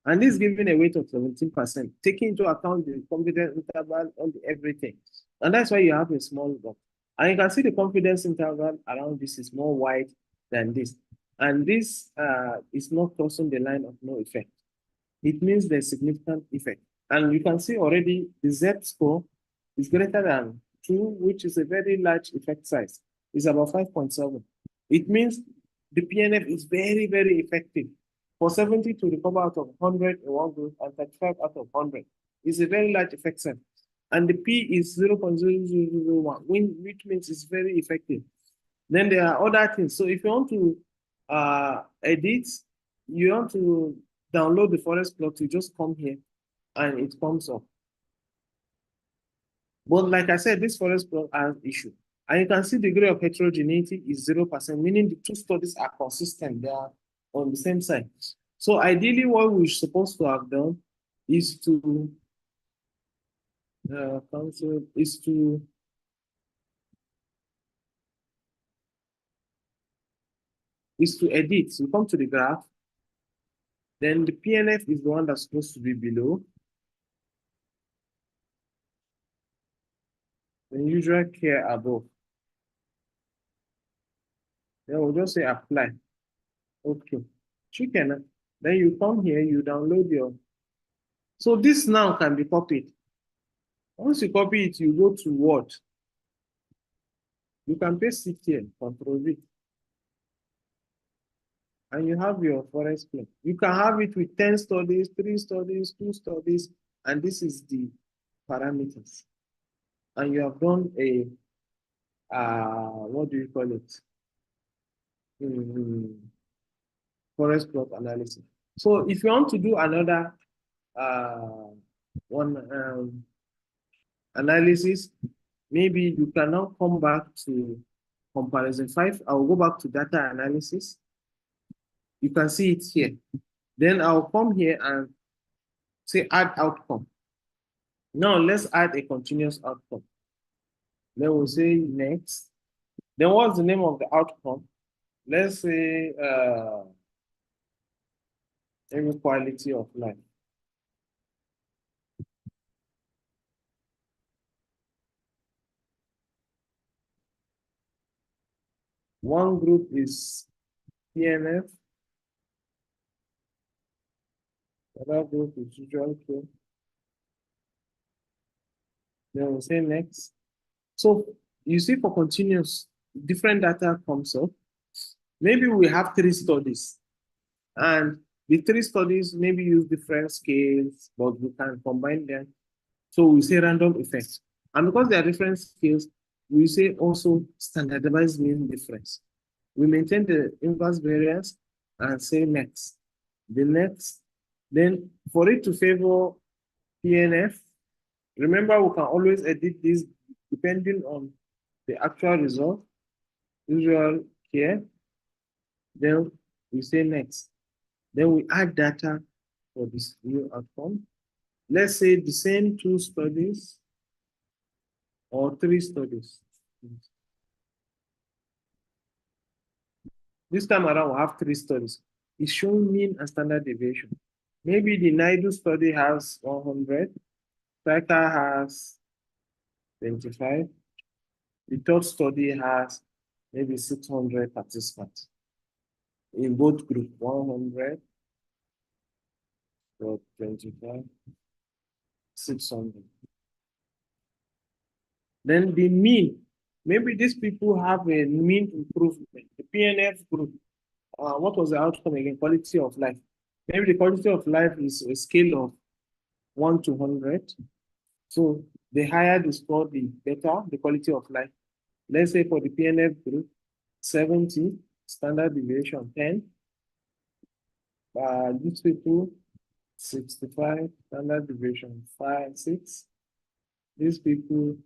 And this is giving a weight of 17%, taking into account the confidence interval on everything. And that's why you have a small box. And you can see the confidence interval around this is more wide than this. And this is not crossing the line of no effect. It means there's significant effect. And you can see already the Z-score is greater than 2, which is a very large effect size. It's about 5.7. It means the PNF is very, very effective. For 70 to recover out of 100 in one group and 35 out of 100 is a very large effect size. And the P is 0.0001, which means it's very effective. Then there are other things. So if you want to edit, you want to download the forest plot, you just come here and it comes up. But like I said, this forest plot has issue. And you can see the degree of heterogeneity is 0%, meaning the two studies are consistent. They are on the same side. So ideally what we're supposed to have done is to edit. So come to the graph. Then the PNF is the one that's supposed to be below. Then usual care above. Then we'll just say apply. Okay. Chicken. Then you come here, you download your. So this now can be copied. Once you copy it, you go to Word. You can paste it here, Control V. And you have your forest plot. You can have it with 10 studies, 3 studies, 2 studies, and this is the parameters. And you have done a, what do you call it? forest plot analysis. So if you want to do another analysis, maybe you can now come back to comparison 5. I'll go back to data analysis. You can see it here. Then I'll come here and say add outcome. Now let's add a continuous outcome. Then we'll say next. Then what's the name of the outcome? Let's say maybe quality of life. One group is PNF. Another group is usual care. Then we'll say next. So you see for continuous, different data comes up. Maybe we have 3 studies. And the 3 studies maybe use different scales, but we can combine them. So we say random effects. And because there are different scales, we say also standardized mean difference. We maintain the inverse variance and say next. The next, then for it to favor PNF, remember we can always edit this depending on the actual result, usual care. Then we say next. Then we add data for this new outcome. Let's say the same 2 studies or 3 studies. This time around, we have 3 studies. It's showing mean and standard deviation. Maybe the NIDU study has 100, Striker has 25. The 3rd study has maybe 600 participants. In both groups, 100, 25, 600. Then the mean, maybe these people have a mean improvement. The PNF group, what was the outcome again? Quality of life. Maybe the quality of life is a scale of 1 to 100. So the higher the score, the better the quality of life. Let's say for the PNF group, 70, standard deviation 10. These people, 65, standard deviation 5, 6. These people,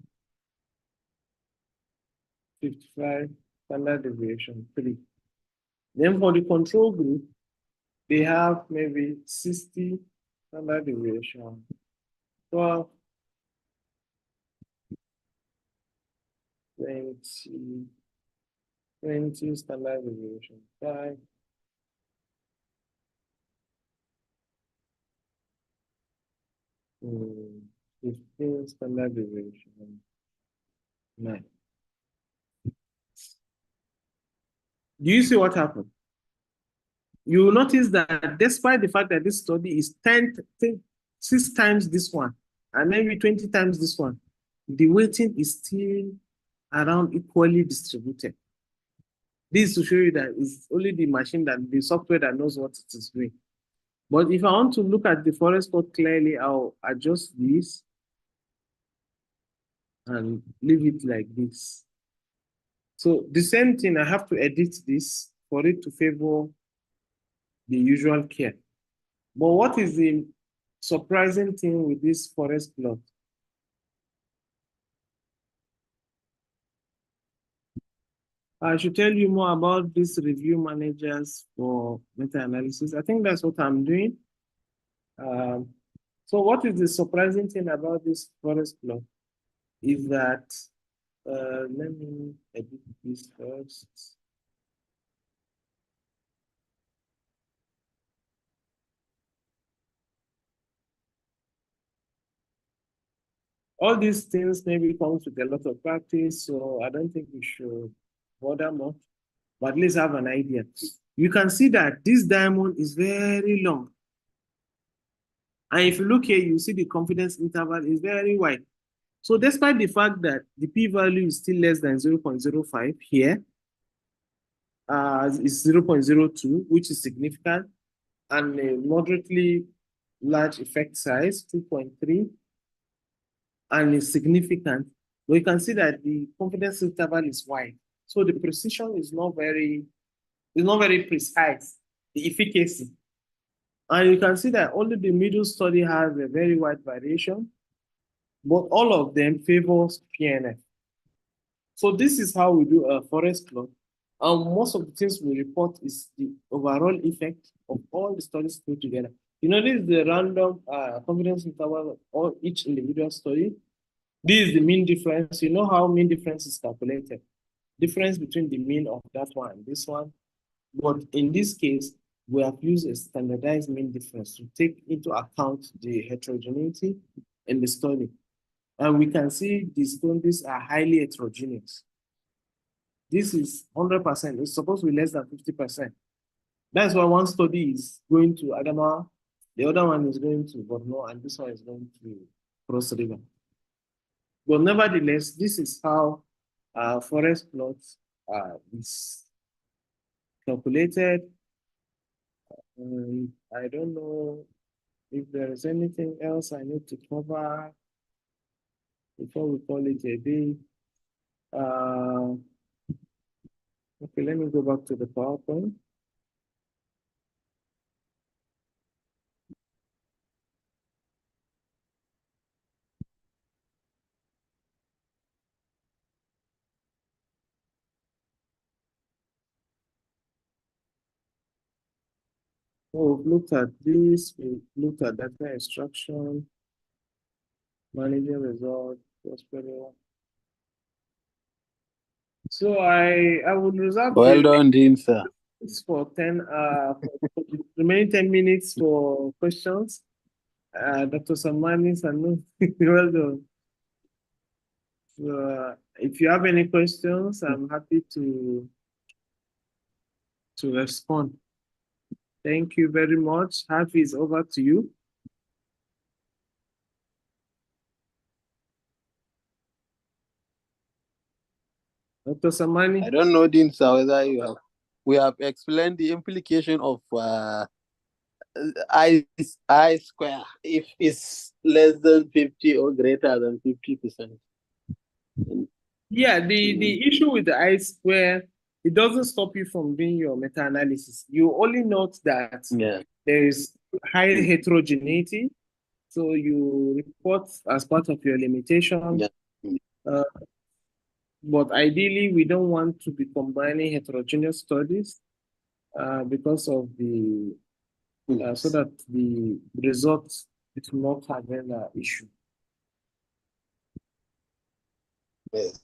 55, standard deviation 3. Then for the control group, they have maybe 60, standard deviation 12, 20, standard deviation 5. Hmm, 15, standard deviation 9. Do you see what happened? You will notice that despite the fact that this study is 6 times this one, and maybe 20 times this one, the weighting is still around equally distributed. This is to show you that it's only the machine, that the software that knows what it is doing. But if I want to look at the forest plot clearly, I'll adjust this and leave it like this. So the same thing, I have to edit this for it to favor the usual care. But what is the surprising thing with this forest plot? I should tell you more about these review managers for meta-analysis. I think that's what I'm doing. So what is the surprising thing about this forest plot is that, let me edit this first. All these things maybe comes with a lot of practice, so I don't think we should bother much, but at least have an idea. You can see that this diamond is very long. And if you look here, you see the confidence interval is very wide. So despite the fact that the p-value is still less than 0.05 here, it's 0.02, which is significant, and a moderately large effect size, 2.3, and is significant. But you can see that the confidence interval is wide. So the precision is not very It's not very precise, the efficacy. And you can see that only the middle study has a very wide variation, but all of them favors PNF. So this is how we do a forest plot. And most of the things we report is the overall effect of all the studies put together. You know, this is the random confidence interval of each individual study. This is the mean difference. You know how mean difference is calculated. Difference between the mean of that one and this one. But in this case, we have used a standardized mean difference to take into account the heterogeneity in the study. And we can see the studies are highly heterogeneous. This is 100%. It's supposed to be less than 50%. That's why one study is going to Adamawa, the other one is going to Borno, and this one is going to Cross River. But nevertheless, this is how forest plots is calculated. I don't know if there is anything else I need to cover before we call it a day. Okay, let me go back to the PowerPoint. Oh, we've looked at this, we looked at data extraction, managing results, prosperity. So I would reserve Well the done, Dean, sir. for 10 for the remaining 10 minutes for questions. Dr. Samani Sanu, well done. So, if you have any questions, I'm happy to respond. Thank you very much. Hafiz, over to you. Dr. Samani. I don't know, Dean, sir, whether we have explained the implication of I square if it's less than 50 or greater than 50%. Yeah, the issue with the I square, it doesn't stop you from doing your meta-analysis. You only note that there is high heterogeneity, so you report as part of your limitation. Yeah. But ideally, we don't want to be combining heterogeneous studies because of the so that the results it will not have an issue. Yes.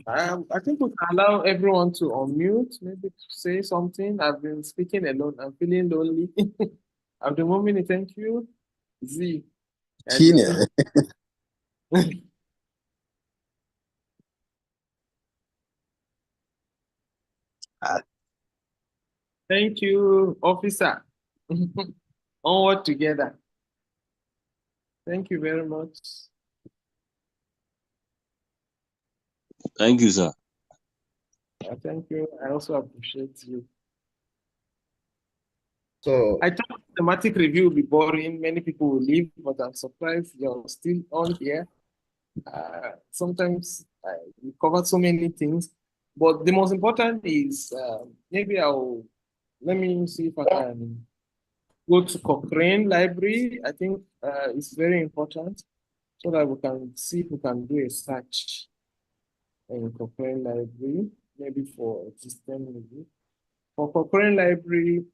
I think we can allow everyone to unmute, maybe to say something. I've been speaking alone. I'm feeling lonely. At the moment, thank you. Z. Thank you, officer. Onward together. Thank you very much. Thank you, sir. Thank you. I also appreciate you. So I thought thematic review would be boring. Many people will leave, but I'm surprised you're still on here. Sometimes we cover so many things, but the most important is maybe let me see if I can go to Cochrane Library. I think it's very important so that we can see if we can do a search in Cochrane Library, maybe for system review. For Cochrane Library,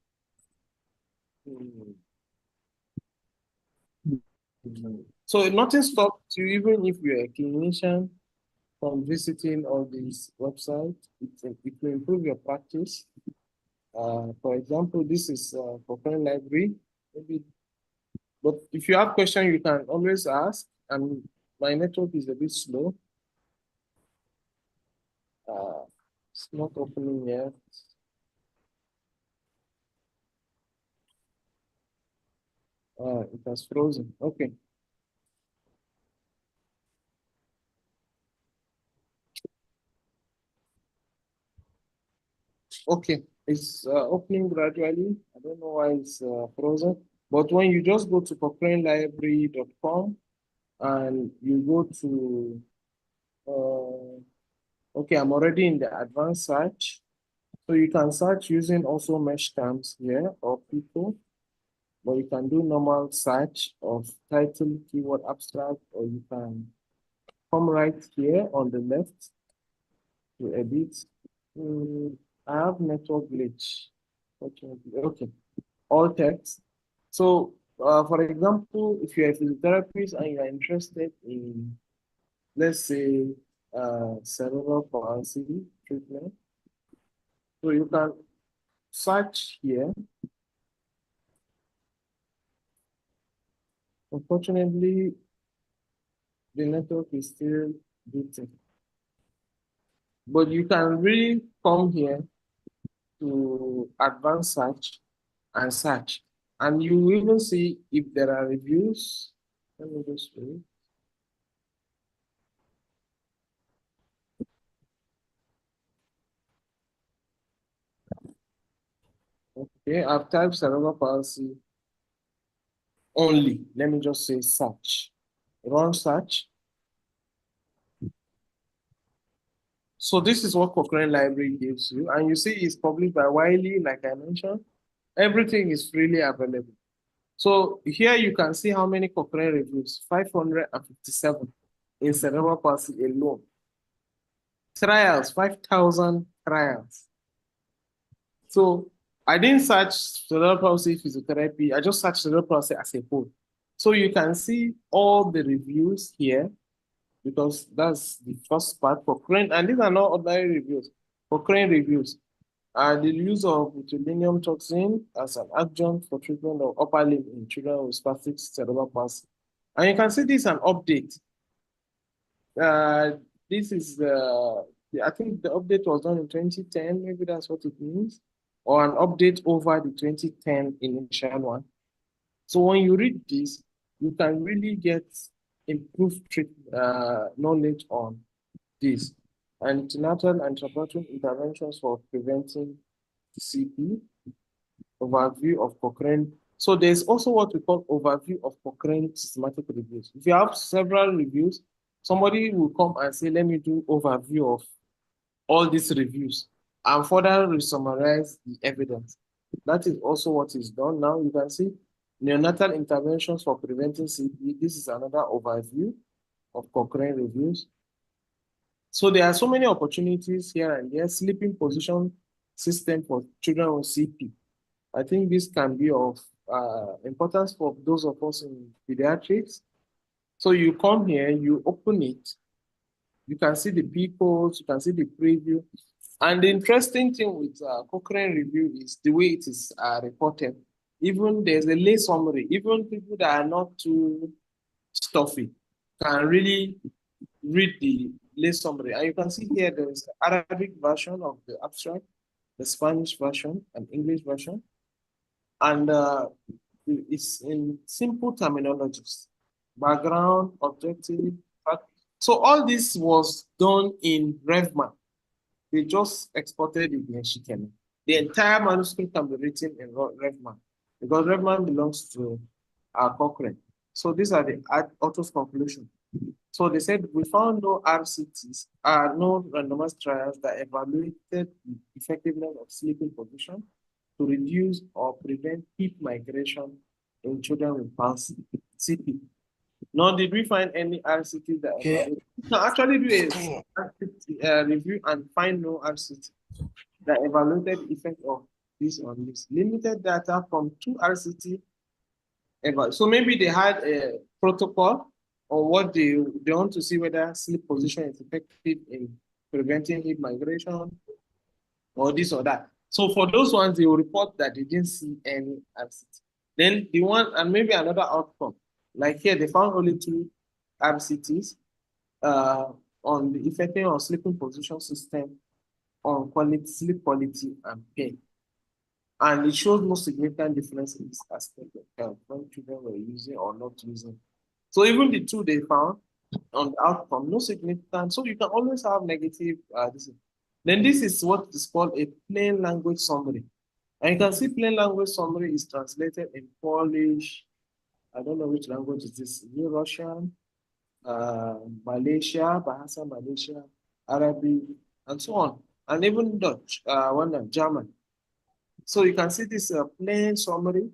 so nothing stops you, even if you're a clinician, from visiting all these websites. It will improve your practice. For example, this is Cochrane Library. Maybe, but if you have questions, you can always ask. And my network is a bit slow. It's not opening yet. It has frozen. Okay. Okay, it's opening gradually. I don't know why it's frozen. But when you just go to cochranelibrary.com and you go to, okay, I'm already in the advanced search. So you can search using also mesh terms here or people, but you can do normal search of title, keyword, abstract, or you can come right here on the left to edit. I have network glitch. Okay, all text. So, for example, if you're a physiotherapist and you're interested in, let's say, cerebral palsy treatment, so you can search here. Unfortunately, the network is still beating. But you can really come here to advanced search and search. And you will even see if there are reviews. Let me just read. Okay, I've typed cerebral palsy only. Let me just say search. Run search. So this is what Cochrane Library gives you. And you see it's published by Wiley, like I mentioned. Everything is freely available. So here you can see how many Cochrane reviews, 557 in cerebral palsy alone. Trials, 5,000 trials. So I didn't search cerebral palsy physiotherapy. I just searched cerebral palsy as a whole. So you can see all the reviews here because that's the first part for Cochrane. And these are not ordinary reviews. Cochrane reviews are the use of botulinum toxin as an adjunct for treatment of upper limb in children with spastic cerebral palsy. And you can see this is an update. This is I think the update was done in 2010, maybe that's what it means, or an update over the 2010 initial one. So when you read this, you can really get improved knowledge on this. Antenatal and intraoperative interventions for preventing CP, overview of Cochrane. So there's also what we call overview of Cochrane systematic reviews. If you have several reviews, somebody will come and say, let me do overview of all these reviews and further summarize the evidence. That is also what is done. Now you can see neonatal interventions for preventing CP. This is another overview of Cochrane reviews. So there are so many opportunities here and there. Sleeping position system for children with CP. I think this can be of importance for those of us in pediatrics. So you come here, you open it, you can see the P codes, you can see the preview. And the interesting thing with Cochrane review is the way it is reported. Even there's a lay summary, even people that are not too stuffy can really read the lay summary. And you can see here there is the Arabic version of the abstract, the Spanish version, and English version. And it's in simple terminologies, background, objective. So all this was done in Revman. They just exported it in Shikena. The entire manuscript can be written in Revman because Revman belongs to Cochrane. So these are the author's conclusion. So they said, we found no RCTs, no randomized trials that evaluated the effectiveness of sleeping position to reduce or prevent hip migration in children with palsy, CP. Nor did we find any RCT that evaluated. You can actually do a review and find no RCT that evaluated the effect of this on this. Limited data from 2 RCT. So maybe they had a protocol or what they want to see whether sleep position is effective in preventing hip migration or this or that. So for those ones, they will report that they didn't see any RCT. Then the one, and maybe another outcome, like here, they found only 2 RCTs on the effective on sleeping position system on quality, sleep quality and pain. And it shows no significant difference in this aspect of health when children were using or not using. So even the 2 they found on the outcome, no significant. So you can always have negative. Then this is what is called a plain language summary. And you can see plain language summary is translated in Polish. I don't know which language is this. Russian, Malaysia, Bahasa Malaysia, Arabic, and so on. and even Dutch, German. So you can see this plain summary,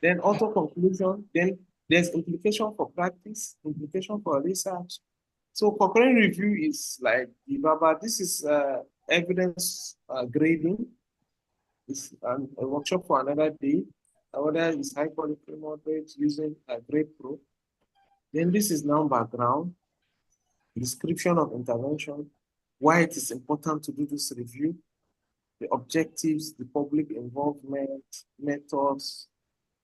then auto conclusion, then there's implication for practice, implication for research. So concurrent review is like the verbal. This is evidence grading. It's a workshop for another day. Another is high quality moderate using Grade Pro. Then this is now background, description of intervention, why it is important to do this review, the objectives, the public involvement, methods,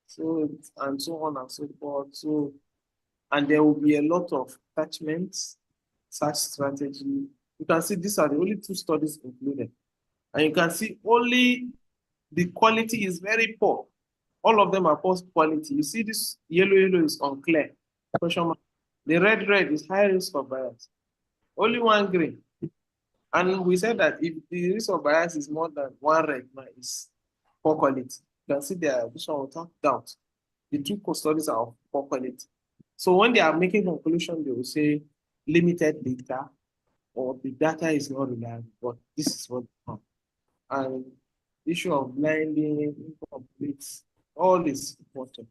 so and so on and so forth. So, and there will be a lot of attachments, search strategy. You can see these are the only 2 studies included. And you can see only the quality is very poor. All of them are poor quality. You see this yellow is unclear. Question mark. The red is high risk of bias. Only 1 green. And we said that if the risk of bias is more than 1 red, is poor quality. You can see there, this one without doubt. The 2 studies are of poor quality. So when they are making conclusion, they will say limited data or the data is not reliable, but this is what they found. And issue of blinding, incomplete, all is important.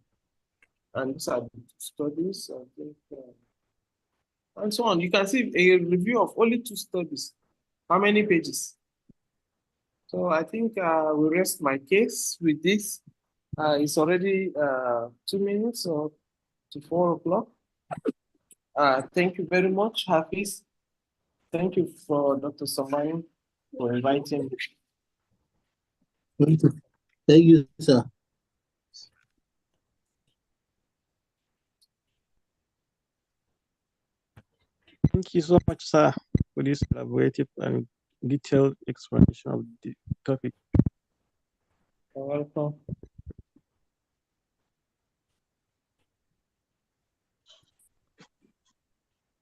And these are the studies, I think, and so on. You can see a review of only 2 studies. How many pages? So I think we'll rest my case with this. It's already 2 minutes or to 4 o'clock. Thank you very much, Hafiz. Thank you for Dr. Samani for inviting me. Thank you, sir. Thank you so much, sir, for this elaborative and detailed explanation of the topic. You're welcome.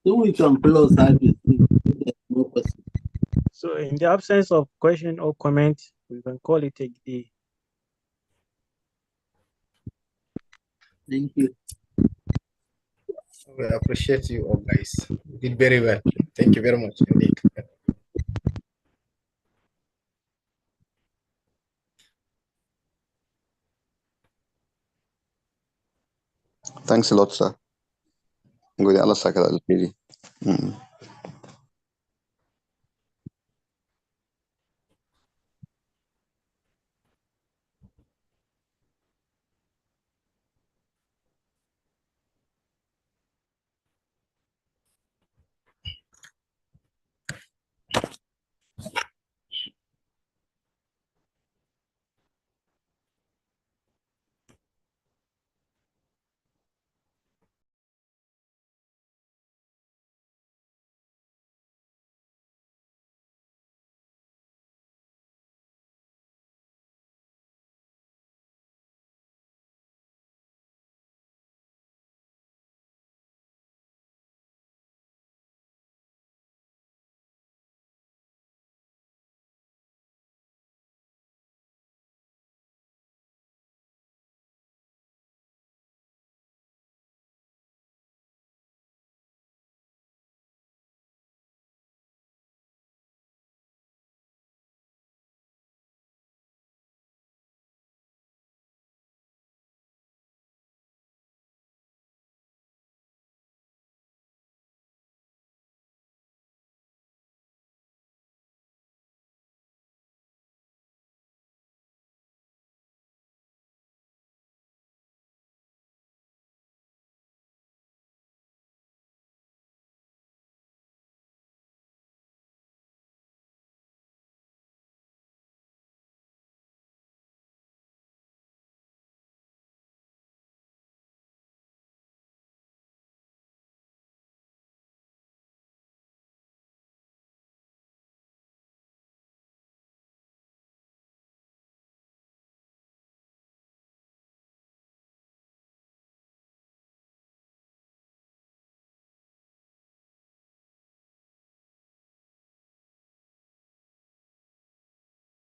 So we can close that with no question. So in the absence of question or comment, we can call it a day. Thank you. We appreciate you all, guys. You did very well. Thank you very much indeed. Thanks a lot, sir. Good. Allah sakala al-Piri.